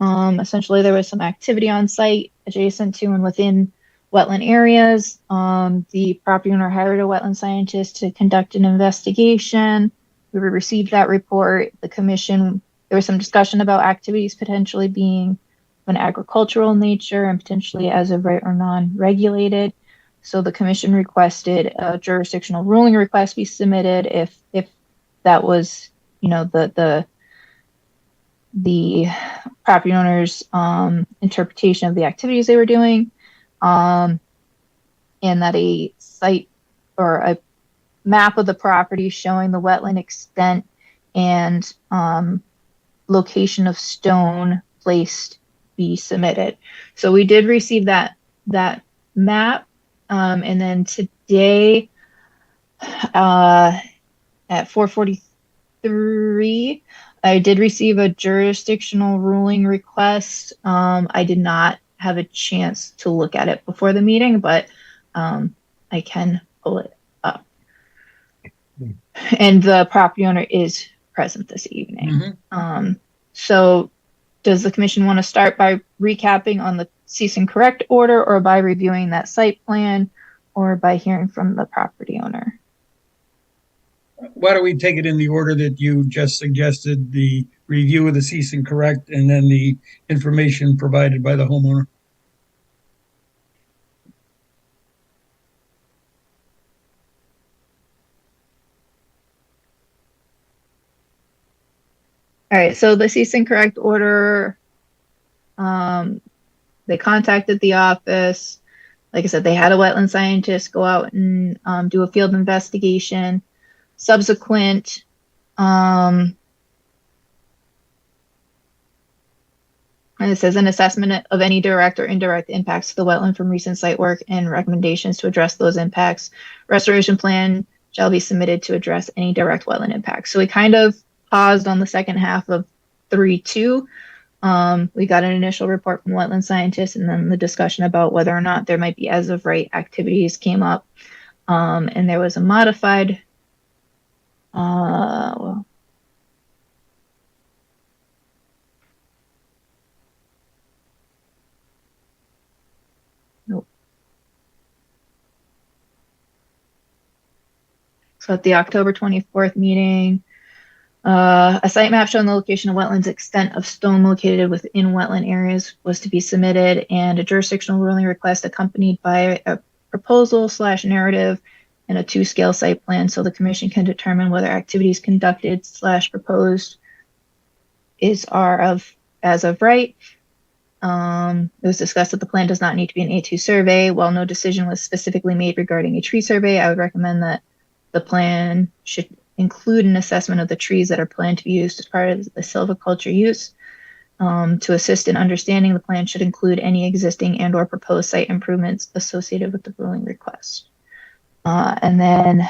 Essentially, there was some activity on site adjacent to and within wetland areas. The property owner hired a wetland scientist to conduct an investigation. We received that report. The commission, there was some discussion about activities potentially being of an agricultural nature and potentially as of right or non-regulated. So the commission requested a jurisdictional ruling request be submitted if that was, you know, the property owner's interpretation of the activities they were doing, and that a site or a map of the property showing the wetland extent and location of stone placed be submitted. So we did receive that map, and then today at 4:43, I did receive a jurisdictional ruling request. I did not have a chance to look at it before the meeting, but I can pull it up. And the property owner is present this evening. So does the commission want to start by recapping on the cease and correct order, or by reviewing that site plan, or by hearing from the property owner? Why don't we take it in the order that you just suggested, the review of the cease and correct, and then the information provided by the homeowner? All right, so the cease and correct order, they contacted the office. Like I said, they had a wetland scientist go out and do a field investigation. Subsequent, and it says an assessment of any direct or indirect impacts to the wetland from recent site work and recommendations to address those impacts. Restoration plan shall be submitted to address any direct wetland impacts. So we kind of paused on the second half of 3.2. We got an initial report from wetland scientists, and then the discussion about whether or not there might be as of right activities came up. And there was a modified well, nope. So at the October 24th meeting, a site map showing the location of wetlands, extent of stone located within wetland areas was to be submitted, and a jurisdictional ruling request accompanied by a proposal / narrative and a 2-scale site plan, so the commission can determine whether activities conducted / proposed are as of right. It was discussed that the plan does not need to be an A2 survey. While no decision was specifically made regarding a tree survey, I would recommend that the plan should include an assessment of the trees that are planned to be used as part of the silviculture use. To assist in understanding, the plan should include any existing and or proposed site improvements associated with the ruling request. And then,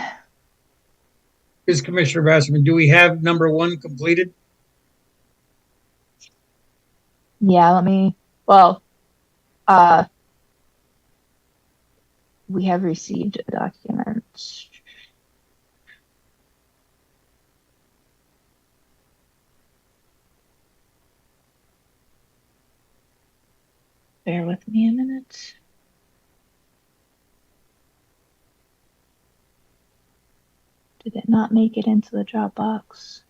Is Commissioner Basserman, do we have number 1 completed? yeah, we have received a document. Bear with me a minute. Did it not make it into the Dropbox?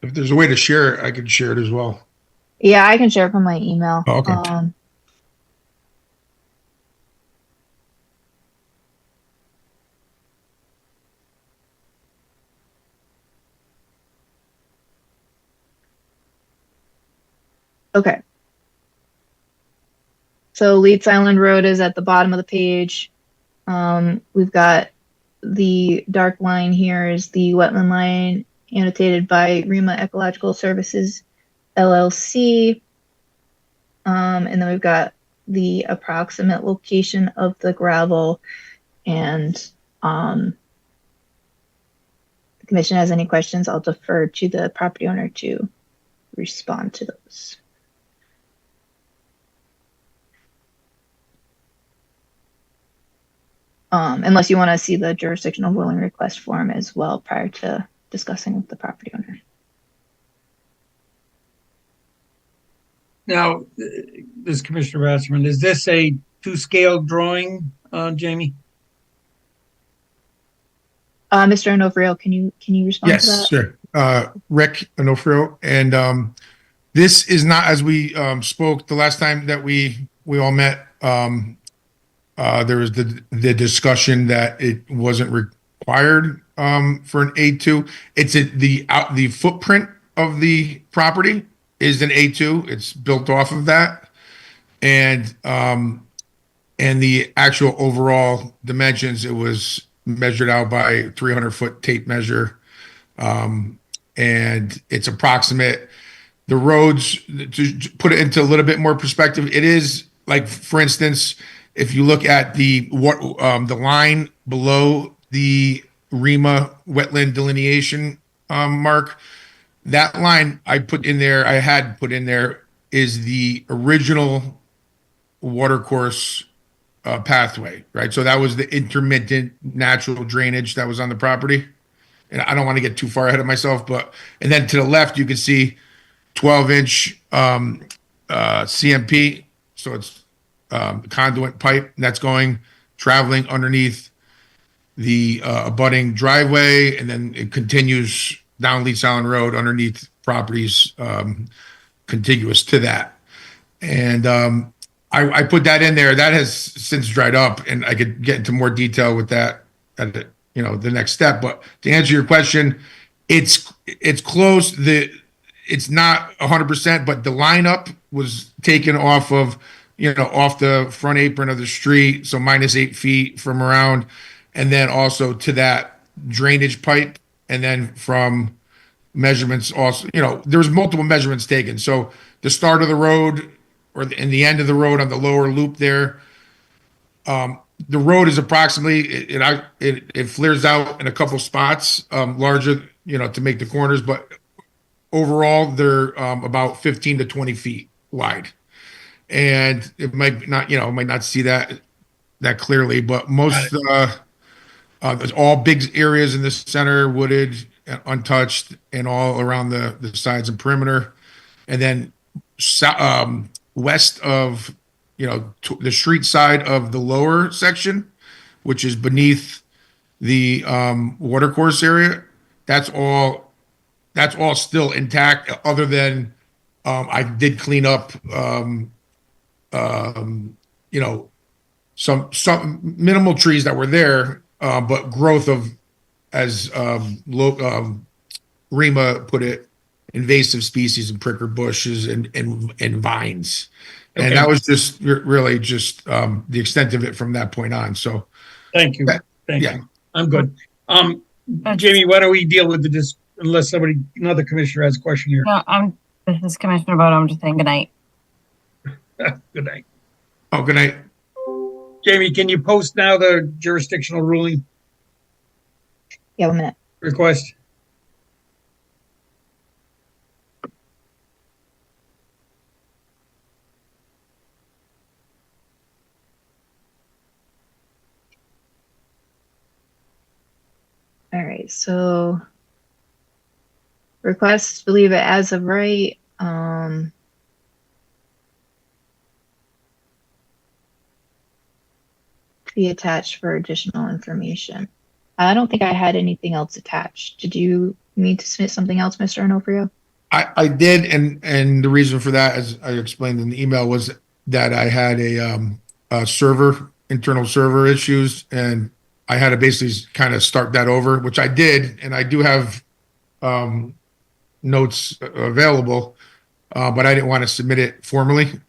If there's a way to share it, I can share it as well. Yeah, I can share it from my email. Oh, okay. Okay. So Leeds Island Road is at the bottom of the page. We've got the dark line here is the wetland line annotated by Rima Ecological Services LLC. And then we've got the approximate location of the gravel, and the commission has any questions, I'll defer to the property owner to respond to those. Unless you want to see the jurisdictional ruling request form as well prior to discussing with the property owner. Now, this Commissioner Wasserman, is this a to-scale drawing, Jamie? Mr. Onofrio, can you respond to that? Yes, sure. Rick Onofrio, and this is not, as we spoke the last time that we all met. There was the discussion that it wasn't required for an A2. It's the footprint of the property is an A2. It's built off of that, and the actual overall dimensions, it was measured out by 300-foot tape measure, and it's approximate. The roads, to put it into a little bit more perspective, it is like, for instance, if you look at the line below the REMA wetland delineation mark, that line I had put in there is the original watercourse pathway, right? So that was the intermittent natural drainage that was on the property. And I don't want to get too far ahead of myself, and then to the left, you can see 12-inch CMP. So it's conduit pipe that's traveling underneath the abutting driveway, and then it continues down Leeds Island Road underneath properties contiguous to that. And I put that in there. That has since dried up, and I could get into more detail with that at the next step. But to answer your question, it's close. It's not 100%, but the lineup was taken off of, off the front apron of the street, so -8 feet from around, and then also to that drainage pipe, and then from measurements also, there was multiple measurements taken. So the start of the road in the end of the road on the lower loop there, the road is approximately, it flares out in a couple spots, larger, to make the corners, but overall they're about 15 to 20 feet wide. And it might not see that clearly, but most there's all big areas in the center, wooded, untouched, and all around the sides and perimeter. And then west of the street side of the lower section, which is beneath the watercourse area, that's all still intact, other than I did clean up some minimal trees that were there, but growth of, as Rima put it, invasive species and pricker bushes and vines. Okay. And that was just really just the extent of it from that point on. So thank you. Thank you. I'm good. Jamie, why don't we deal with unless another commissioner has a question here. No, this is Commissioner Bodo. I'm just saying good night. Good night. Oh, good night. Jamie, can you post now the jurisdictional ruling? Yeah, 1 minute. Request. All right, so requests, believe it as of right. Be attached for additional information. I don't think I had anything else attached. Did you need to submit something else, Mr. Onofrio? I did, and the reason for that, as I explained in the email, was that I had internal server issues, and I had to basically kind of start that over, which I did, and I do have notes available, but I didn't want to submit it formally.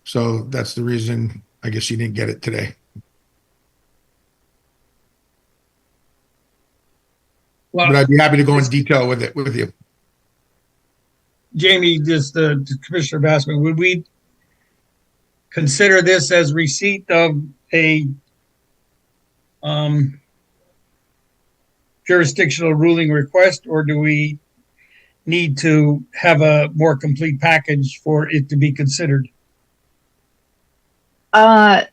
So that's the reason I guess you didn't get it today. but I'd be happy to go in detail with it with you. Jamie, just Commissioner Bassman, would we consider this as receipt of a jurisdictional ruling request, or do we need to have a more complete package for it to be considered? I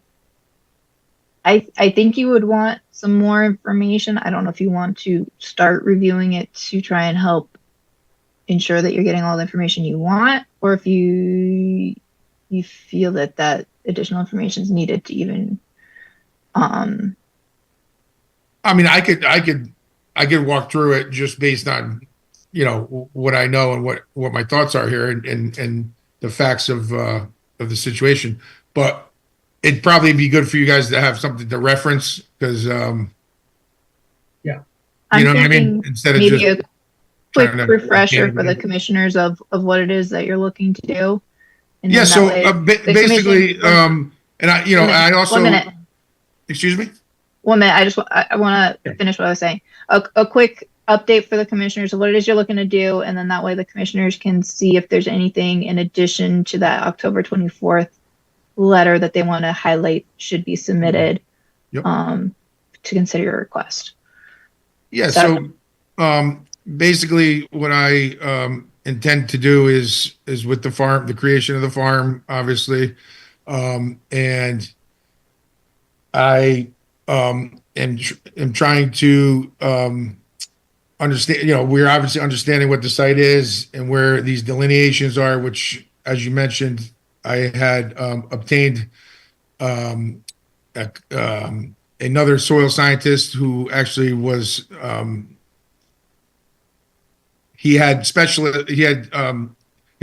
think you would want some more information. I don't know if you want to start reviewing it to try and help ensure that you're getting all the information you want, or if you feel that additional information is needed to even. I mean, I could walk through it just based on, what I know and what my thoughts are here and the facts of the situation, but it'd probably be good for you guys to have something to reference because, I'm know what I mean? Instead of maybe just a quick refresher for the commissioners of what it is that you're looking to do. And yeah. then So that way the basically, commission- and I also, 1 minute. excuse me. 1 minute. I want to finish what I was saying. A quick update for the commissioners of what it is you're looking to do, and then that way the commissioners can see if there's anything in addition to that October 24th letter that they want to highlight should be submitted. Yep. To consider your request. Yeah. So basically, what I intend to do is with the farm, the creation of the farm, obviously, and I am trying to understand. We're obviously understanding what the site is and where these delineations are, which, as you mentioned, I had obtained another soil scientist who actually was his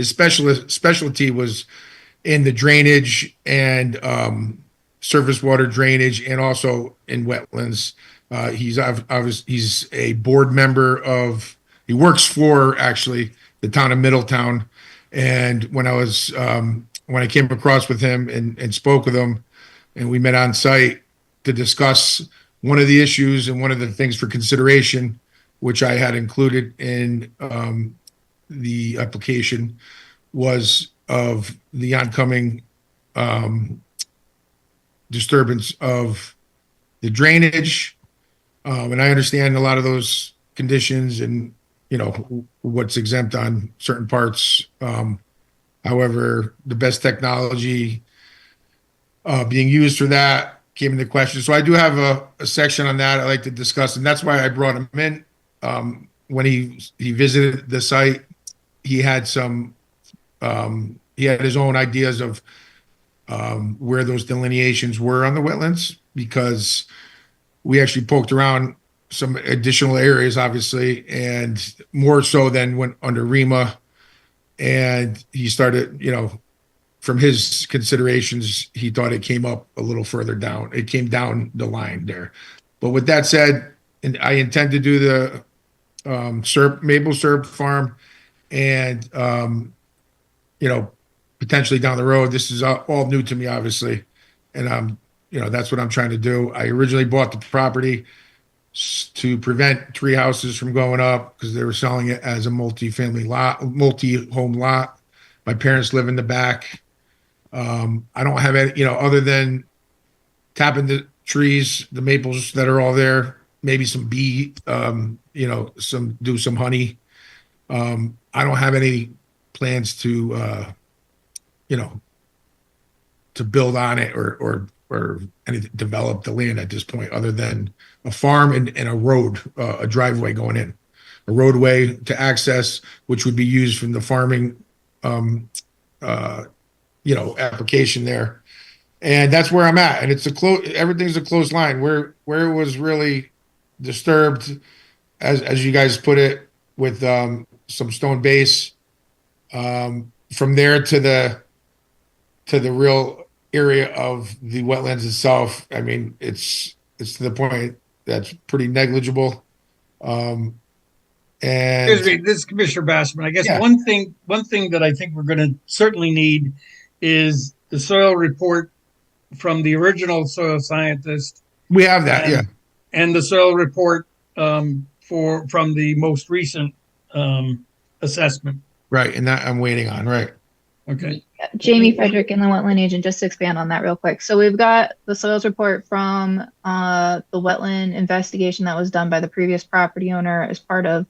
specialty was in the drainage and surface water drainage and also in wetlands. He's a board member he works for actually the town of Middletown. And when I came across with him and spoke with him, and we met on site to discuss one of the issues and one of the things for consideration, which I had included in the application, was of the oncoming disturbance of the drainage. And I understand a lot of those conditions and, what's exempt on certain parts. However, the best technology being used for that came into question. So I do have a section on that I'd like to discuss, and that's why I brought him in. When he visited the site, he had his own ideas of where those delineations were on the wetlands, because we actually poked around some additional areas, obviously, and more so than went under REMA. And he started, from his considerations, he thought it came up a little further down. It came down the line there. But with that said, and I intend to do the maple syrup farm, and potentially down the road. This is all new to me, obviously, and that's what I'm trying to do. I originally bought the property to prevent tree houses from going up because they were selling it as a multi-family lot, multi-home lot. My parents live in the back. I don't have any, other than tapping the trees, the maples that are all there, maybe some bee, some honey. I don't have any plans to, to build on it or develop the land at this point, other than a farm and a road, a driveway going in, a roadway to access, which would be used from the farming, application there. And that's where I'm at. And it's everything's a close line. Where it was really disturbed, as you guys put it, with some stone base, from there to the real area of the wetlands itself. I mean, it's to the point that's pretty negligible. And Excuse me, this is Commissioner Bassman. I guess Yeah. one thing that I think we're going to certainly need is the soil report from the original soil scientist. we have that, yeah. And the soil report from the most recent assessment. Right, and that I'm waiting on, right. Okay. Jamie Frederick and the wetland agent, just to expand on that real quick. So we've got the soils report from the wetland investigation that was done by the previous property owner as part of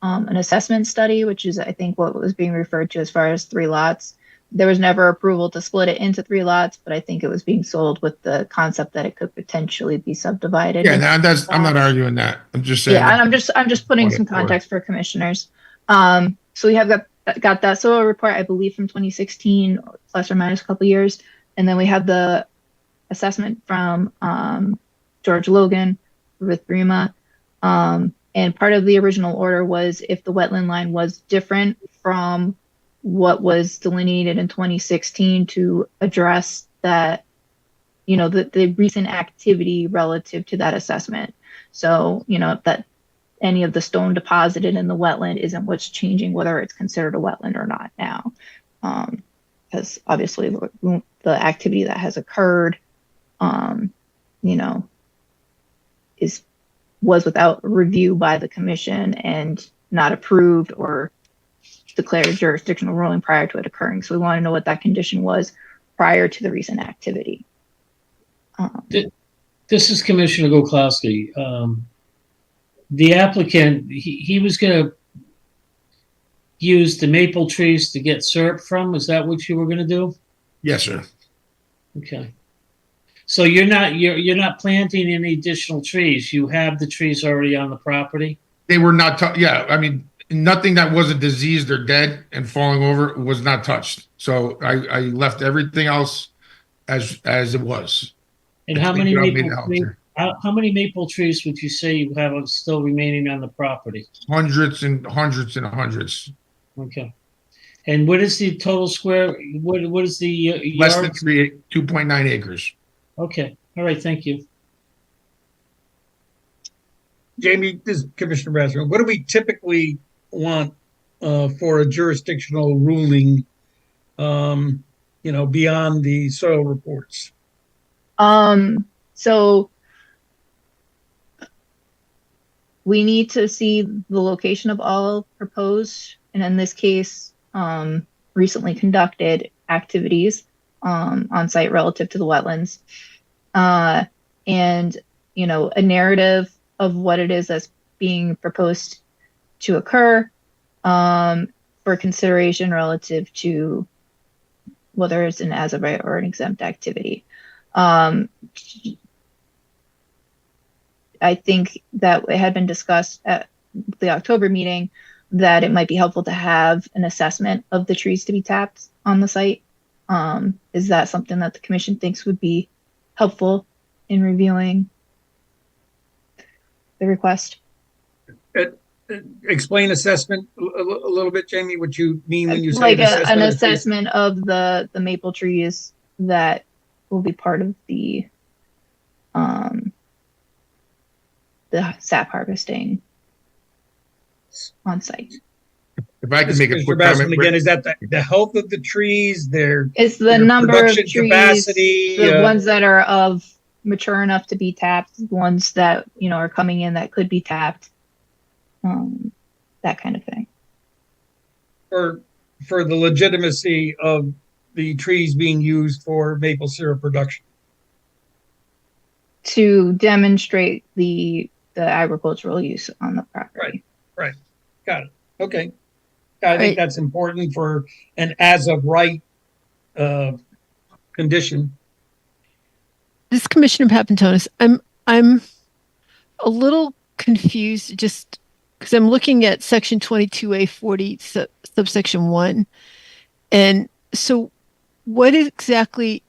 an assessment study, which is, I think, what was being referred to as far as 3 lots. There was never approval to split it into 3 lots, but I think it was being sold with the concept that it could potentially be subdivided. Yeah, I'm not arguing that. I'm just saying. Yeah, and I'm just putting some context for commissioners. So we have got that soil report, I believe, from 2016, plus or minus a couple years, and then we have the assessment from George Logan with Brema. And part of the original order was if the wetland line was different from what was delineated in 2016 to address that, the recent activity relative to that assessment. So, that any of the stone deposited in the wetland isn't what's changing whether it's considered a wetland or not now. Because obviously the activity that has occurred, was without review by the commission and not approved or declared a jurisdictional ruling prior to it occurring. So we want to know what that condition was prior to the recent activity. This is Commissioner Goklowski. The applicant, he was going to use the maple trees to get syrup from. Is that what you were going to do? Yes, sir. Okay. So you're not planting any additional trees. You have the trees already on the property. They were not. I mean, nothing that wasn't diseased or dead and falling over was not touched. So I left everything else as it was. And how many maple trees would you say you have still remaining on the property? Hundreds and hundreds and hundreds. Okay. And what is the total square? What is the less yard? than 2.9 acres. Okay. All right. Thank you. Jamie, this is Commissioner Brassman. What do we typically want for a jurisdictional ruling, beyond the soil reports? So we need to see the location of all proposed, and in this case, recently conducted activities on site relative to the wetlands, and a narrative of what it is that's being proposed to occur for consideration relative to whether it's an as of right or an exempt activity. I think that it had been discussed at the October meeting that it might be helpful to have an assessment of the trees to be tapped on the site. Is that something that the commission thinks would be helpful in reviewing the request? Explain assessment a little bit, Jamie, what you mean when you say like an assessment of the maple trees that will be part of the sap harvesting on site. If I can make a quick comment again, is that the health of the trees? It's the number of trees, capacity, the ones that are of mature enough to be tapped, the ones that are coming in that could be tapped, that kind of thing. For the legitimacy of the trees being used for maple syrup production. To demonstrate the agricultural use on the property. Right. Got it. Okay. I think that's important for an as of right condition. This is Commissioner Papantonis. I'm a little confused just because I'm looking at section 22A40 subsection 1. And so what exactly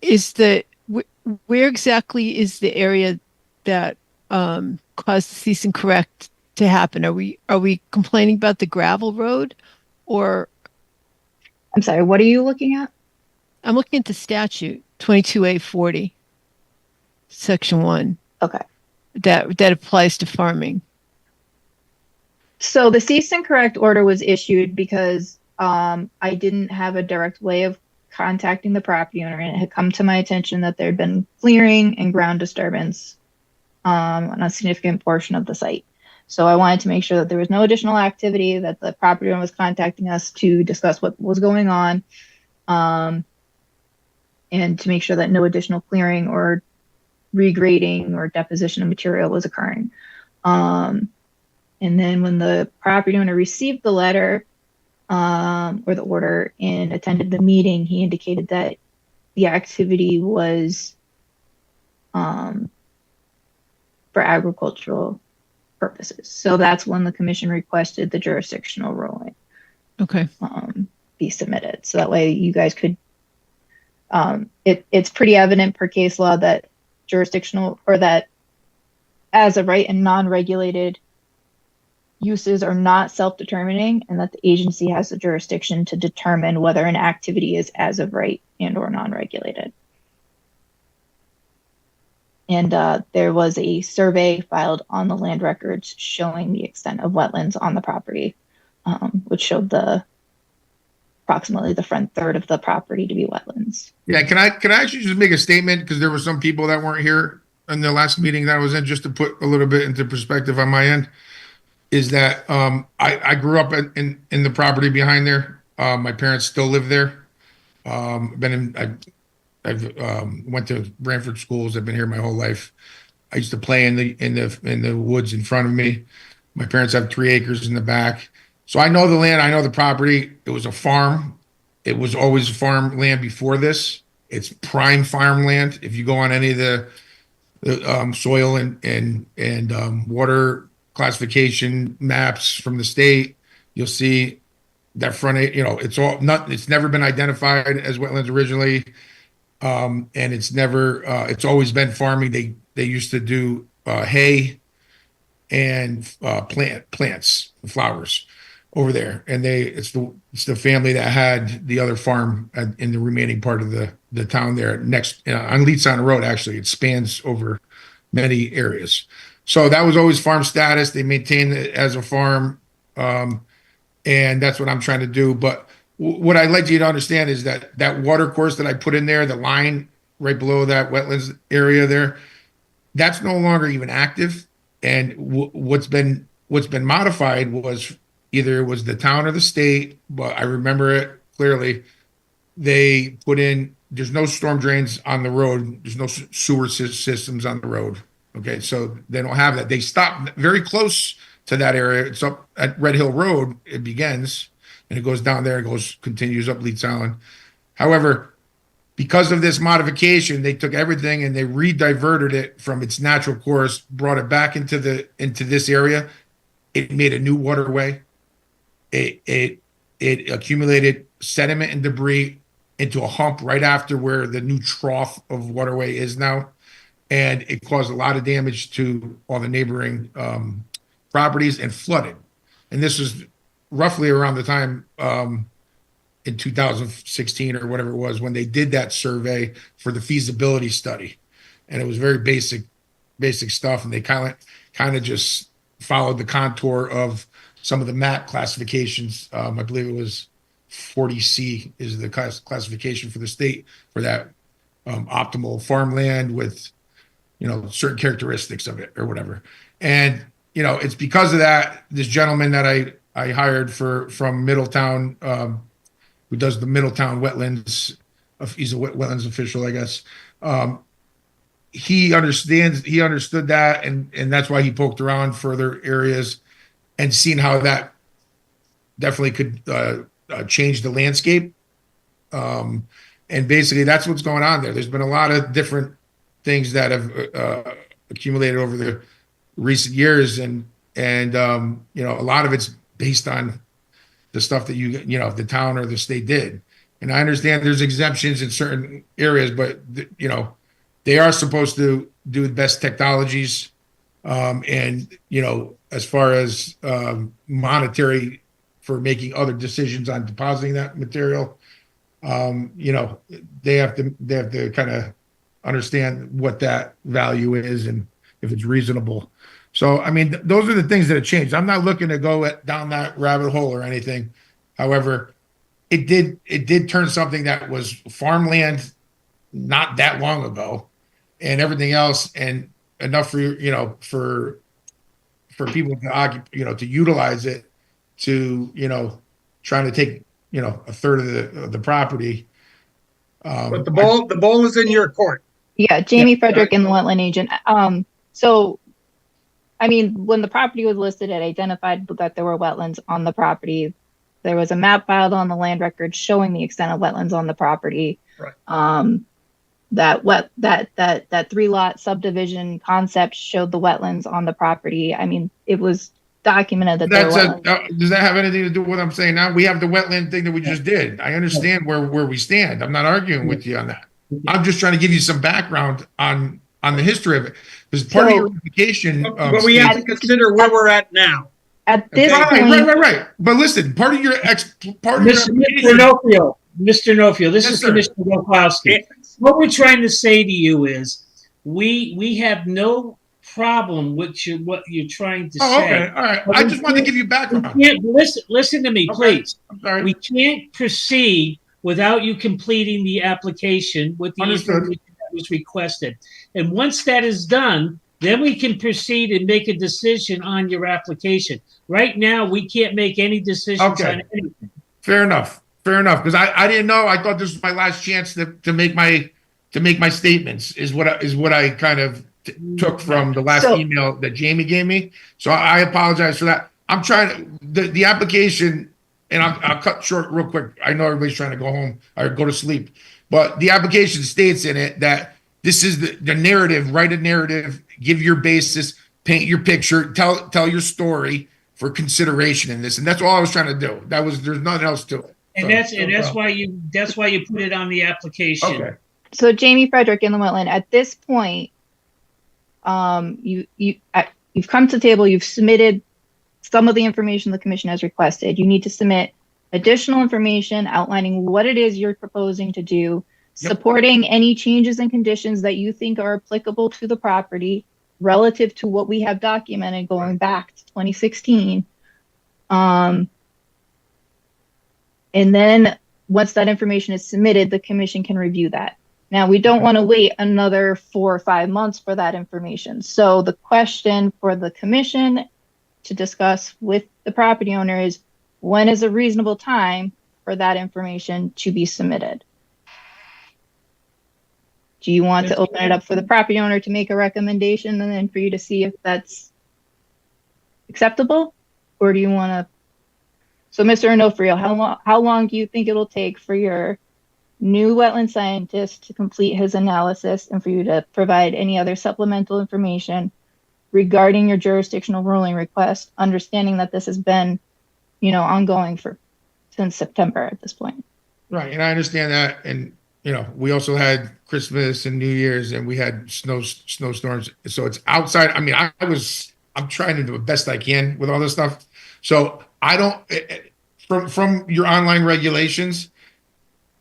is where exactly is the area that caused the cease and correct to happen? Are we complaining about the gravel road, or? I'm sorry, what are you looking at? I'm looking at the statute 22A40 section 1. Okay. That applies to farming. So the cease and correct order was issued because I didn't have a direct way of contacting the property owner, and it had come to my attention that there had been clearing and ground disturbance on a significant portion of the site. So I wanted to make sure that there was no additional activity, that the property owner was contacting us to discuss what was going on, and to make sure that no additional clearing or regrading or deposition of material was occurring. And then when the property owner received the letter or the order and attended the meeting, he indicated that the activity was for agricultural purposes. So that's when the commission requested the jurisdictional ruling Okay. be submitted. So that way you guys could, it's pretty evident per case law that jurisdictional, or that as of right and non-regulated uses are not self-determining, and that the agency has the jurisdiction to determine whether an activity is as of right and or non-regulated. And there was a survey filed on the land records showing the extent of wetlands on the property, which showed approximately the front third of the property to be wetlands. Yeah, can I actually just make a statement, because there were some people that weren't here in the last meeting that I was in, just to put a little bit into perspective on my end, is that I grew up in the property behind there. My parents still live there. I've went to Branford schools. I've been here my whole life. I used to play in the woods in front of me. My parents have 3 acres in the back. So I know the land, I know the property. It was a farm. It was always farmland before this. It's prime farmland. If you go on any of the soil and water classification maps from the state, you'll see that front, it's never been identified as wetlands originally. And it's always been farming. They used to do hay and plants, flowers over there. And it's the family that had the other farm in the remaining part of the town there next on Leeds Road. Actually, it spans over many areas. So that was always farm status. They maintained it as a farm. And that's what I'm trying to do. But what I'd like you to understand is that water course that I put in there, the line right below that wetlands area there, that's no longer even active. And what's been modified was either it was the town or the state, but I remember it clearly. They put in, there's no storm drains on the road. There's no sewer systems on the road. Okay, so they don't have that. They stopped very close to that area. It's up at Red Hill Road. It begins and it goes down there. It continues up Leeds Island. However, because of this modification, they took everything and they re-diverted it from its natural course, brought it back into this area. It made a new waterway. It accumulated sediment and debris into a hump right after where the new trough of waterway is now. And it caused a lot of damage to all the neighboring properties and flooded. And this was roughly around the time in 2016 or whatever it was when they did that survey for the feasibility study. And it was very basic stuff. And they kind of just followed the contour of some of the map classifications. I believe it was 40C is the classification for the state for that optimal farmland with, certain characteristics of it or whatever. And, it's because of that, this gentleman that I hired from Middletown, who does the Middletown wetlands, he's a wetlands official, I guess. He understood that, and that's why he poked around further areas and seen how that definitely could change the landscape. And basically that's what's going on there. There's been a lot of different things that have accumulated over the recent years, and a lot of it's based on the stuff that the town or the state did. And I understand there's exemptions in certain areas, but they are supposed to do the best technologies, and as far as monetary for making other decisions on depositing that material, they have to kind of understand what that value is and if it's reasonable. So, I mean, those are the things that have changed. I'm not looking to go down that rabbit hole or anything. However, it did turn something that was farmland not that long ago and everything else. And enough for, for people to to utilize it to, trying to take, a third of the property. But the ball is in your court. Yeah, Jamie Frederick and the wetland agent. So, I mean, when the property was listed, it identified that there were wetlands on the property. There was a map filed on the land record showing the extent of wetlands on the property. Right. That 3-lot subdivision concept showed the wetlands on the property. I mean, it was documented that there were wetlands. Does that have anything to do with what I'm saying now? We have the wetland thing that we just did. I understand where we stand. I'm not arguing with you on that. I'm just trying to give you some background on the history of it. Because part of your application, but we have to consider where we're at now. At this point, right. But listen, part of your application, Mr. Nofio, this is Commissioner Wolkowski. What we're trying to say to you is, we have no problem with what you're trying to say. Okay, all right. I just wanted to give you background. Listen to me, please. I'm sorry. We can't proceed without you completing the application with the information that was requested. And once that is done, then we can proceed and make a decision on your application. Right now, we can't make any decisions on anything. Fair enough. Because I didn't know. I thought this was my last chance to make my statements. Is what I kind of took from the last email that Jamie gave me. So I apologize for that. I'm trying to the application, and I'll cut short real quick. I know everybody's trying to go home or go to sleep, but the application states in it that this is the narrative. Write a narrative, give your basis, paint your picture, tell your story for consideration in this, and that's all I was trying to do. There's nothing else to it. And that's why you put it on the application. Okay. So Jamie Frederick in the wetland. At this point, you've come to the table. You've submitted some of the information the commission has requested. You need to submit additional information outlining what it is you're proposing to do, supporting any changes and conditions that you think are applicable to the property relative to what we have documented going back to 2016. And then once that information is submitted, the commission can review that. Now, we don't want to wait another 4 or 5 months for that information. So the question for the commission to discuss with the property owner is, when is a reasonable time for that information to be submitted? Do you want to open it up for the property owner to make a recommendation and then for you to see if that's acceptable? Or do you want to? So Mr. Onofrio, how long do you think it'll take for your new wetland scientist to complete his analysis and for you to provide any other supplemental information regarding your jurisdictional ruling request, understanding that this has been, ongoing since September at this point? Right. And I understand that. And, we also had Christmas and New Year's and we had snowstorms. So it's outside. I mean, I'm trying to do the best I can with all this stuff. So I don't, from your online regulations,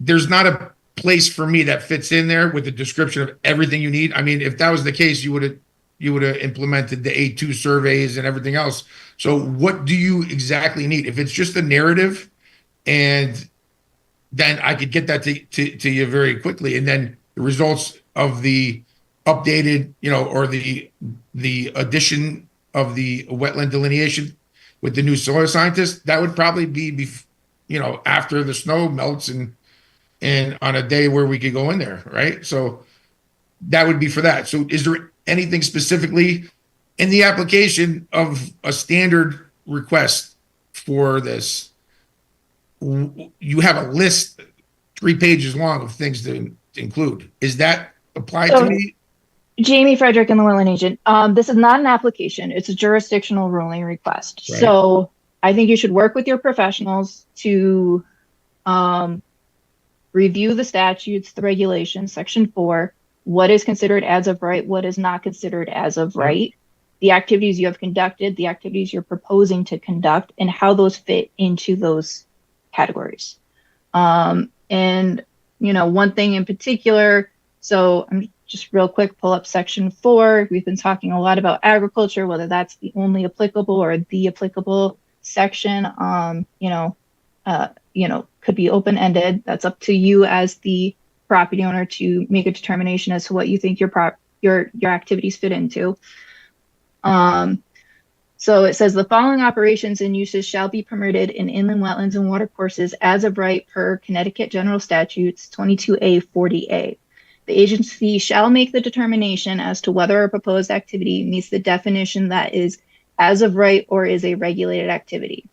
there's not a place for me that fits in there with the description of everything you need. I mean, if that was the case, you would have implemented the A2 surveys and everything else. So what do you exactly need? If it's just a narrative, and then I could get that to you very quickly. And then the results of the updated, or the addition of the wetland delineation with the new soil scientist, that would probably be after the snow melts and on a day where we could go in there, right? So that would be for that. So is there anything specifically in the application of a standard request for this? You have a list 3 pages long of things to include. Is that applied to me? Jamie Frederick and the wetland agent. This is not an application. It's a jurisdictional ruling request. Right. So I think you should work with your professionals to review the statutes, the regulations, section 4, what is considered as of right, what is not considered as of right, the activities you have conducted, the activities you're proposing to conduct, and how those fit into those categories. And, one thing in particular, so I'm just real quick, pull up section 4. We've been talking a lot about agriculture, whether that's the only applicable or the applicable section, could be open-ended. That's up to you as the property owner to make a determination as to what you think your your activities fit into. So it says the following operations and uses shall be permitted in inland wetlands and watercourses as of right per Connecticut General Statutes 22A 40A. The agency shall make the determination as to whether a proposed activity meets the definition that is as of right or is a regulated activity.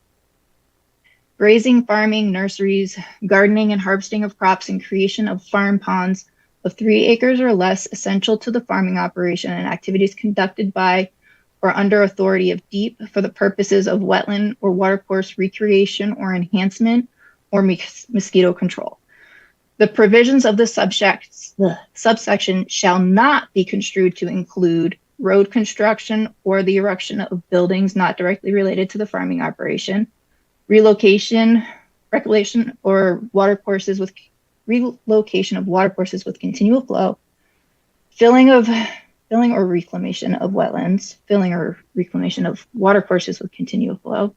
Grazing, farming, nurseries, gardening and harvesting of crops and creation of farm ponds of 3 acres or less essential to the farming operation and activities conducted by or under authority of DEEP for the purposes of wetland or watercourse recreation or enhancement or mosquito control. The provisions of the subsection shall not be construed to include road construction or the erection of buildings not directly related to the farming operation, relocation, reclamation, or watercourses with relocation of watercourses with continual flow, filling or reclamation of wetlands, filling or reclamation of watercourses with continual flow,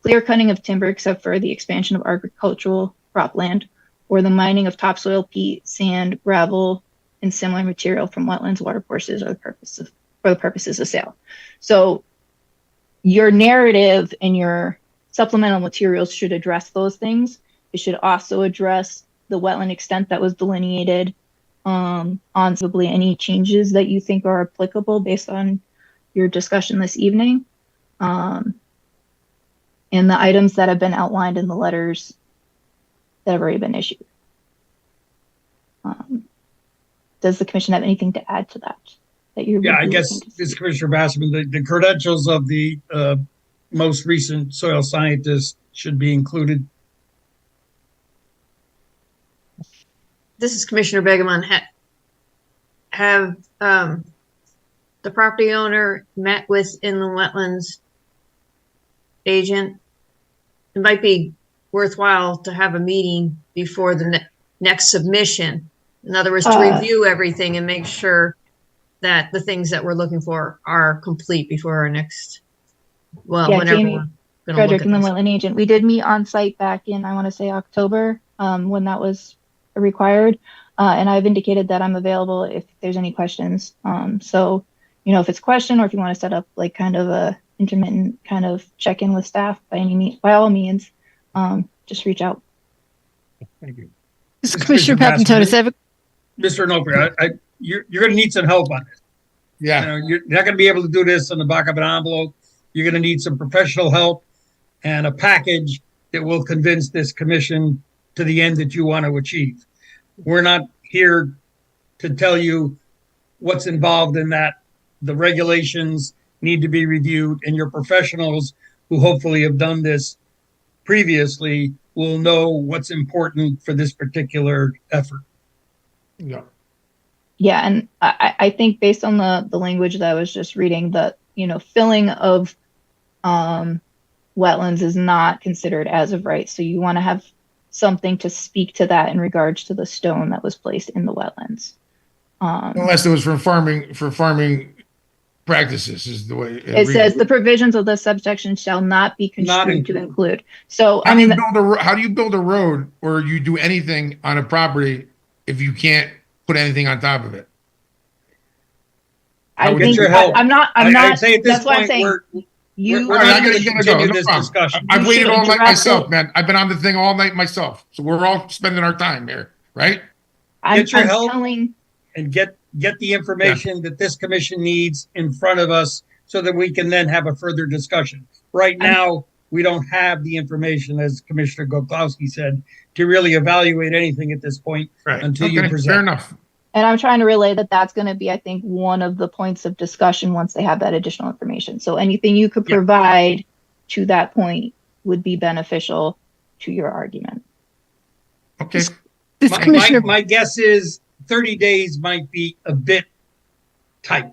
clear cutting of timber except for the expansion of agricultural cropland, or the mining of topsoil, peat, sand, gravel, and similar material from wetlands, watercourses, or for the purposes of sale. So your narrative and your supplemental materials should address those things. It should also address the wetland extent that was delineated on possibly any changes that you think are applicable based on your discussion this evening. And the items that have been outlined in the letters that have already been issued. Does the commission have anything to add to that? Yeah, I guess this Commissioner Bassman, the credentials of the most recent soil scientist should be included. This is Commissioner Begemon. Have the property owner met with inland wetlands agent? It might be worthwhile to have a meeting before the next submission. In other words, to review everything and make sure that the things that we're looking for are complete before our next, whenever Jamie, we're going Frederick, to and look the at this. wetland agent. We did meet on site back in, I want to say October, when that was required. And I've indicated that I'm available if there's any questions. So, if it's a question or if you want to set up like kind of a intermittent kind of check-in with staff by all means, just reach out. Thank you. This is Commissioner Papantonis. Mr. Onofre, you're going to need some help on this. Yeah. You're not going to be able to do this on the back of an envelope. You're going to need some professional help and a package that will convince this commission to the end that you want to achieve. We're not here to tell you what's involved in that. The regulations need to be reviewed, and your professionals who hopefully have done this previously will know what's important for this particular effort. Yeah. Yeah, and I think based on the language that I was just reading, that filling of wetlands is not considered as of right. So you want to have something to speak to that in regards to the stone that was placed in the wetlands. Unless it was for farming practices is the way it says the provisions of the subsection shall not be construed to include. So how do you build a road or you do anything on a property if you can't put anything on top of it? I think I'm not. I'd say at this that's what I'm point, saying. we're not going to continue this discussion. I've waited all night myself, man. I've been on the thing all night myself. So we're all spending our time here, right? Get your help and get the information that this commission needs in front of us so that we can then have a further discussion. Right now, we don't have the information, as Commissioner Goklowski said, to really evaluate anything at this point until you present. Fair enough. And I'm trying to relay that that's going to be, I think, one of the points of discussion once they have that additional information. So anything you could provide to that point would be beneficial to your argument. Okay. My guess is 30 days might be a bit tight.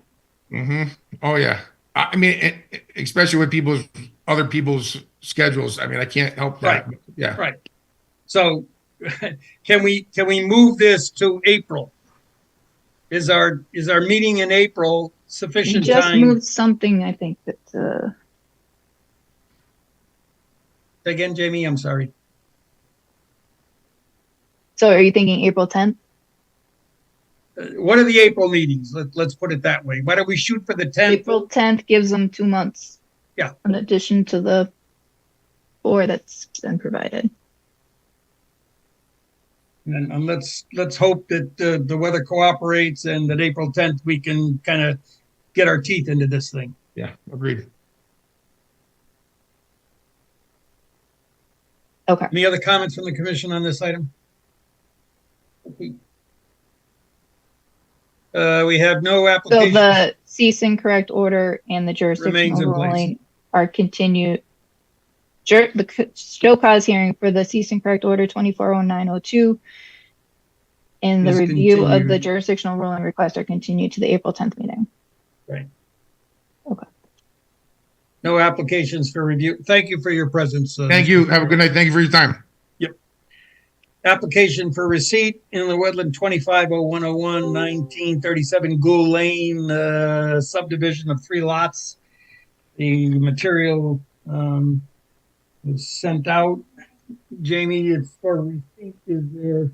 Mm-hmm. Oh, yeah. I mean, especially with other people's schedules. I mean, I can't help that. Right. Yeah. Right. So can we move this to April? Is our meeting in April sufficient you just time? moved something, I think that. Again, Jamie, I'm sorry. So are you thinking April 10th? What are the April meetings? Let's put it that way. Why don't we shoot for the 10th? April 10th gives them 2 months. Yeah. In addition to the 4 that's been provided. And let's hope that the weather cooperates and that April 10th we can kind of get our teeth into this thing. Yeah, agreed. Okay. Any other comments from the commission on this item? Okay. We have no So application. the cease and correct order and the Remains jurisdictional in place. ruling are continued. The show cause hearing for the cease and correct order 240902 and the Is review of the continued. jurisdictional ruling request are continued to the April 10th meeting. Right. Okay. No applications for review. Thank you for your presence. Thank you. Have a good night. Thank you for your time. Application for receipt in the wetland 250101 1937 Gould Lane subdivision of 3 lots. The material was sent out. Jamie, it's for receipt. Is there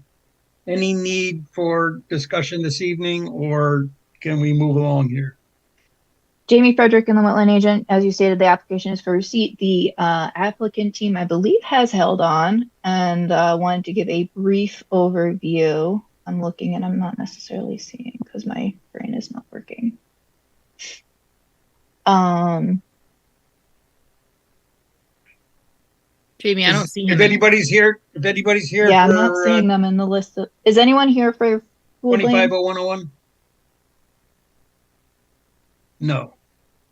any need for discussion this evening, or can we move along here? Jamie Frederick and the wetland agent, as you stated, the application is for receipt. The applicant team, I believe, has held on and wanted to give a brief overview. I'm looking and I'm not necessarily seeing because my brain is not working. Jamie, I don't see him. If anybody's here, Yeah, I'm not for seeing them in the list. Is anyone here for Gould Lane? 250101? No.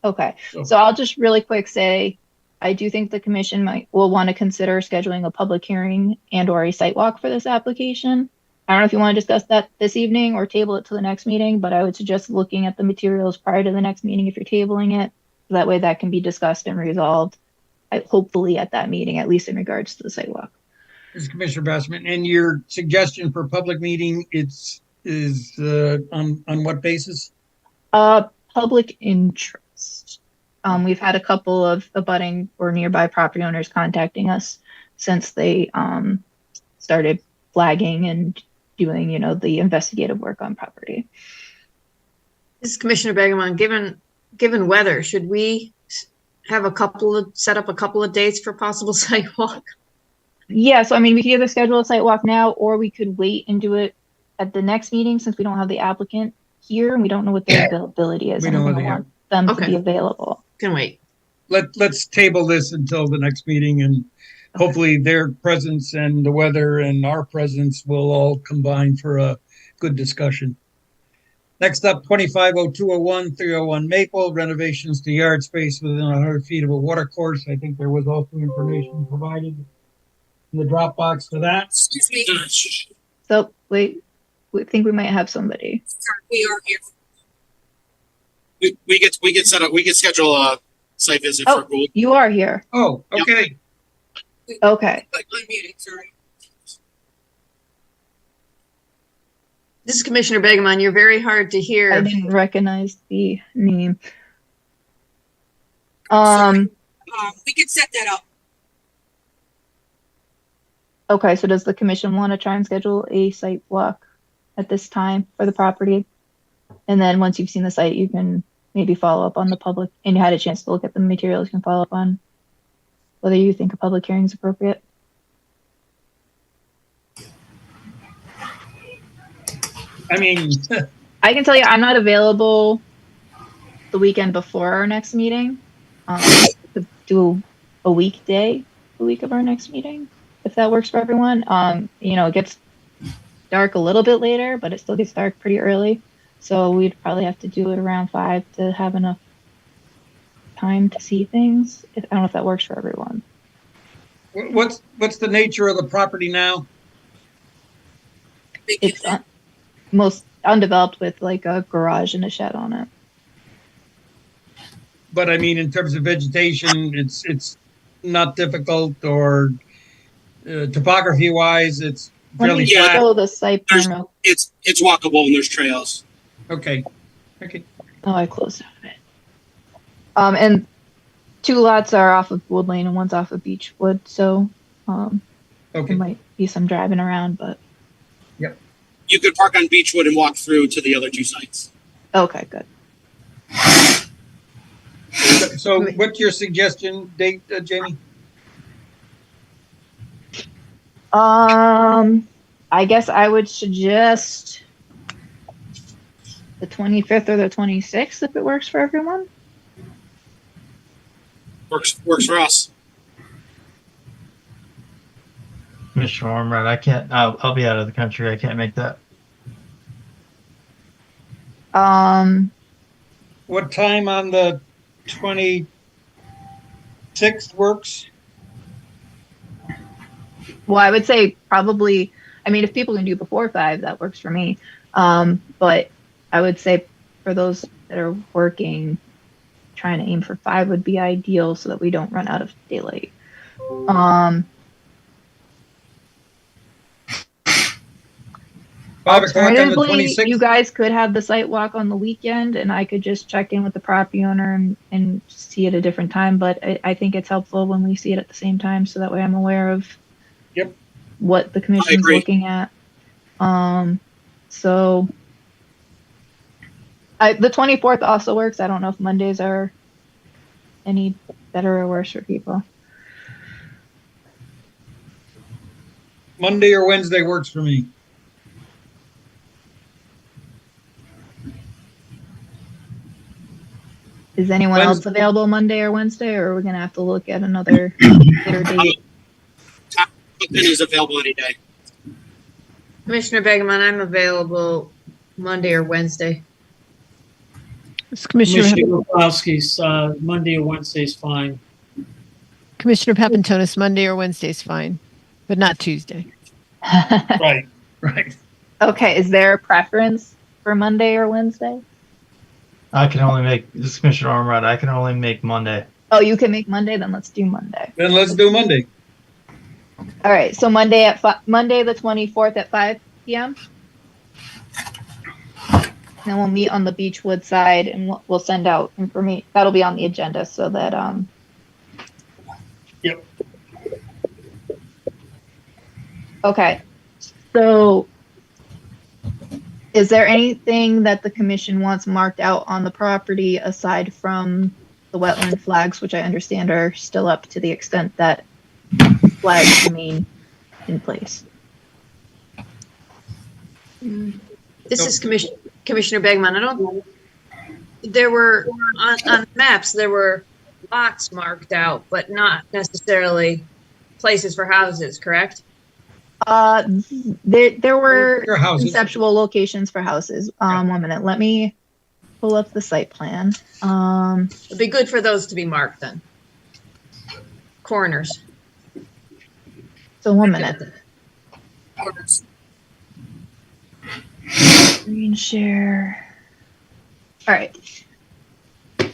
Okay, so I'll just really quick say, I do think the commission will want to consider scheduling a public hearing and or a site walk for this application. I don't know if you want to discuss that this evening or table it to the next meeting, but I would suggest looking at the materials prior to the next meeting if you're tabling it. That way that can be discussed and resolved, hopefully at that meeting, at least in regards to the site walk. This is Commissioner Bassman, and your suggestion for public meeting, is on what basis? Public interest. We've had a couple of abutting or nearby property owners contacting us since they started flagging and doing, the investigative work on property. This is Commissioner Begemon. Given weather, should we have set up a couple of dates for possible site walk? Yeah, so we could either schedule a site walk now, or we could wait and do it at the next meeting since we don't have the applicant here and we don't know what their availability is. We And know we what they want them to be available. Can wait. Let's table this until the next meeting, and hopefully their presence and the weather and our presence will all combine for a good discussion. Next up, 250201 301 Maple, renovations to yard space within 100 feet of a water course. I think there was also information provided in the Dropbox for that. So we think we might have somebody. We are here. We get set up. We can schedule a site visit for Gould. You are here. Oh, okay. Okay. Unmuting, sorry. This is Commissioner Begemon. You're very hard to hear. I didn't recognize the name. We can set that up. Okay, so does the commission want to try and schedule a site walk at this time for the property? And then once you've seen the site, you can maybe follow up on the public and you had a chance to look at the materials, you can follow up on whether you think a public hearing is appropriate. I can tell you I'm not available the weekend before our next meeting. Could do a weekday the week of our next meeting, if that works for everyone. It gets dark a little bit later, but it still gets dark pretty early. So we'd probably have to do it around 5 to have enough time to see things. I don't know if that works for everyone. What's the nature of the property now? It's most undeveloped with like a garage and a shed on it. But in terms of vegetation, it's not difficult, or topography wise, it's fairly flat. Show the site plan. It's walkable and there's trails. Okay. Oh, I closed out of it. And 2 lots are off of Gould Lane and one's off of Beechwood, so there might be some driving around, but you could park on Beechwood and walk through to the other two sites. Okay, good. So what's your suggestion date, Jamie? I guess I would suggest the 25th or the 26th if it works for everyone. Works for us. Mr. Ormrod, I can't. I'll be out of the country. I can't make that. What time on the 26th works? Well, I would say probably, I mean, if people can do before 5, that works for me. But I would say for those that are working, trying to aim for 5 would be ideal so that we don't run out of daylight. 5 o'clock on the Alternatively, 26th? you guys could have the site walk on the weekend, and I could just check in with the property owner and see it a different time. But I think it's helpful when we see it at the same time, so that way I'm aware of what the commission's agree. looking at. So the 24th also works. I don't know if Mondays are any better or worse for people. Monday or Wednesday works for me. Is anyone Wednesday. else available Monday or Wednesday, or are we going to have to look at another later date? It is available any day. Commissioner Begeman, I'm available Monday or Wednesday. Commissioner Gopowski's, Monday or Wednesday is fine. Commissioner Papantonis, Monday or Wednesday is fine, but not Tuesday. Right. Okay, is there a preference for Monday or Wednesday? I can only make, this is Commissioner Ormrod, I can only make Monday. Oh, you can make Monday? Then let's do Monday. Then let's do Monday. All right, so Monday Monday the 24th at 5 p.m. Then we'll meet on the Beechwood side, and we'll send out information. That'll be on the agenda so that Yep. Okay, so is there anything that the commission wants marked out on the property aside from the wetland flags, which I understand are still up to the extent that flags remain in place? This is Commissioner Begeman. I don't, there were, on maps, there were lots marked out, but not necessarily places for houses, correct? There were Your houses. conceptual locations for houses. 1 minute, let me pull up the site plan. It'd be good for those to be marked then. Corners. So 1 minute. Screen share. All right.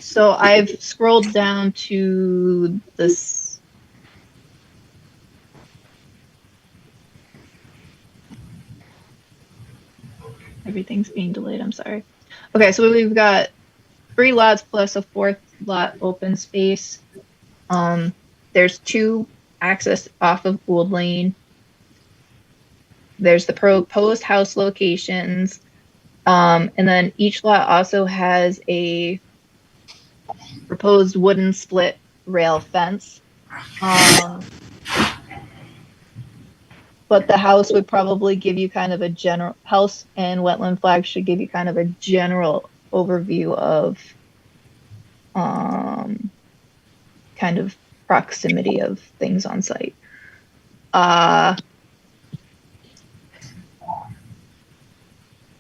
So I've scrolled down to this. Everything's being delayed. I'm sorry. Okay, so we've got 3 lots plus a 4th lot open space. There's 2 access off of Gould Lane. There's the proposed house locations. And then each lot also has a proposed wooden split rail fence. But the house would probably give you kind of a general, house and wetland flag should give you kind of a general overview of kind of proximity of things on site.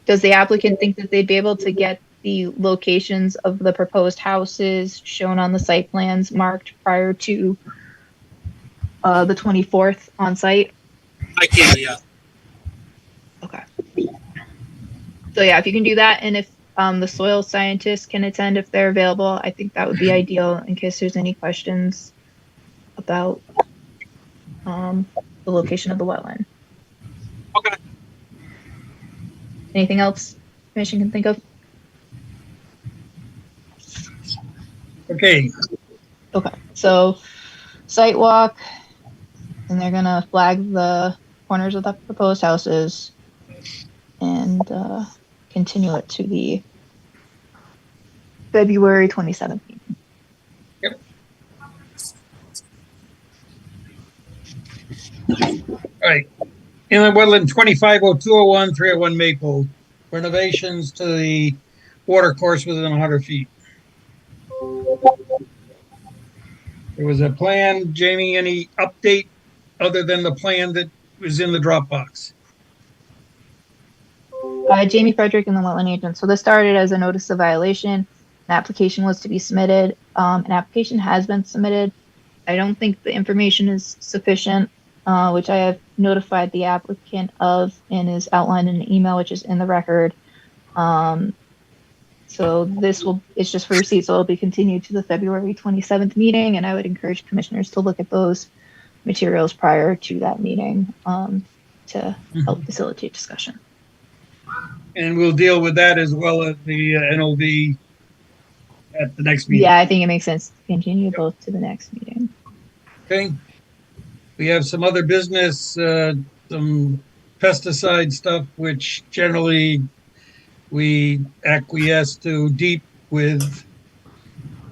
Does the applicant think that they'd be able to get the locations of the proposed houses shown on the site plans marked prior to the 24th on site? I can, yeah. Okay. So yeah, if you can do that, and if the soil scientists can attend if they're available, I think that would be ideal in case there's any questions about the location of the wetland. Okay. Anything else Commission can think of? Okay. Okay, so site walk, and they're gonna flag the corners of the proposed houses. and continue it to the February 27th meeting. Yep. All right. Inland Wetland 250201, 301 Maple. Renovations to the water course within 100 feet. There was a plan. Jamie, any update other than the plan that was in the Dropbox? Jamie Frederick and the wetland agent. So this started as a notice of violation. An application was to be submitted. An application has been submitted. I don't think the information is sufficient, which I have notified the applicant of and is outlined in an email, which is in the record. So it's just for receipt, so it'll be continued to the February 27th meeting, and I would encourage commissioners to look at those materials prior to that meeting to help facilitate discussion. And we'll deal with that as well as the NOV at the next meeting. Yeah, I think it makes sense to continue both to the next meeting. Okay. We have some other business, some pesticide stuff, which generally we acquiesce to deep with.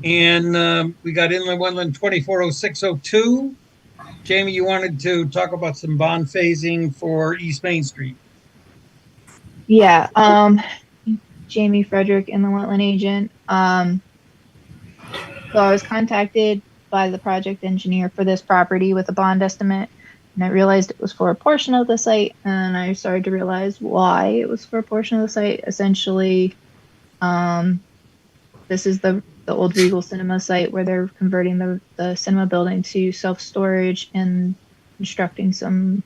And we got Inland Wetland 240602. Jamie, you wanted to talk about some bond phasing for East Main Street. Yeah, Jamie Frederick and the wetland agent. So I was contacted by the project engineer for this property with a bond estimate, and I realized it was for a portion of the site, and I started to realize why it was for a portion of the site. Essentially, this is the old Regal Cinema site where they're converting the cinema building to self-storage and constructing some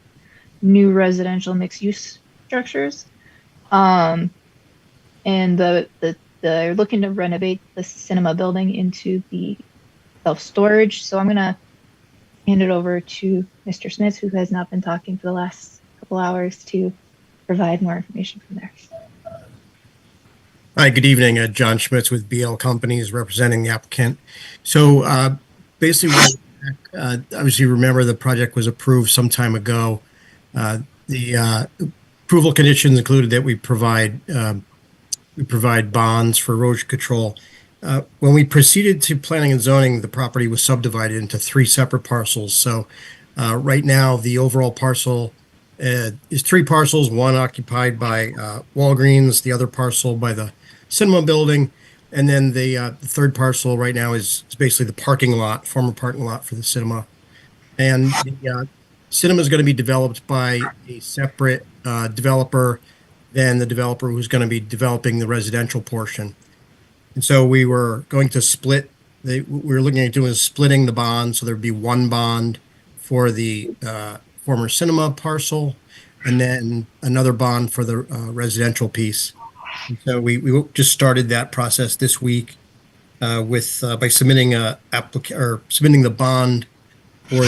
new residential mixed-use structures. And they're looking to renovate the cinema building into the self-storage. So I'm going to hand it over to Mr. Smith, who has not been talking for the last couple hours, to provide more information from there. Hi, good evening. John Schmitz with BL Companies representing the applicant. So basically, obviously remember the project was approved some time ago. The approval conditions included that we provide bonds for erosion control. When we proceeded to planning and zoning, the property was subdivided into 3 separate parcels. So right now, the overall parcel is 3 parcels, one occupied by Walgreens, the other parcel by the cinema building, and then the 3rd parcel right now is basically the parking lot, former parking lot for the cinema. And the cinema is going to be developed by a separate developer than the developer who's going to be developing the residential portion. And so we were going to split. We were looking at doing splitting the bond, so there'd be one bond for the former cinema parcel, and then another bond for the residential piece. And so we just started that process this week by submitting submitting the bond for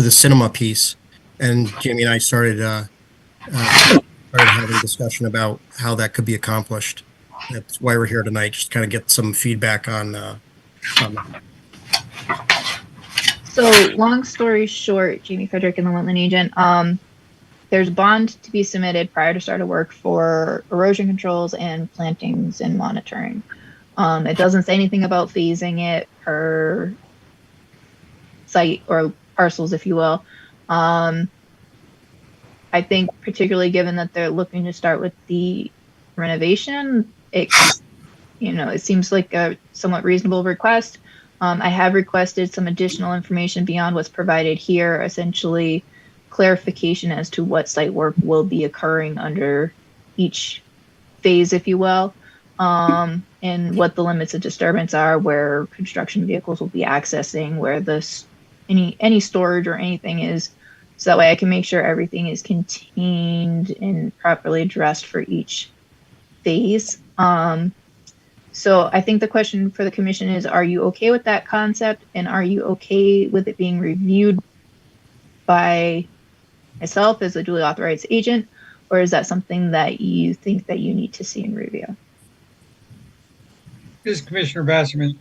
the cinema piece. And Jamie and I started having a discussion about how that could be accomplished. That's why we're here tonight, just kind of get some feedback on that. So long story short, Jamie Frederick and the wetland agent, there's a bond to be submitted prior to start of work for erosion controls and plantings and monitoring. It doesn't say anything about phasing it per site or parcels, if you will. I think particularly given that they're looking to start with the renovation, it seems like a somewhat reasonable request. I have requested some additional information beyond what's provided here, essentially clarification as to what site work will be occurring under each phase, if you will, and what the limits of disturbance are, where construction vehicles will be accessing, where any storage or anything is, so that way I can make sure everything is contained and properly addressed for each phase. So I think the question for the commission is, are you okay with that concept? And are you okay with it being reviewed by myself as a duly authorized agent? Or is that something that you think that you need to see in review? This is Commissioner Basserman.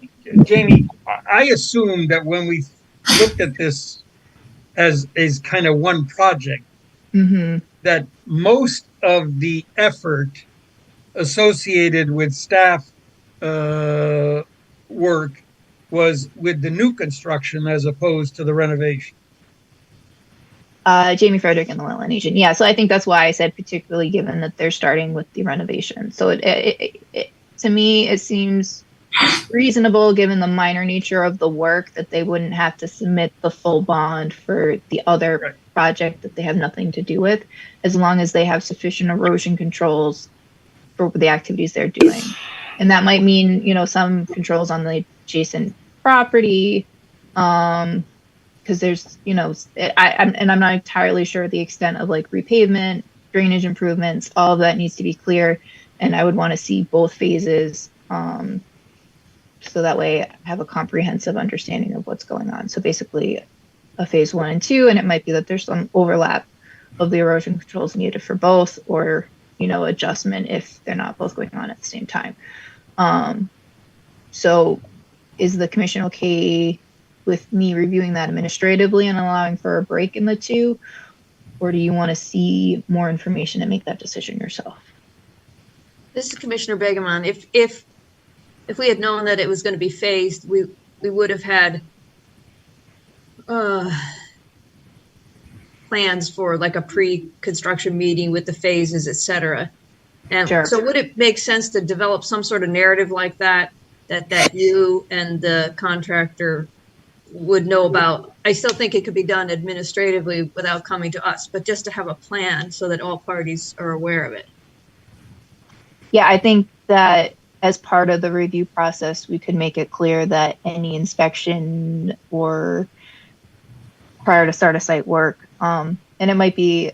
Jamie, I assume that when we looked at this as kind of one project, that most of the effort associated with staff work was with the new construction as opposed to the renovation. Jamie Frederick and the Wetland Agent. Yeah, so I think that's why I said particularly given that they're starting with the renovation. So it to me, it seems reasonable given the minor nature of the work that they wouldn't have to submit the full bond for the other project that they have nothing to do with, as long as they have sufficient erosion controls for the activities they're doing. And that might mean, you know, some controls on the adjacent property, because there's, you know, I'm not entirely sure the extent of like repavement, drainage improvements, all of that needs to be clear. And I would want to see both phases, so that way I have a comprehensive understanding of what's going on. So basically a phase 1 and 2, and it might be that there's some overlap of the erosion controls needed for both, or, you know, adjustment if they're not both going on at the same time. So is the commission okay with me reviewing that administratively and allowing for a break in the two? Or do you want to see more information and make that decision yourself? This is Commissioner Begemon. If we had known that it was going to be phased, we would have had plans for like a pre-construction meeting with the phases, et cetera. And so would it make sense to develop some sort of narrative like that you and the contractor would know about? I still think it could be done administratively without coming to us, but just to have a plan so that all parties are aware of it. Yeah, I think that as part of the review process, we could make it clear that any inspection or prior to start of site work, and it might be,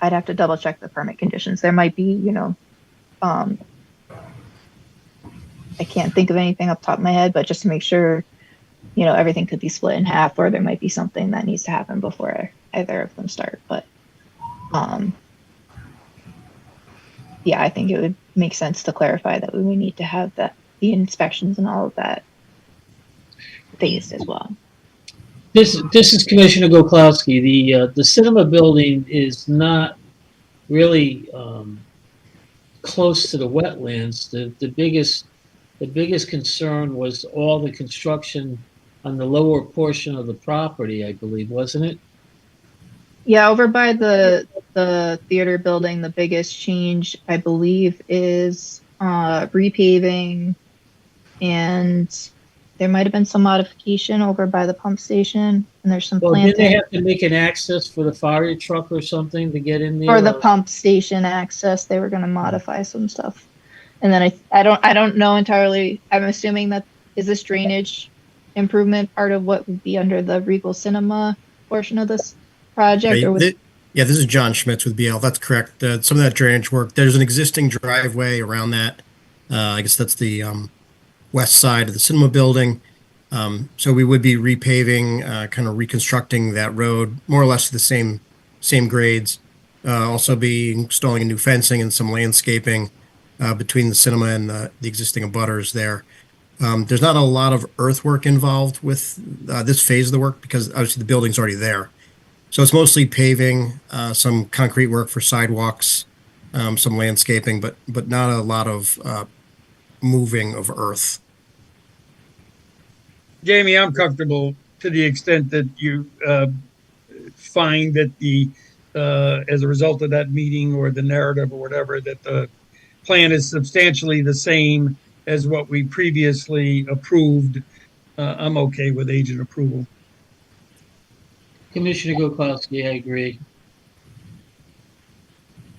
I'd have to double check the permit conditions. There might be, you know, I can't think of anything off the top of my head, but just to make sure, you know, everything could be split in half, or there might be something that needs to happen before either of them start. But yeah, I think it would make sense to clarify that we need to have the inspections and all of that phased as well. This is Commissioner Goklowski. The cinema building is not really close to the wetlands. The biggest concern was all the construction on the lower portion of the property, I believe, wasn't it? Yeah, over by the theater building, the biggest change, I believe, is repaving, and there might have been some modification over by the pump station, and there's some planting. Did they have to make an access for the fire truck or something to get in there? For the pump station access, they were going to modify some stuff. And then I don't know entirely. I'm assuming that is this drainage improvement part of what would be under the Regal Cinema portion of this project? Yeah, this is John Schmitz with BL. That's correct. Some of that drainage work. There's an existing driveway around that. I guess that's the west side of the cinema building. So we would be repaving, kind of reconstructing that road more or less to the same grades. Also be installing a new fencing and some landscaping between the cinema and the existing abutters there. There's not a lot of earthwork involved with this phase of the work because obviously the building's already there. So it's mostly paving, some concrete work for sidewalks, some landscaping, but not a lot of moving of earth. Jamie, I'm comfortable to the extent that you find that as a result of that meeting or the narrative or whatever, that the plan is substantially the same as what we previously approved. I'm okay with agent approval. Commissioner Goklowski, I agree.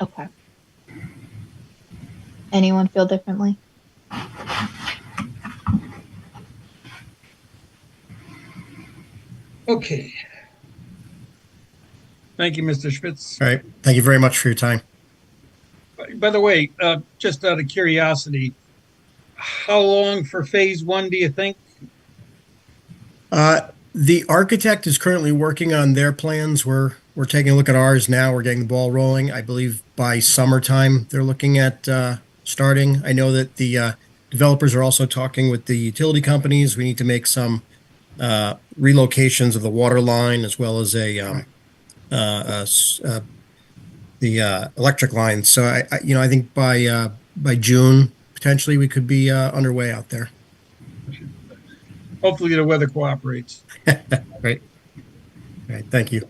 Okay. Anyone feel differently? Okay. Thank you, Mr. Schmitz. All right. Thank you very much for your time. By the way, just out of curiosity, how long for phase 1 do you think? The architect is currently working on their plans. We're taking a look at ours now. We're getting the ball rolling. I believe by summertime they're looking at starting. I know that the developers are also talking with the utility companies. We need to make some relocations of the water line as well as a the electric lines. So I think by June potentially we could be underway out there. Hopefully the weather cooperates. Right. All right. Thank you.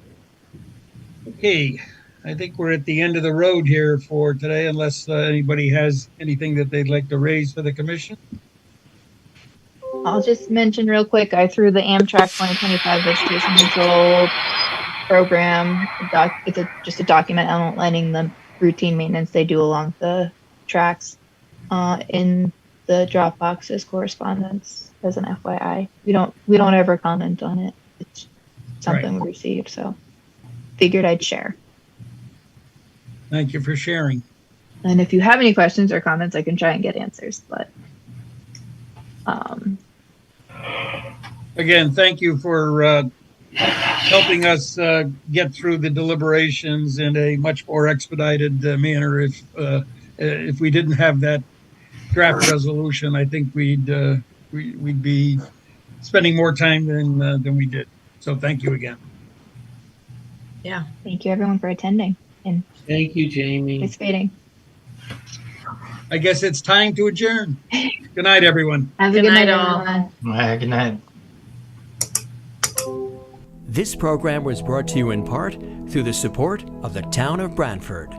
Okay, I think we're at the end of the road here for today, unless anybody has anything that they'd like to raise for the commission. I'll just mention real quick, I threw the Amtrak 2025 vegetation control program it's just a document outlining the routine maintenance they do along the tracks in the Dropbox as correspondence as an FYI. We don't ever comment on it. It's something we received, so figured I'd share. Thank you for sharing. And if you have any questions or comments, I can try and get answers, but Again, thank you for helping us get through the deliberations in a much more expedited manner. If we didn't have that draft resolution, I think we'd be spending more time than we did. So thank you again. Yeah. Thank you everyone for attending and Thank you, Jamie. participating. I guess it's time to adjourn. Good night, everyone. Have a good night, everyone. Good night. This program was brought to you in part through the support of the Town of Branford.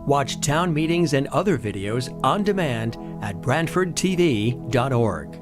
Watch town meetings and other videos on demand at BranfordTV.org.